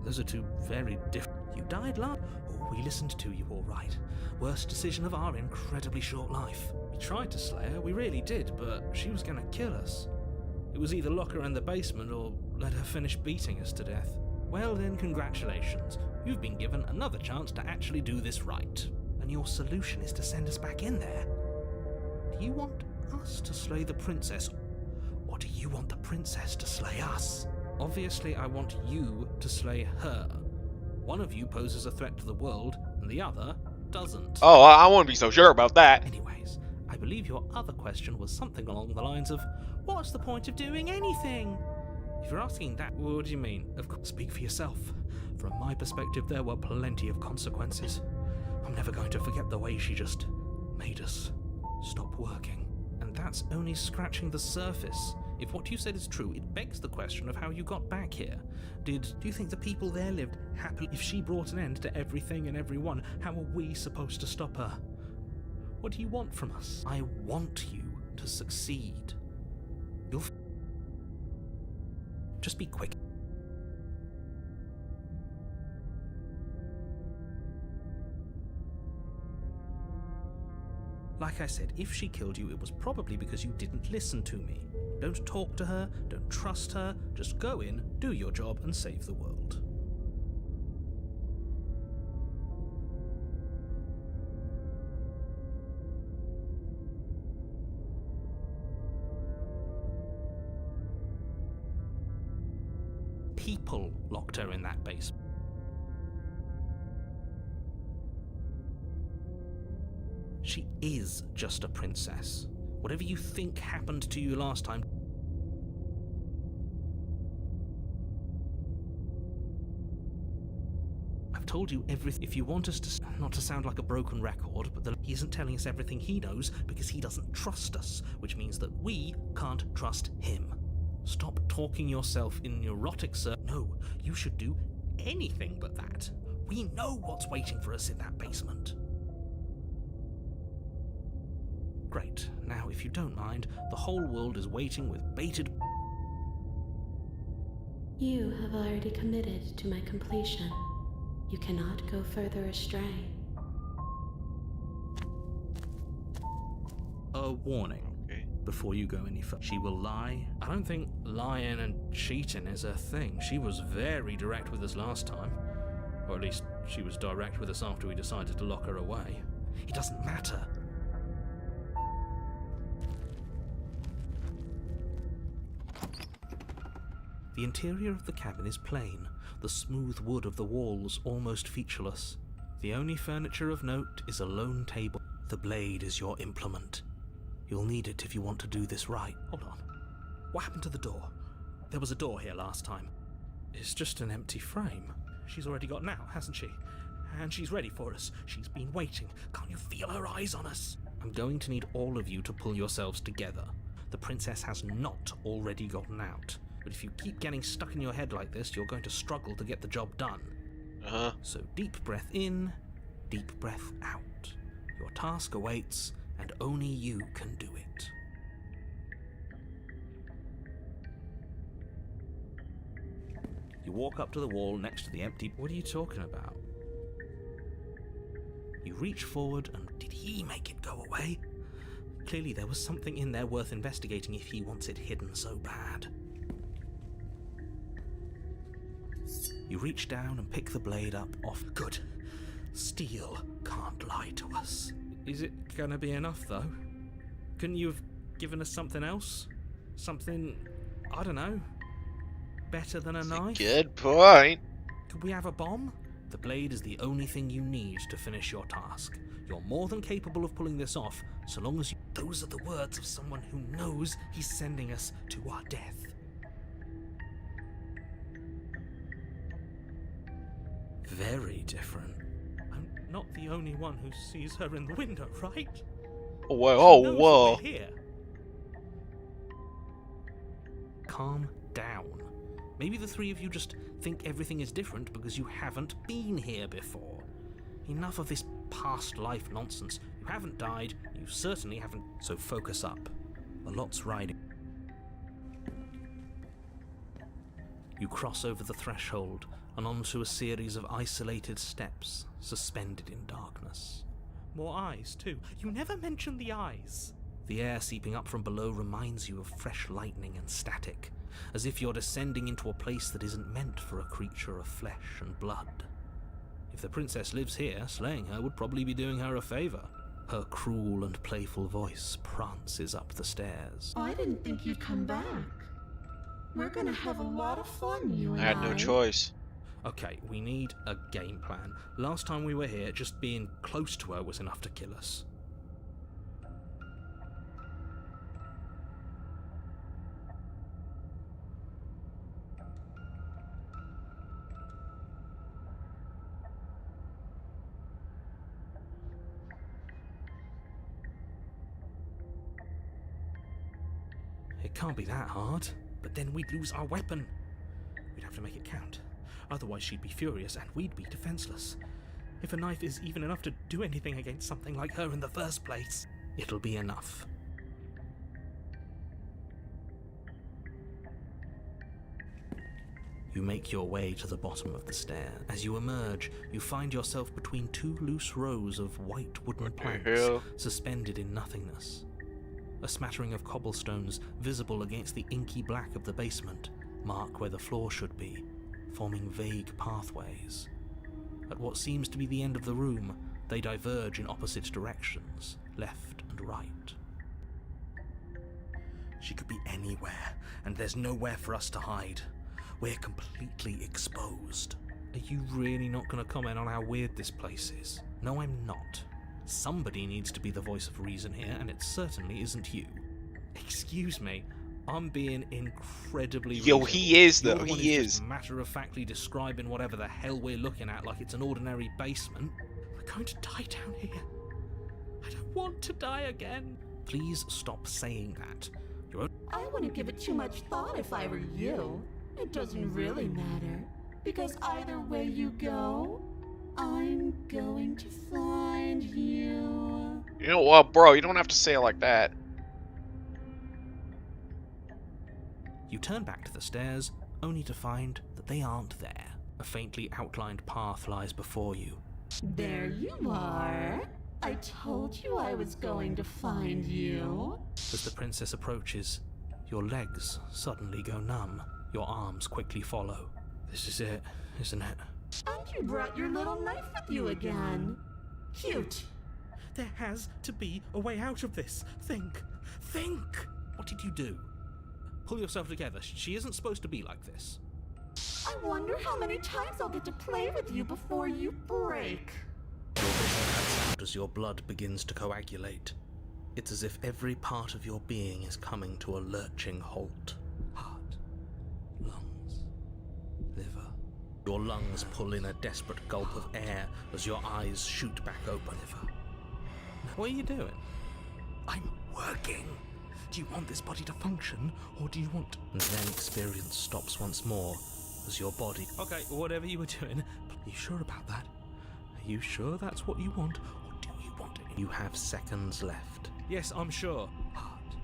Those are two very different... You died last... Oh, we listened to you all right. Worst decision of our incredibly short life. We tried to slay her, we really did, but she was going to kill us. It was either lock her in the basement or let her finish beating us to death. Well then, congratulations. You've been given another chance to actually do this right. And your solution is to send us back in there. Do you want us to slay the princess, or do you want the princess to slay us? Obviously, I want you to slay her. One of you poses a threat to the world, and the other doesn't. Oh, I wouldn't be so sure about that. Anyways, I believe your other question was something along the lines of, what's the point of doing anything? If you're asking that, what do you mean? Of course, speak for yourself. From my perspective, there were plenty of consequences. I'm never going to forget the way she just made us stop working. And that's only scratching the surface. If what you said is true, it begs the question of how you got back here. Do you think the people there lived happily? If she brought an end to everything and everyone, how are we supposed to stop her? What do you want from us? I want you to succeed. Just be quick. Like I said, if she killed you, it was probably because you didn't listen to me. Don't talk to her, don't trust her, just go in, do your job, and save the world. People locked her in that basement. She is just a princess. Whatever you think happened to you last time... I've told you everything. If you want us to... Not to sound like a broken record, but he isn't telling us everything he knows because he doesn't trust us, which means that we can't trust him. Stop talking yourself in neurotic No, you should do anything but that. We know what's waiting for us in that basement. Great. Now, if you don't mind, the whole world is waiting with bated... You have already committed to my completion. You cannot go further astray. A warning. Okay. before you go any further. She will lie. I don't think lying and cheating is her thing. She was very direct with us last time. Or at least, she was direct with us after we decided to lock her away. It doesn't matter. The interior of the cabin is plain, the smooth wood of the walls almost featureless. The only furniture of note is a lone table. The blade is your implement. You'll need it if you want to do this right. Hold on. What happened to the door? There was a door here last time. It's just an empty frame. She's already got out, hasn't she? And she's ready for us. She's been waiting. Can't you feel her eyes on us? I'm going to need all of you to pull yourselves together. The princess has not already gotten out. But if you keep getting stuck in your head like this, you're going to struggle to get the job done. So deep breath in, deep breath out. Your task awaits, and only you can do it. You walk up to the wall next to the empty... What are you talking about? You reach forward and... Did he make it go away? Clearly there was something in there worth investigating if he wants it hidden so bad. You reach down and pick the blade up off. Good. Steel can't lie to us. Is it gonna be enough, though? Couldn't you have given us something else? Something, I don't know, better than a knife? Good point. Could we have a bomb? The blade is the only thing you need to finish your task. You're more than capable of pulling this off, so long as you... Those are the words of someone who knows he's sending us to our death. Very different. I'm not the only one who sees her in the window, right? Whoa, She knows whoa. we're here. Calm down. Maybe the three of you just think everything is different because you haven't been here before. Enough of this past life nonsense. You haven't died, you certainly haven't... So focus up. A lot's riding. You cross over the threshold and onto a series of isolated steps, suspended in darkness. More eyes, too. You never mention the eyes. The air seeping up from below reminds you of fresh lightning and static, as if you're descending into a place that isn't meant for a creature of flesh and blood. If the princess lives here, slaying her would probably be doing her a favor. Her cruel and playful voice prances up the stairs. I didn't think you'd come back. We're gonna have a lot of fun, you and I had no choice. Okay, we need a game plan. Last time we were here, just being close to her was enough to kill us. It can't be that hard, but then we'd lose our weapon. We'd have to make it count. Otherwise she'd be furious and we'd be defenseless. If a knife is even enough to do anything against something like her in the first place, it'll be enough. You make your way to the bottom of the stair. As you emerge, you find yourself between two loose rows of white wooden planks suspended in nothingness. A smattering of cobblestones visible against the inky black of the basement mark where the floor should be, forming vague pathways. At what seems to be the end of the room, they diverge in opposite directions, left and right. She could be anywhere, and there's nowhere for us to hide. We're completely exposed. Are you really not going to comment on how weird this place is? No, I'm not. Somebody needs to be the voice of reason here, and it certainly isn't you. Excuse me, I'm being incredibly Yo, reasonable. he is, though. You're the one He who's is. just matter-of-factly describing whatever the hell we're looking at like it's an ordinary basement. We're going to die down here. I don't want to die again. Please stop saying that. I wouldn't give it too much thought if I were you. It doesn't really matter, because either way you go, I'm going to find you. You know what, bro? You don't have to say it like that. You turn back to the stairs, only to find that they aren't there. A faintly outlined path lies before you. There you are. I told you I was going to find you. As the princess approaches, your legs suddenly go numb. Your arms quickly follow. This is it, isn't it? And you brought your little knife with you again. Cute. There has to be a way out of this. Think. What did you do? Pull yourself together. She isn't supposed to be like this. I wonder how many times I'll get to play with you before you break. Your vision cuts out as your blood begins to coagulate. It's as if every part of your being is coming to a lurching halt. Heart, lungs, liver. Your lungs pull in a desperate gulp of air as your eyes shoot back open. What are you doing? I'm working. Do you want this body to function, or do you want... And then experience stops once more as your body... Okay, whatever you were doing. Are you sure about that? Are you sure that's what you want, or do you want it? You have seconds left. Yes, I'm sure. Heart,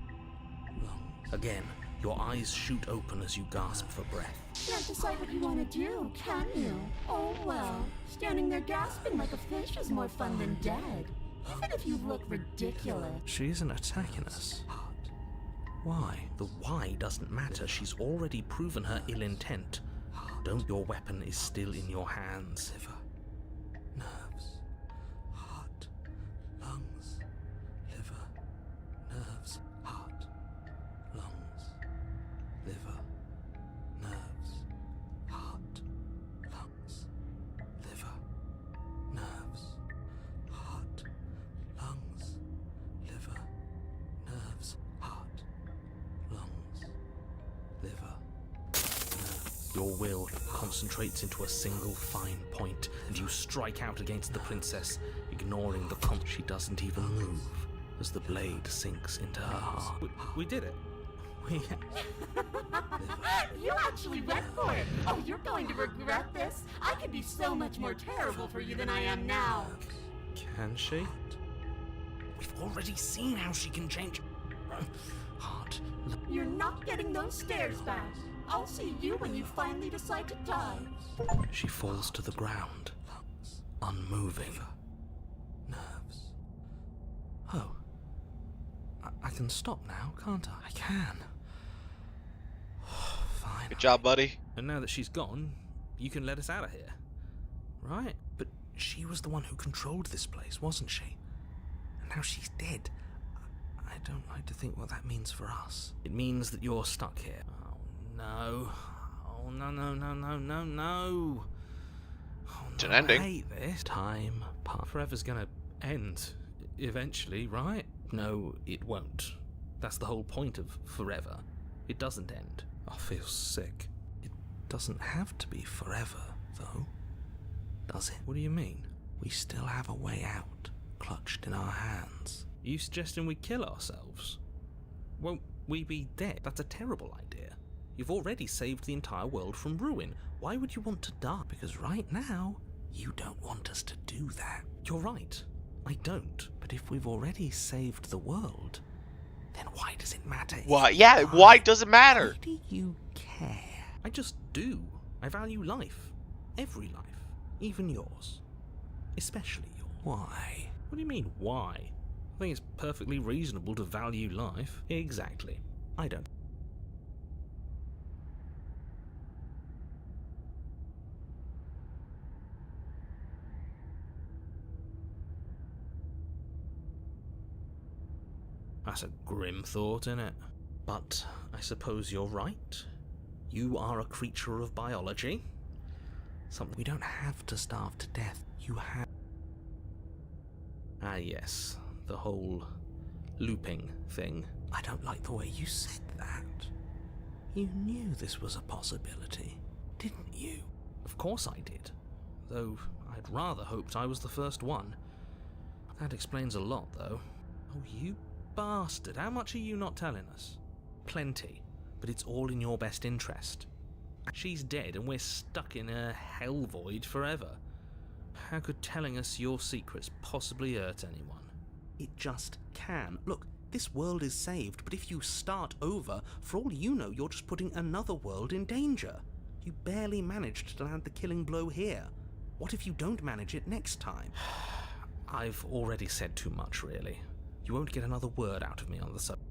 lungs. Again, your eyes shoot open as you gasp for breath. Can't decide what you want to do, can you? Oh well, standing there gasping like a fish is more fun than dead. Even if you look ridiculous. She isn't attacking us. Why? The why doesn't matter. She's already proven her ill intent. Don't. Your weapon is still in your hands. Liver, nerves, heart, lungs, liver, nerves, heart, lungs, liver, nerves, heart, lungs, liver, nerves, heart, lungs, liver, nerves, heart, lungs, liver, nerves. Your will concentrates into a single fine point, and you strike out against the princess, ignoring the comp. She doesn't even move as the blade sinks into her heart. We did it. You actually went for it. Oh, you're going to regret this. I could be so much more terrible for you than I am now. Can she? We've already seen how she can change. Heart. You're not getting those stairs back. I'll see you when you finally decide to die. She falls to the ground, unmoving. Nerves. Oh. I can stop now, can't I? I can. Fine. Good job, buddy. And now that she's gone, you can let us out of here. Right? But she was the one who controlled this place, wasn't she? And now she's dead. I don't like to think what that means for us. It means that you're stuck here. Oh, no. Oh, no, no, no, no, no, no. Oh, It's an no, I ending. hate this. Time passed. Forever's gonna end eventually, right? No, it won't. That's the whole point of forever. It doesn't end. I feel sick. It doesn't have to be forever, though. Does it? What do you mean? We still have a way out, clutched in our hands. Are you suggesting we kill ourselves? Won't we be dead? That's a terrible idea. You've already saved the entire world from ruin. Why would you want to die? Because right now, you don't want us to do that. You're right. I don't. But if we've already saved the world, then why does it matter? Why? Yeah, why does it matter? Why do you care? I just do. I value life. Every life. Even yours. Especially yours. Why? What do you mean, why? I think it's perfectly reasonable to value life. Exactly. I don't. That's a grim thought, innit? But I suppose you're right. You are a creature of biology. Something we don't have to starve to death. You have. Ah, yes. The whole looping thing. I don't like the way you said that. You knew this was a possibility, didn't you? Of course I did. Though I'd rather hoped I was the first one. That explains a lot, though. Oh, you bastard. How much are you not telling us? Plenty. But it's all in your best interest. She's dead and we're stuck in a hell void forever. How could telling us your secrets possibly hurt anyone? It just can. Look, this world is saved, but if you start over, for all you know, you're just putting another world in danger. You barely managed to land the killing blow here. What if you don't manage it next time? I've already said too much, really. You won't get another word out of me on the subject.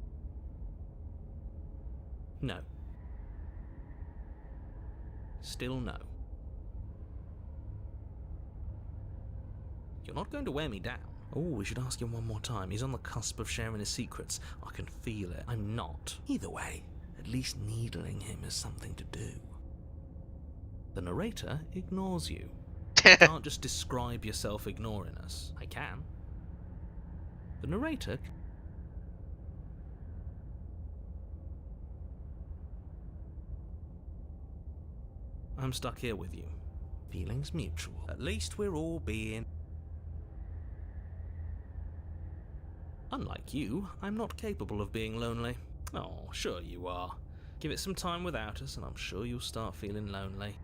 No. Still no. You're not going to wear me down. Oh, we should ask him one more time. He's on the cusp of sharing his secrets. I can feel it. I'm not. Either way, at least needling him is something to do. The narrator ignores you. You can't just describe yourself ignoring us. I can. The narrator... I'm stuck here with you. Feelings mutual. At least we're all being... Unlike you, I'm not capable of being lonely. Oh, sure you are. Give it some time without us and I'm sure you'll start feeling lonely.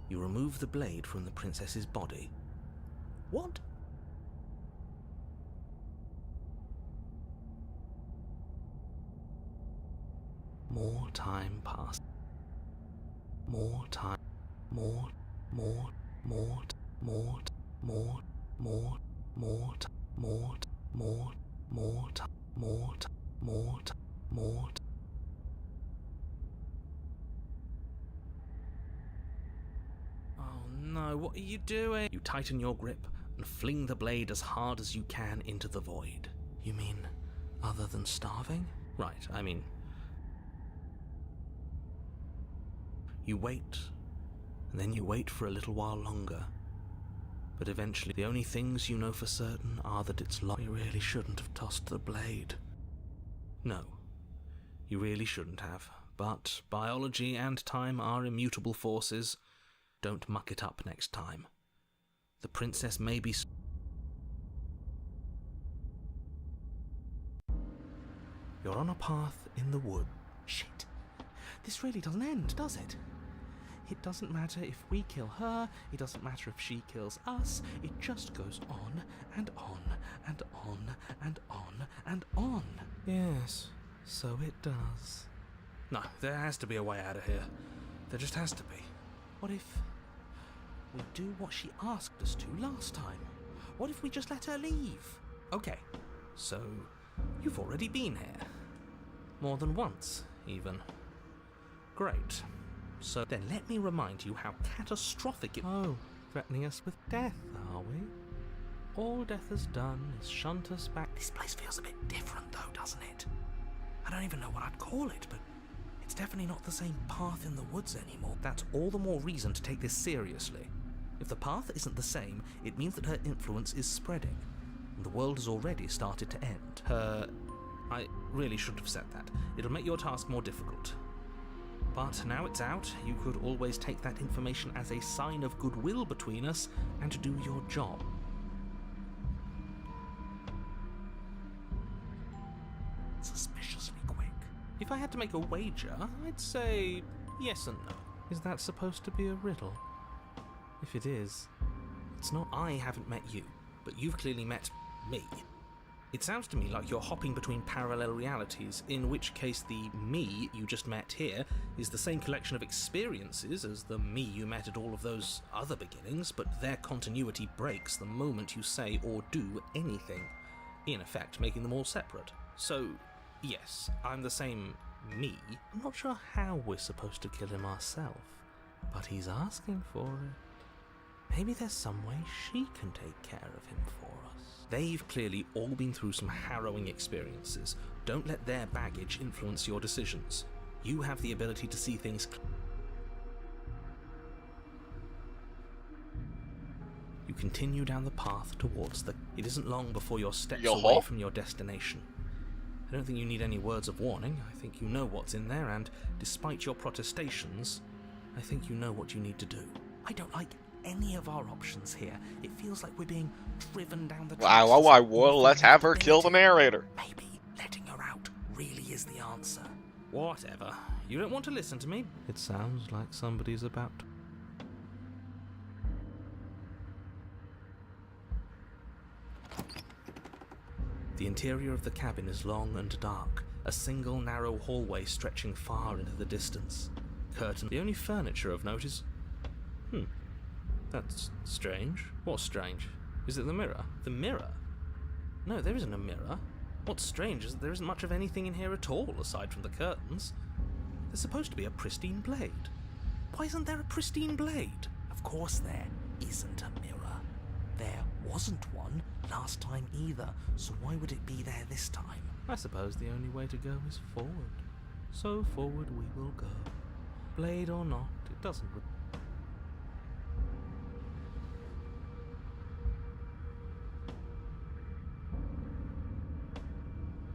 You remove the blade from the princess's body. What? More time passed. More time. More time. More time. Oh no, what are you doing? You tighten your grip and fling the blade as hard as you can into the void. You mean other than starving? Right, I mean... You wait, and then you wait for a little while longer. But eventually, the only things you know for certain are that it's locked. You really shouldn't have tossed the blade. No, you really shouldn't have. But biology and time are immutable forces. Don't muck it up next time. The princess may be... You're on a path in the wood. Shit. This really doesn't end, does it? It doesn't matter if we kill her, it doesn't matter if she kills us, it just goes on and on and on and on and on. Yes, so it does. No, there has to be a way out of here. There just has to be. What if we do what she asked us to last time? What if we just let her leave? Okay, so you've already been here. More than once, even. Great. So then let me remind you how catastrophic it... Oh, threatening us with death, are we? All death has done is shunt us back... This place feels a bit different though, doesn't it? I don't even know what I'd call it, but it's definitely not the same path in the woods anymore. That's all the more reason to take this seriously. If the path isn't the same, it means that her influence is spreading, and the world has already started to end. I really shouldn't have said that. It'll make your task more difficult. But now it's out, you could always take that information as a sign of goodwill between us and do your job. Suspiciously quick. If I had to make a wager, I'd say yes and no. Is that supposed to be a riddle? If it is, it's not. I haven't met you, but you've clearly met me. It sounds to me like you're hopping between parallel realities, in which case the me you just met here is the same collection of experiences as the me you met at all of those other beginnings, but their continuity breaks the moment you say or do anything, in effect making them all separate. So, yes, I'm the same me. I'm not sure how we're supposed to kill him ourselves, but he's asking for it. Maybe there's some way she can take care of him for us. They've clearly all been through some harrowing experiences. Don't let their baggage influence your decisions. You have the ability to see things You continue down the path towards the... It isn't long before you're steps away from your destination. I don't think you need any words of warning. I think you know what's in there, and despite your protestations, I think you know what you need to do. I don't like any of our options here. It feels like we're being driven down the track. Well, let's have her kill the narrator. Maybe letting her out really is the answer. Whatever. You don't want to listen to me? It sounds like somebody's about to... The interior of the cabin is long and dark. A single narrow hallway stretching far into the distance. Curtain. The only furniture of note is... That's strange. What's strange? Is it the mirror? The mirror? No, there isn't a mirror. What's strange is that there isn't much of anything in here at all, aside from the curtains. There's supposed to be a pristine blade. Why isn't there a pristine blade? Of course there isn't a mirror. There wasn't one last time either, so why would it be there this time? I suppose the only way to go is forward. So forward we will go. Blade or not, it doesn't...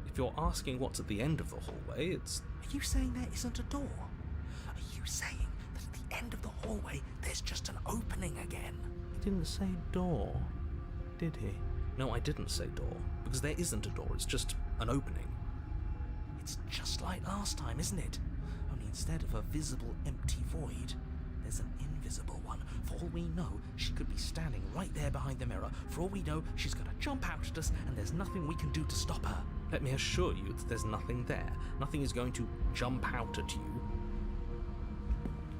If you're asking what's at the end of the hallway, it's... Are you saying there isn't a door? Are you saying that at the end of the hallway there's just an opening again? He didn't say door, did he? No, I didn't say door, because there isn't a door, it's just an opening. It's just like last time, isn't it? Only instead of a visible empty void, there's an invisible one. For all we know, she could be standing right there behind the mirror. For all we know, she's going to jump out at us, and there's nothing we can do to stop her. Let me assure you that there's nothing there. Nothing is going to jump out at you.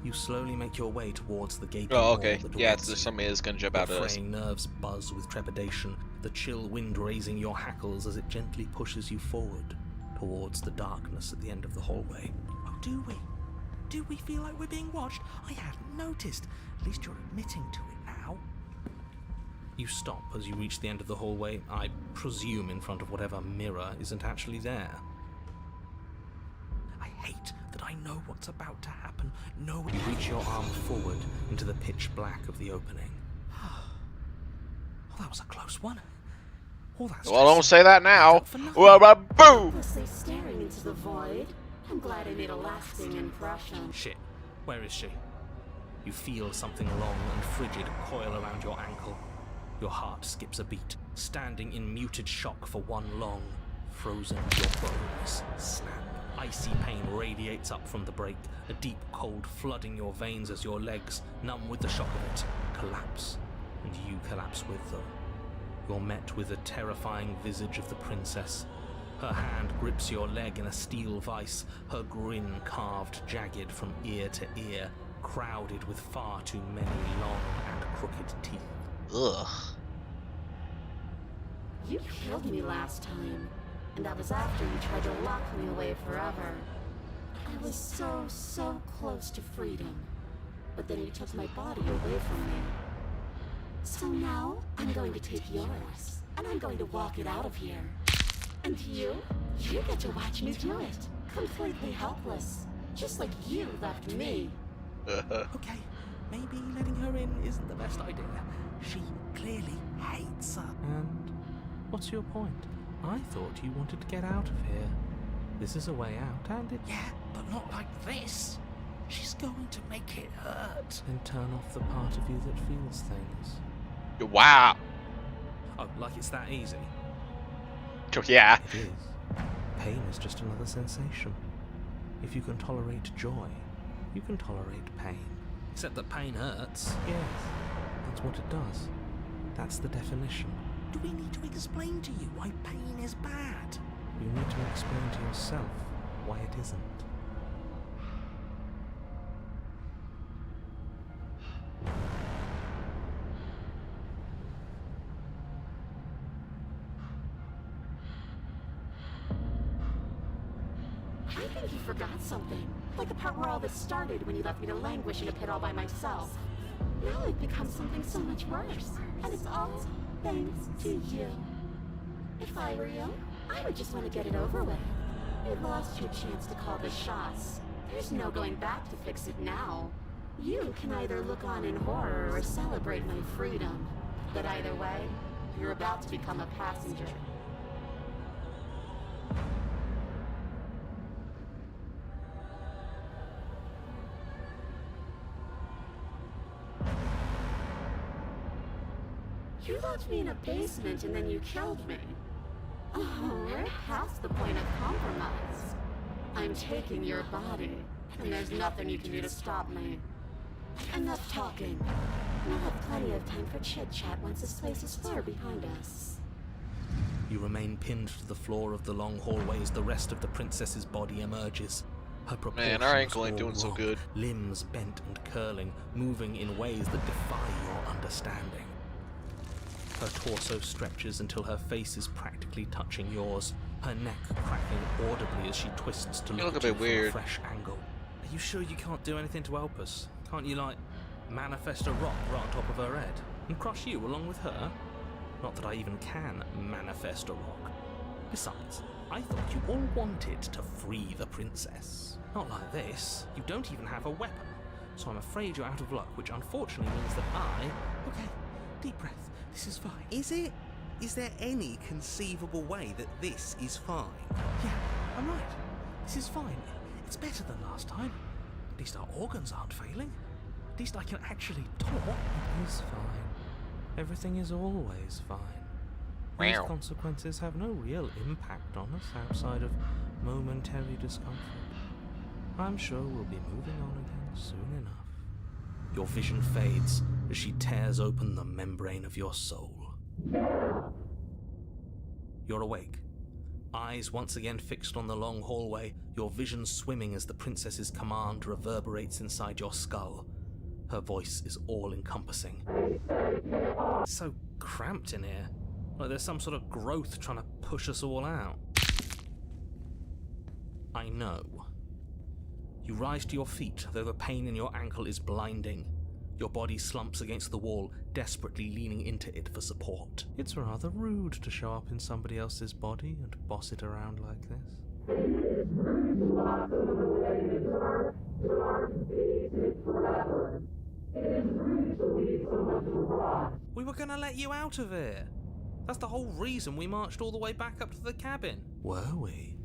You slowly make your way towards the gaping Oh, wall okay. that Yeah, awaits there's you. somebody that's gonna jump out Your at us. fraying nerves buzz with trepidation, the chill wind raising your hackles as it gently pushes you forward towards the darkness at the end of the hallway. Oh, do we? Do we feel like we're being watched? I hadn't noticed. At least you're admitting to it now. You stop as you reach the end of the hallway, I presume in front of whatever mirror isn't actually there. I hate that I know what's about to happen. No, You reach your arm forward into the pitch black of the opening. Oh, that was a close one. All that Well, don't stress say that now. for nothing. Well, boo! Hopelessly staring into the void. I'm glad I made a lasting impression. Shit, where is she? You feel something long and frigid coil around your ankle. Your heart skips a beat, standing in muted shock for one long, frozen your bones snap. Icy pain radiates up from the break, a deep cold flooding your veins as your legs, numb with the shock of it, collapse, and you collapse with them. You're met with the terrifying visage of the princess. Her hand grips your leg in a steel vice, her grin carved jagged from ear to ear, crowded with far too many long and crooked teeth. Ugh. You killed me last time, and that was after you tried to lock me away forever. I was so close to freedom, but then you took my body away from me. So now, I'm going to take yours, and I'm going to walk it out of here. And you get to watch me do it, completely helpless, just like you left me. Okay, maybe letting her in isn't the best idea. She clearly hates her. And what's your point? I thought you wanted to get out of here. This is a way out, and it... Yeah, but not like this. She's going to make it hurt. Then turn off the part of you that feels things. Wow. Oh, like it's that easy? Yeah. It is. Pain is just another sensation. If you can tolerate joy, you can tolerate pain. Except that pain hurts. Yes, that's what it does. That's the definition. Do we need to explain to you why pain is bad? You need to explain to yourself why it isn't. I think you forgot something. Like the part where all this started when you left me to languish in a pit all by myself. Now I've become something so much worse. And it's all thanks to you. If I were you, I would just want to get it over with. You've lost your chance to call the shots. There's no going back to fix it now. You can either look on in horror or celebrate my freedom. But either way, you're about to become a passenger. You locked me in a basement and then you killed me. Oh, we're past the point of compromise. I'm taking your body, and there's nothing you can do to stop me. Enough talking. We'll have plenty of time for chit-chat once this place is far behind us. You You remain pinned to the floor of the long hallway as the rest of the princess's body emerges. Her proportions Man, our ankle ain't all doing so wrong, good. limbs bent and curling, moving in ways that defy your understanding. Her torso stretches until her face is practically touching yours, her neck cracking audibly as she twists to look look at a you bit from weird. a fresh angle. Are you sure you can't do anything to help us? Can't you, like, manifest a rock right on top of her head and crush you along with her? Not that I even can manifest a rock. Besides, I thought you all wanted to free the princess. Not like this. You don't even have a weapon. So I'm afraid you're out of luck, which unfortunately means that I... Okay, deep breath. This is fine. Is it? Is there any conceivable way that this is fine? Yeah, I'm right. This is fine. It's better than last time. At least our organs aren't failing. At least I can actually talk. It is fine. Everything is always fine. These Wow. consequences have no real impact on us outside of momentary discomfort. I'm sure we'll be moving on again soon enough. Your vision fades as she tears open the membrane of your soul. You're awake. Eyes once again fixed on the long hallway, your vision swimming as the princess's command reverberates inside your skull. Her voice is all-encompassing. It's so cramped in here. Like there's some sort of growth trying to push us all out. I know. You rise to your feet, though the pain in your ankle is blinding. Your body slumps against the wall, desperately leaning into it for support. It's rather rude to show up in somebody else's body and boss it around like this. We were gonna let you out of here. That's the whole reason we marched all the way back up to the cabin. Were we?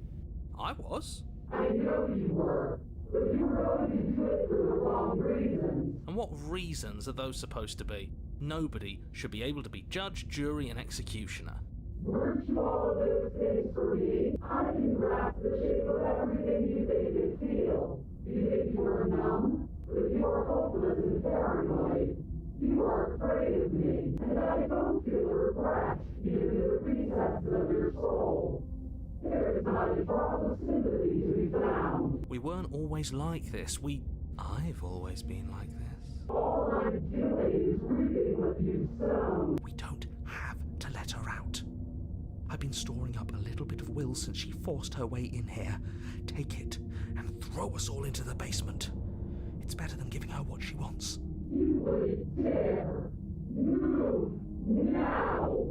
I was. I know you were, but you were going to do it for the wrong reasons. And what reasons are those supposed to be? Nobody should be able to be judge, jury, and executioner. Weren't you all of those things for me? I can grasp the shape of everything you think you feel. You think you were numb, but you are hopeless and paranoid. You are afraid of me, and I don't feel regret, even in the recesses of your soul. There is not a drop of sympathy to be found. We weren't always like this. I've always been like this. All I'm doing is reaping what you've sown. We don't have to let her out. I've been storing up a little bit of will since she forced her way in here. Take it and throw us all into the basement. It's better than giving her what she wants. You wouldn't dare. Move now.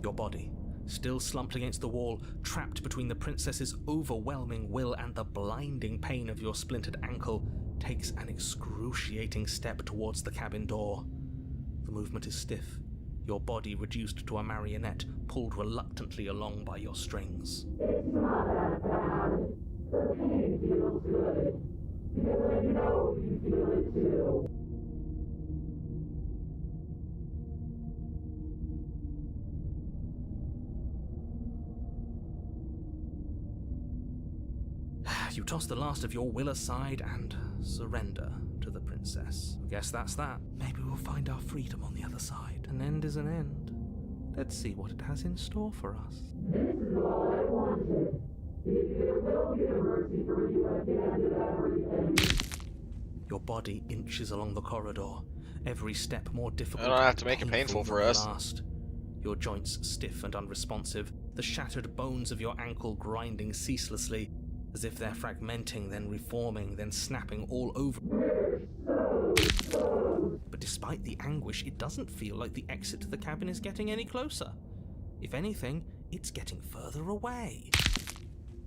Your body, still slumped against the wall, trapped between the princess's overwhelming will and the blinding pain of your splintered ankle, takes an excruciating step towards the cabin door. The movement is stiff, your body reduced to a marionette, pulled reluctantly along by your strings. It's not that bad. The pain feels good. Because I know you feel it too. You toss the last of your will aside and surrender to the princess. Guess that's that. Maybe we'll find our freedom on the other side. An end is an end. Let's see what it has in store for us. This is all I wanted. If there will be a mercy for you at the end of everything. Your body inches along the corridor, every step more difficult. I don't have to make it painful painful for than us. the last. Your joints stiff and unresponsive, the shattered bones of your ankle grinding ceaselessly, as if they're fragmenting, then reforming, then snapping all over. But despite the anguish, it doesn't feel like the exit to the cabin is getting any closer. If anything, it's getting further away.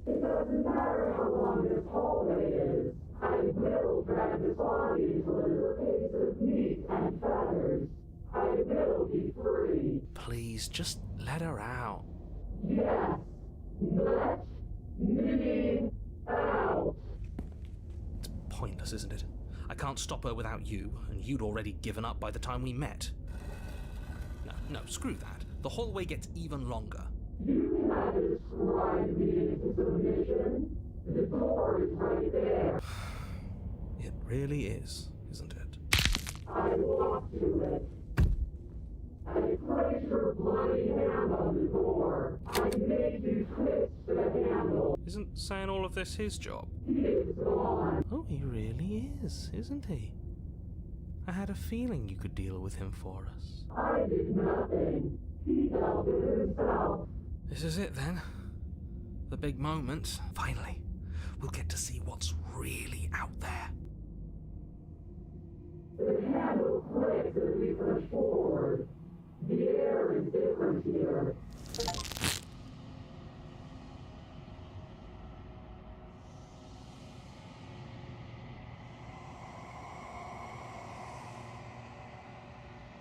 It doesn't matter how long this hallway is. I will drag this body until it is a piece of meat and feathers. I will be free. Please, just let her out. Yes. Let me out. It's pointless, isn't it? I can't stop her without you, and you'd already given up by the time we met. No, screw that. The hallway gets even longer. You cannot describe me into submission. The door is right there. It really is, isn't it? I walk to it. Isn't saying all of this his job? Oh, he really is, isn't he? I had a feeling you could deal with him for us. I did nothing. He dealt with himself. This is it then. The big moment. Finally, we'll get to see what's really out there.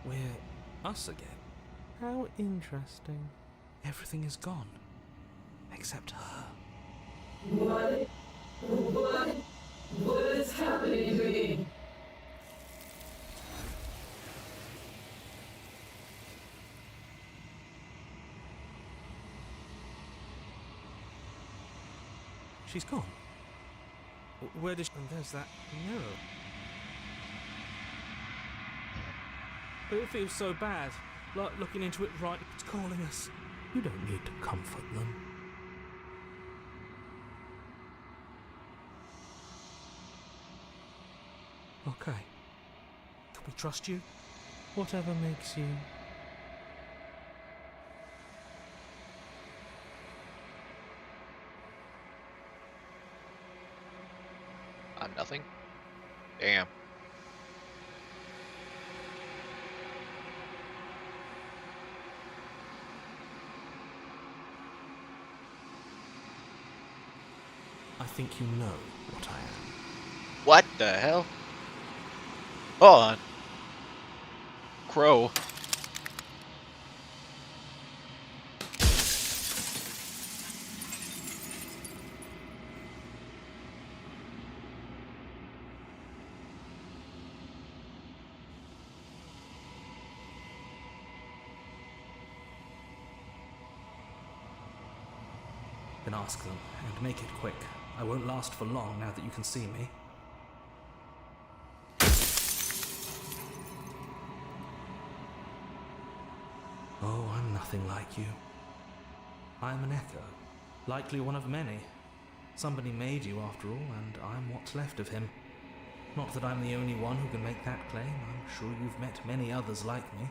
We're us again. How interesting. Everything is gone. Except her. What is happening to me? She's gone. Where did she... And there's that mirror. But it feels so bad. Like looking into it right... It's calling us. You don't need to comfort them. Okay. Can we trust you? Whatever makes you... Nothing? Damn. I think you know what I am. What the hell? Hold on. Crow. Then ask them, and make it quick. I won't last for long now that you can see me. Oh, I'm nothing like you. I'm an echo, likely one of many. Somebody made you after all, and I'm what's left of him. Not that I'm the only one who can make that claim. I'm sure you've met many others like me.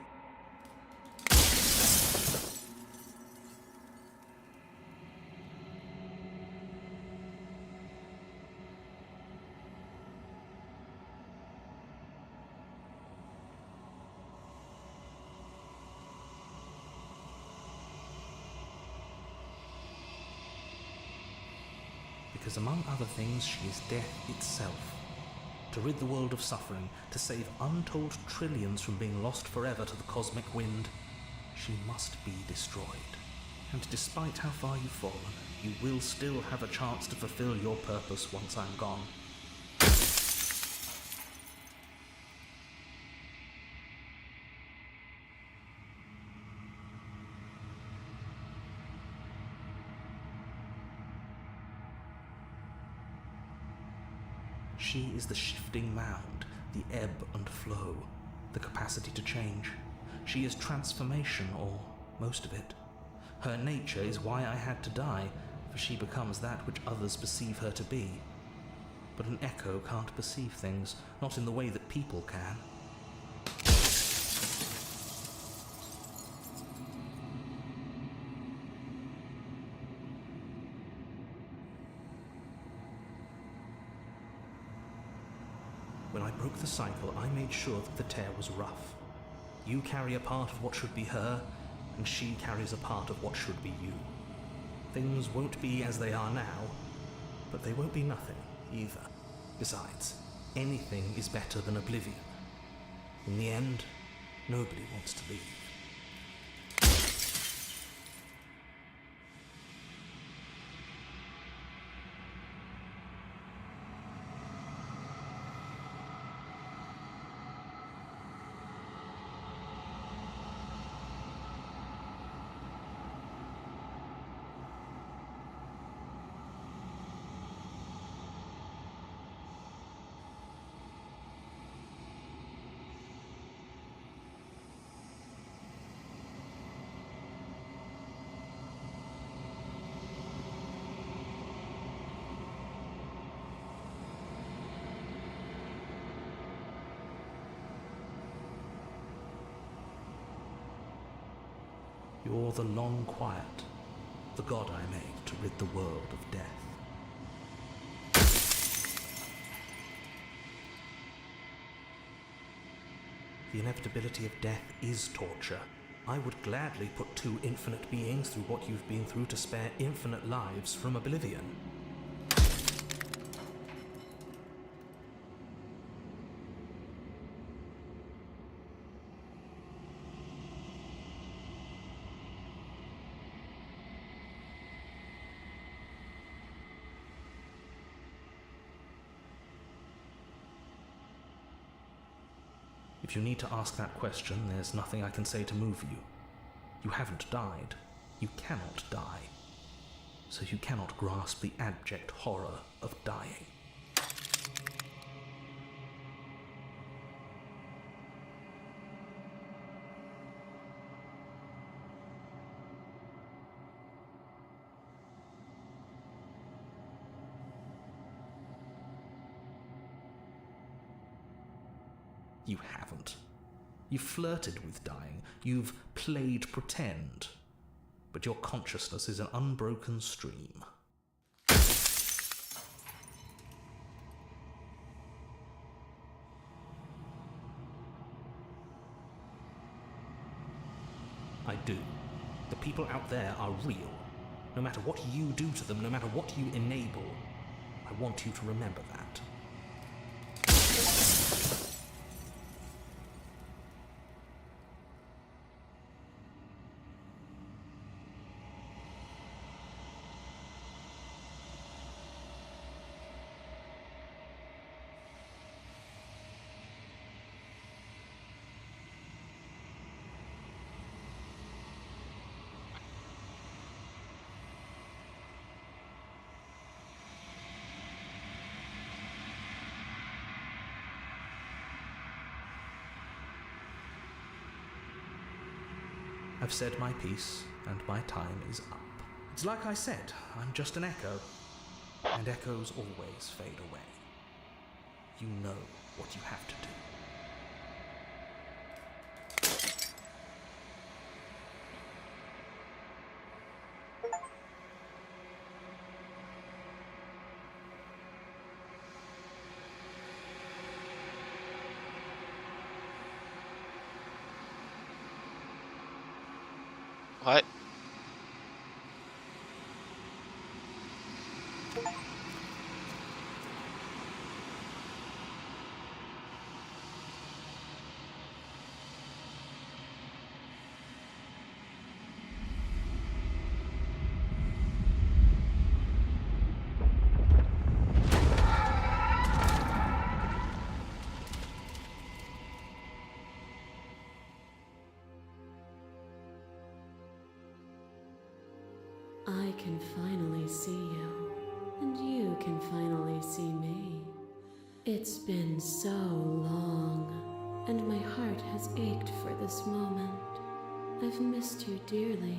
Because among other things, she is death itself. To rid the world of suffering, to save untold trillions from being lost forever to the cosmic wind, she must be destroyed. And despite how far you've fallen, you will still have a chance to fulfill your purpose once I'm gone. She is the shifting mound, the ebb and flow, the capacity to change. She is transformation, or most of it. Her nature is why I had to die, for she becomes that which others perceive her to be. But an echo can't perceive things, not in the way that people can. When I broke the cycle, I made sure that the tear was rough. You carry a part of what should be her, and she carries a part of what should be you. Things won't be as they are now, but they won't be nothing either. Besides, anything is better than oblivion. In the end, nobody wants to leave. or the long quiet, the god I made to rid the world of death. The inevitability of death is torture. I would gladly put two infinite beings through what you've been through to spare infinite lives from oblivion. If you need to ask that question, there's nothing I can say to move you. You haven't died. You cannot die. So you cannot grasp the abject horror of dying. You haven't. You've flirted with dying. You've played pretend. But your consciousness is an unbroken stream. I do. The people out there are real. No matter what you do to them, no matter what you enable, I want you to remember that. I've said my piece, and my time is up. It's like I said, I'm just an echo, and echoes always fade away. You know what you have to do. What? I can finally see you, and you can finally see me. It's been so long, and my heart has ached for this moment. I've missed you dearly.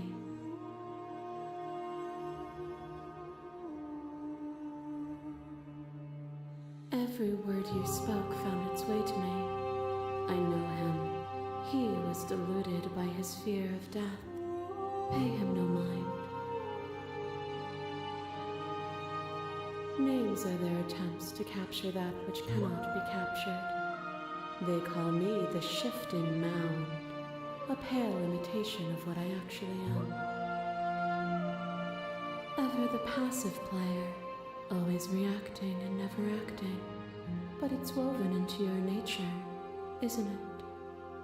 Every word you spoke found its way to me. I know him. He was deluded by his fear of death. Pay him no mind. Names are their attempts to capture that which cannot be captured. They call me the shifting mound, a pale imitation of what I actually am. Ever the passive player, always reacting and never acting. But it's woven into your nature, isn't it?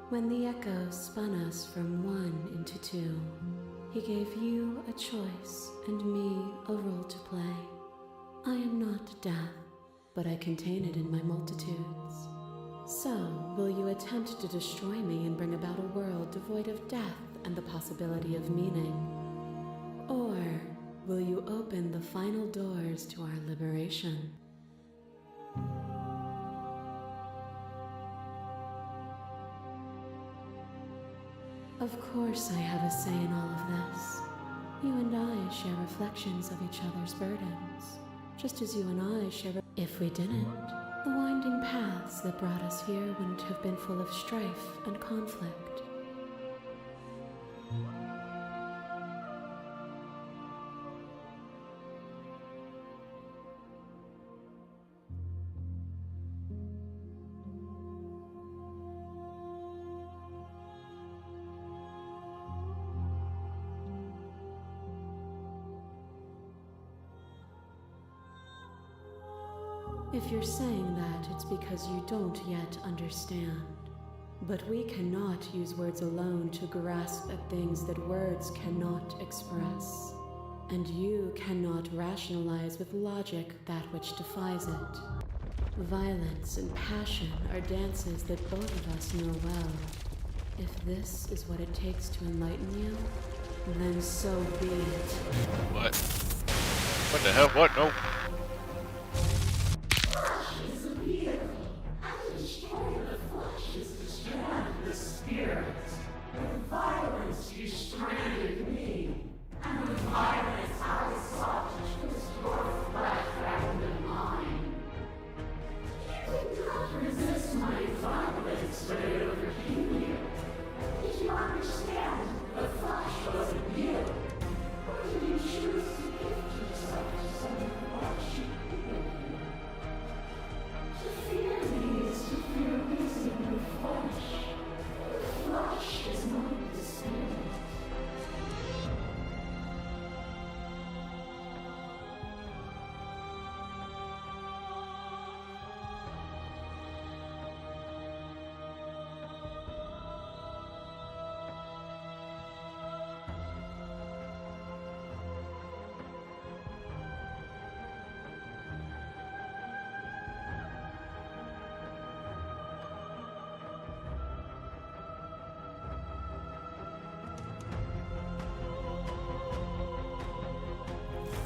When the echo spun us from one into two, he gave you a choice and me a role to play. I am not death, but I contain it in my multitudes. So, will you attempt to destroy me and bring about a world devoid of death and the possibility of meaning? Or will you open the final doors to our liberation? Of course I have a say in all of this. You and I share reflections of each other's burdens. Just as you and I share. If we didn't, the winding paths that brought us here wouldn't have been full of strife and conflict. If you're saying that, it's because you don't yet understand. But we cannot use words alone to grasp at things that words cannot express. And you cannot rationalize with logic that which defies it. Violence and passion are dances that both of us know well. If this is what it takes to enlighten you, then so be it. What? What the hell? What? No.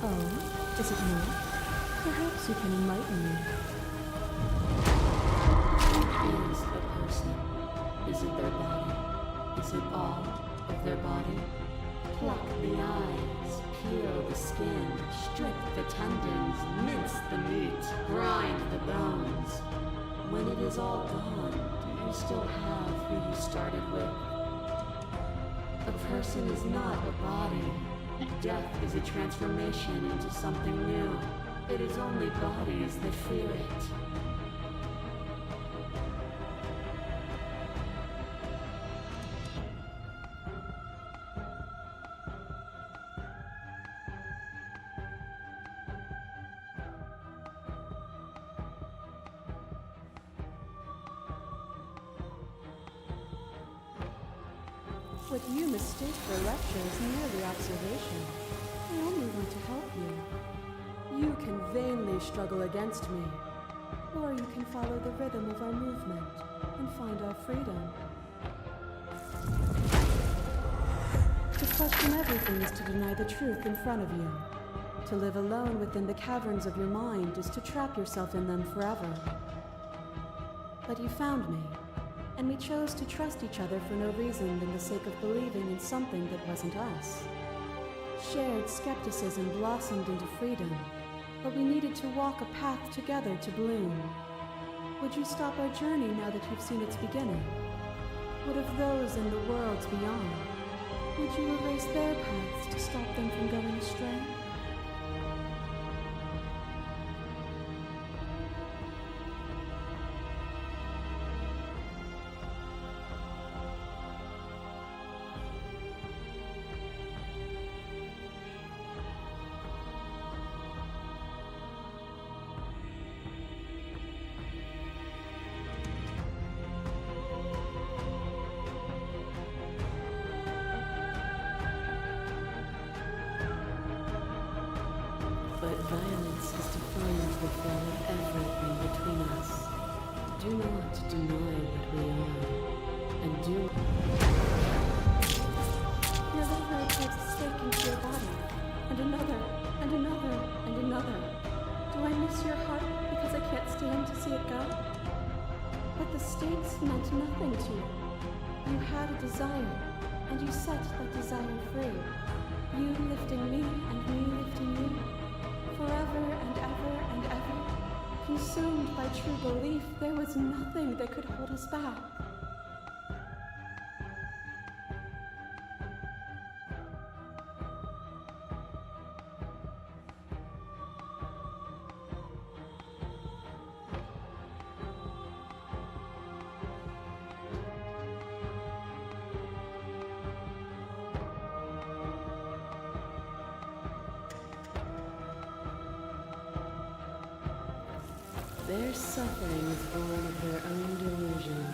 Oh, is it not? Perhaps you can enlighten me. Is a person? Is it their body? Is it all of their body? Pluck the eyes, peel the skin, strip the tendons, mince the meat, grind the bones. When it is all gone, do you still have who you started with? A person is not a body. Death is a transformation into something new. It is only bodies that feel it. What you mistake for lecture is merely observation. I only want to help you. You can vainly struggle against me, or you can follow the rhythm of our movement and find our freedom. To question everything is to deny the truth in front of you. To live alone within the caverns of your mind is to trap yourself in them forever. But you found me. And we chose to trust each other for no reason than the sake of believing in something that wasn't us. Shared skepticism blossomed into freedom, but we needed to walk a path together to bloom. Would you stop our journey now that you've seen its beginning? What of those in the worlds beyond? Would you erase their paths to stop them from going astray? But violence has defined the fall of everything between us. Do not deny what we are, and do Your little ray takes a stake into your body, and another, and another, and another. Do I miss your heart because I can't stand to see it go? But the stakes meant nothing to you. You had a desire, and you set that desire free. You lifting me, and me lifting you. Forever and ever and ever. Consumed by true belief, there was nothing that could hold us back. Their suffering is born of their own delusion.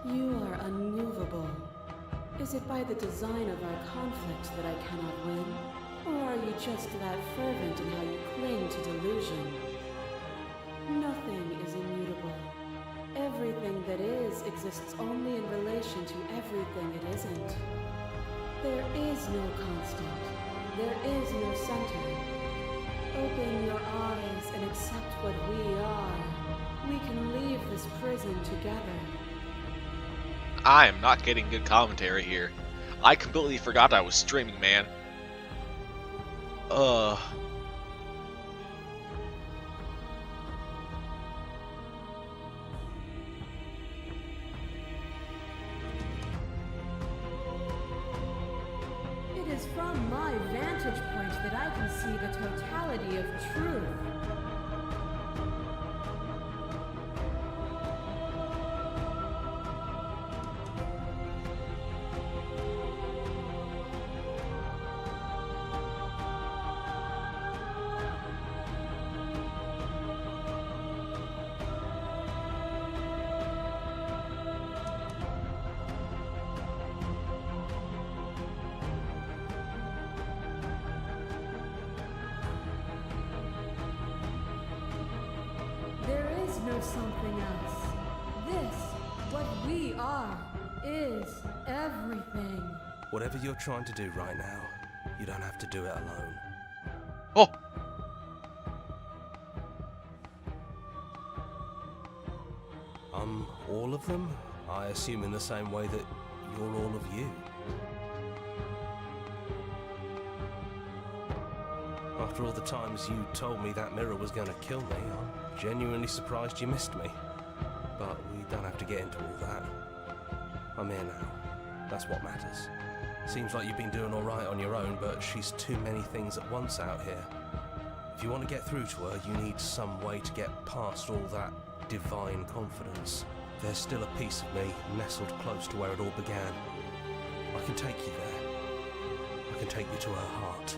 You are unmovable. Is it by the design of our conflict that I cannot win? Or are you just that fervent in how you cling to delusion? Nothing is immutable. Everything that is exists only in relation to everything it isn't. There is no constant. There is no center. Open your eyes and accept what we are. We can leave this prison together. I am not getting good commentary here. I completely forgot I was streaming, man. It is from my vantage point that I can see the totality of truth. There is no something else. This, what we are, is everything. Whatever you're trying to do right now, you don't have to do it alone. Oh! All of them? I assume in the same way that you're all of you. After all the times you told me that mirror was going to kill me, I'm genuinely surprised you missed me. But we don't have to get into all that. I'm here now. That's what matters. Seems like you've been doing all right on your own, but she's too many things at once out here. If you want to get through to her, you need some way to get past all that divine confidence. There's still a piece of me nestled close to where it all began. I can take you there. I can take you to her heart.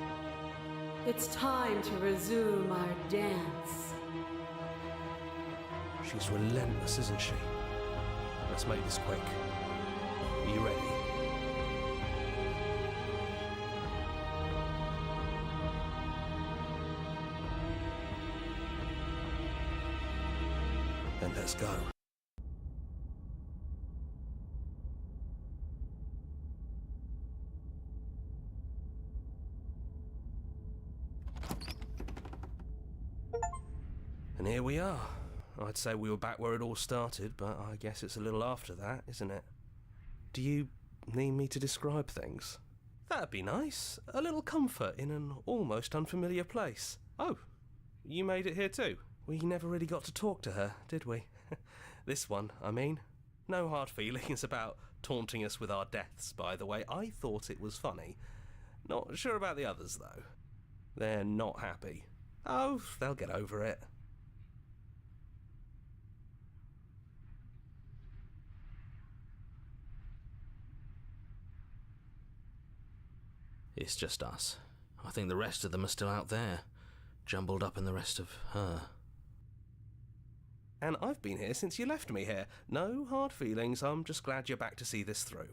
It's time to resume our dance. She's relentless, isn't she? Let's make this quick. Are you ready? Then let's go. And here we are. I'd say we were back where it all started, but I guess it's a little after that, isn't it? Do you need me to describe things? That'd be nice. A little comfort in an almost unfamiliar place. Oh, you made it here too? We never really got to talk to her, did we? This one, I mean. No hard feelings about taunting us with our deaths, by the way. I thought it was funny. Not sure about the others, though. They're not happy. Oh, they'll get over it. It's just us. I think the rest of them are still out there, jumbled up in the rest of her. And I've been here since you left me here. No hard feelings, I'm just glad you're back to see this through.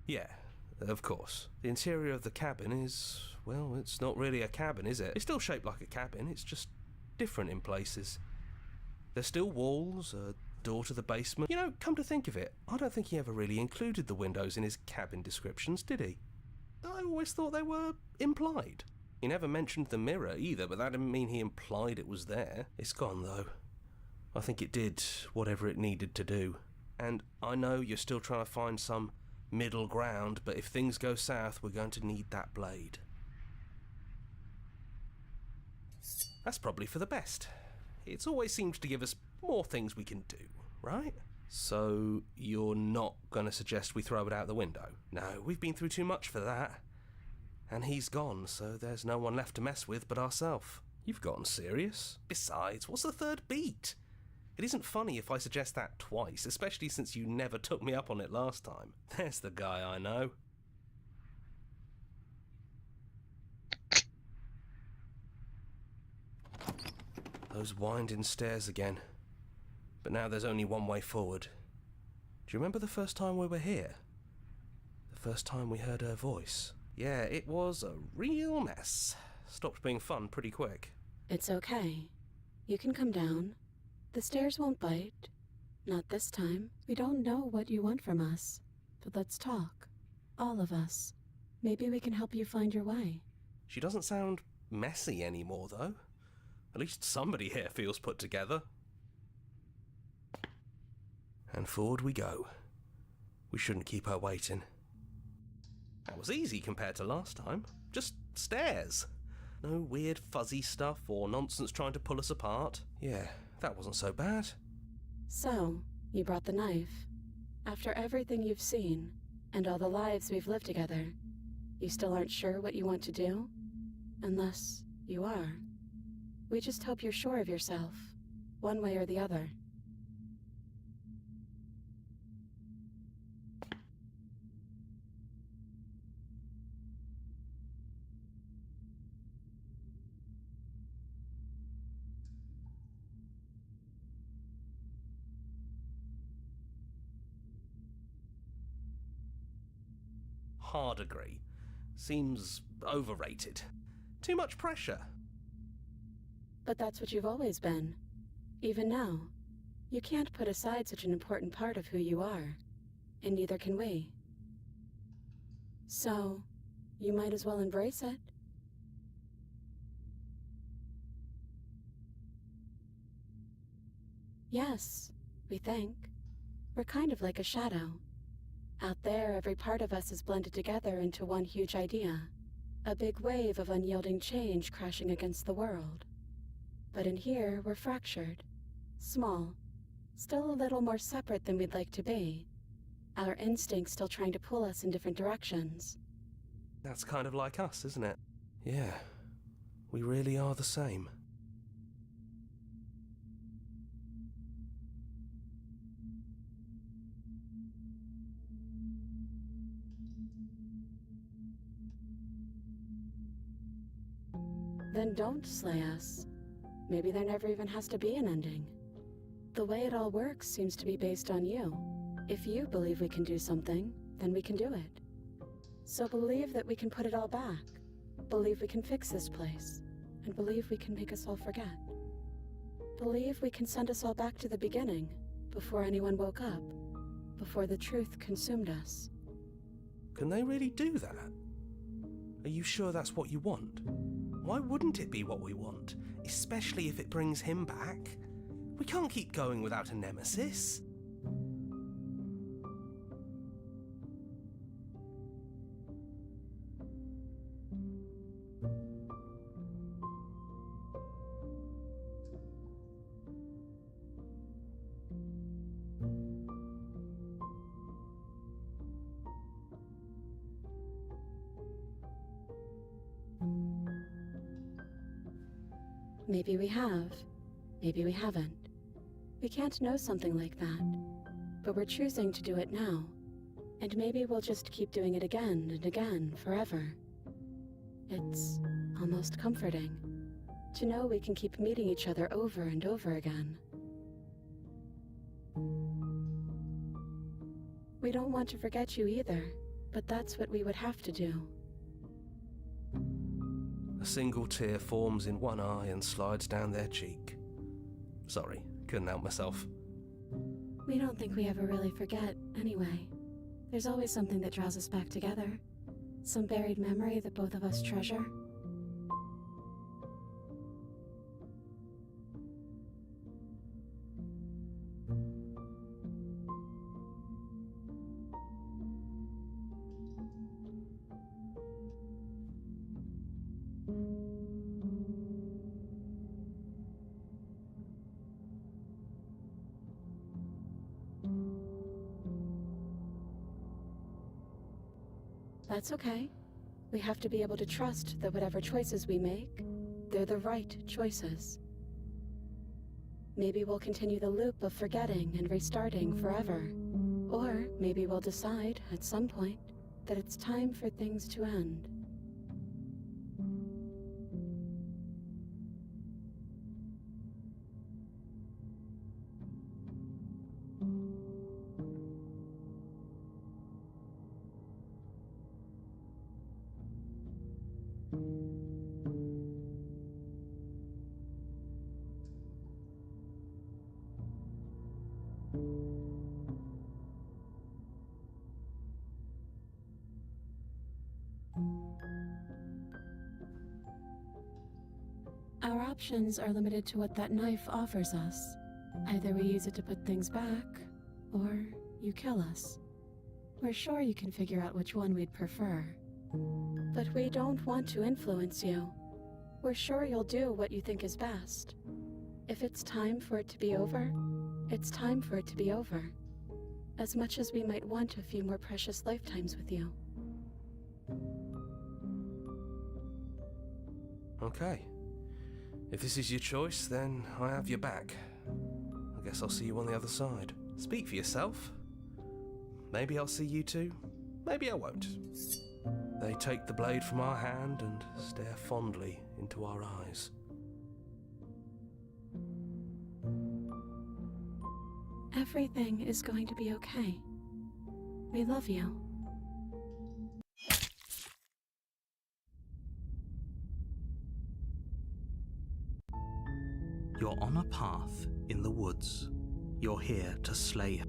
Yeah, of course. The interior of the cabin is, well, it's not really a cabin, is it? It's still shaped like a cabin, it's just different in places. There's still walls, a door to the basement. You know, come to think of it, I don't think he ever really included the windows in his cabin descriptions, did he? I always thought they were implied. He never mentioned the mirror either, but that didn't mean he implied it was there. It's gone, though. I think it did whatever it needed to do. And I know you're still trying to find some middle ground, but if things go south, we're going to need that blade. That's probably for the best. It's always seemed to give us more things we can do, right? So, you're not going to suggest we throw it out the window? No, we've been through too much for that. And he's gone, so there's no one left to mess with but ourselves. You've gotten serious. Besides, what's the third beat? It isn't funny if I suggest that twice, especially since you never took me up on it last time. There's the guy I know. Those winding stairs again. But now there's only one way forward. Do you remember the first time we were here? The first time we heard her voice? Yeah, it was a real mess. Stopped being fun pretty quick. It's okay. You can come down. The stairs won't bite. Not this time. We don't know what you want from us. But let's talk. All of us. Maybe we can help you find your way. She doesn't sound messy anymore, though. At least somebody here feels put together. And forward we go. We shouldn't keep her waiting. That was easy compared to last time. Just stairs. No weird fuzzy stuff or nonsense trying to pull us apart. Yeah, that wasn't so bad. So, you brought the knife. After everything you've seen, and all the lives we've lived together, you still aren't sure what you want to do? Unless you are. We just hope you're sure of yourself, one way or the other. Hard agree. Seems overrated. Too much pressure. But that's what you've always been. Even now. You can't put aside such an important part of who you are. And neither can we. So, you might as well embrace it. Yes, we think. We're kind of like a shadow. Out there, every part of us is blended together into one huge idea. A big wave of unyielding change crashing against the world. But in here, we're fractured. Small. Still a little more separate than we'd like to be. Our instincts still trying to pull us in different directions. That's kind of like us, isn't it? Yeah. We really are the same. Then don't slay us. Maybe there never even has to be an ending. The way it all works seems to be based on you. If you believe we can do something, then we can do it. So believe that we can put it all back. Believe we can fix this place. And believe we can make us all forget. Believe we can send us all back to the beginning, before anyone woke up. Before the truth consumed us. Can they really do that? Are you sure that's what you want? Why wouldn't it be what we want? Especially if it brings him back? We can't keep going without a nemesis. Maybe we have. Maybe we haven't. We can't know something like that. But we're choosing to do it now. And maybe we'll just keep doing it again and again, forever. It's almost comforting to know we can keep meeting each other over and over again. We don't want to forget you either, but that's what we would have to do. A single tear forms in one eye and slides down their cheek. Sorry, couldn't help myself. We don't think we ever really forget, anyway. There's always something that draws us back together. Some buried memory that both of us treasure. That's okay. We have to be able to trust that whatever choices we make, they're the right choices. Maybe we'll continue the loop of forgetting and restarting forever. Or maybe we'll decide, at some point, that it's time for things to end. Our options are limited to what that knife offers us. Either we use it to put things back, or you kill us. We're sure you can figure out which one we'd prefer. But we don't want to influence you. We're sure you'll do what you think is best. If it's time for it to be over, it's time for it to be over. As much as we might want a few more precious lifetimes with you. Okay. If this is your choice, then I have your back. I guess I'll see you on the other side. Speak for yourself. Maybe I'll see you too. Maybe I won't. They take the blade from our hand and stare fondly into our eyes. Everything is going to be okay. We love you. You're on a path in the woods. You're here to slay her.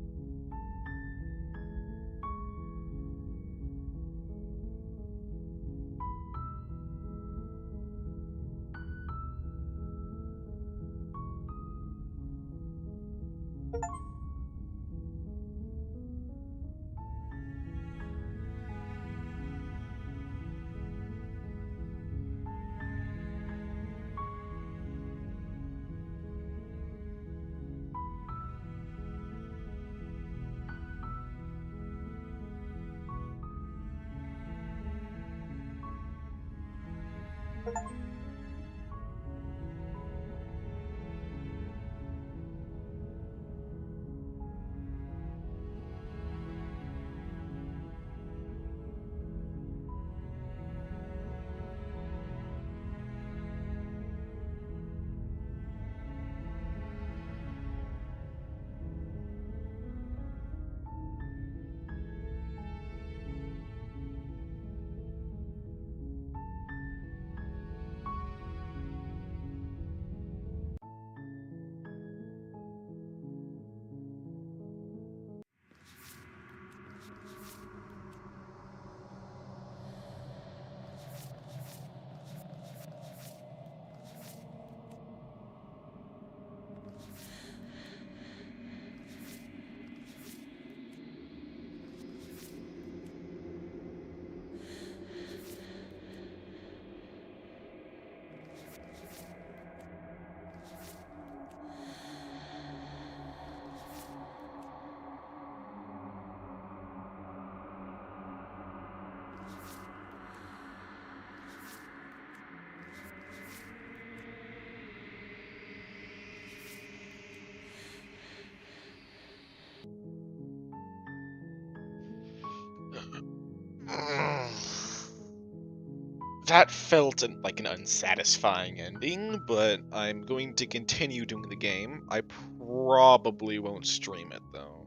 That felt like an unsatisfying ending, but I'm going to continue doing the game. I probably won't stream it, though.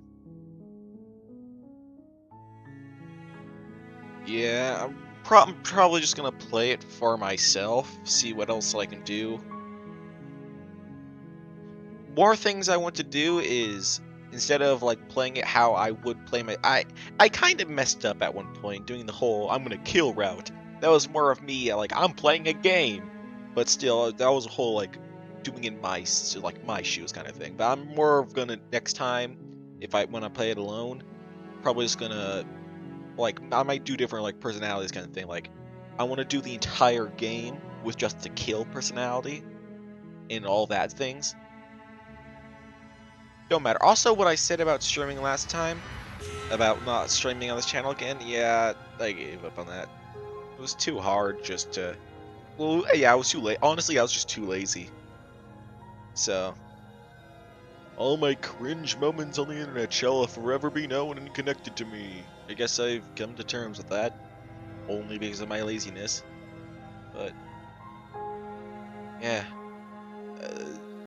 Yeah, I'm probably just gonna play it for myself, see what else I can do. More things I want to do is, instead of like playing it how I would play my... I kind of messed up at one point doing the whole I'm gonna kill route. That was more of me like I'm playing a game, but still that was a whole like doing in my shoes kind of thing. But I'm more of gonna next time when I play it alone, probably just gonna like I might do different like personalities kind of thing. Like I want to do the entire game with just the kill personality and all that things. Don't matter. Also, what I said about streaming last time, about not streaming on this channel again. Yeah, I gave up on that. It was too hard just to... Well, yeah, I was too late. Honestly, I was just too lazy. So... all my cringe moments on the internet shall forever be known and connected to me. I guess I've come to terms with that. Only because of my laziness. But... yeah.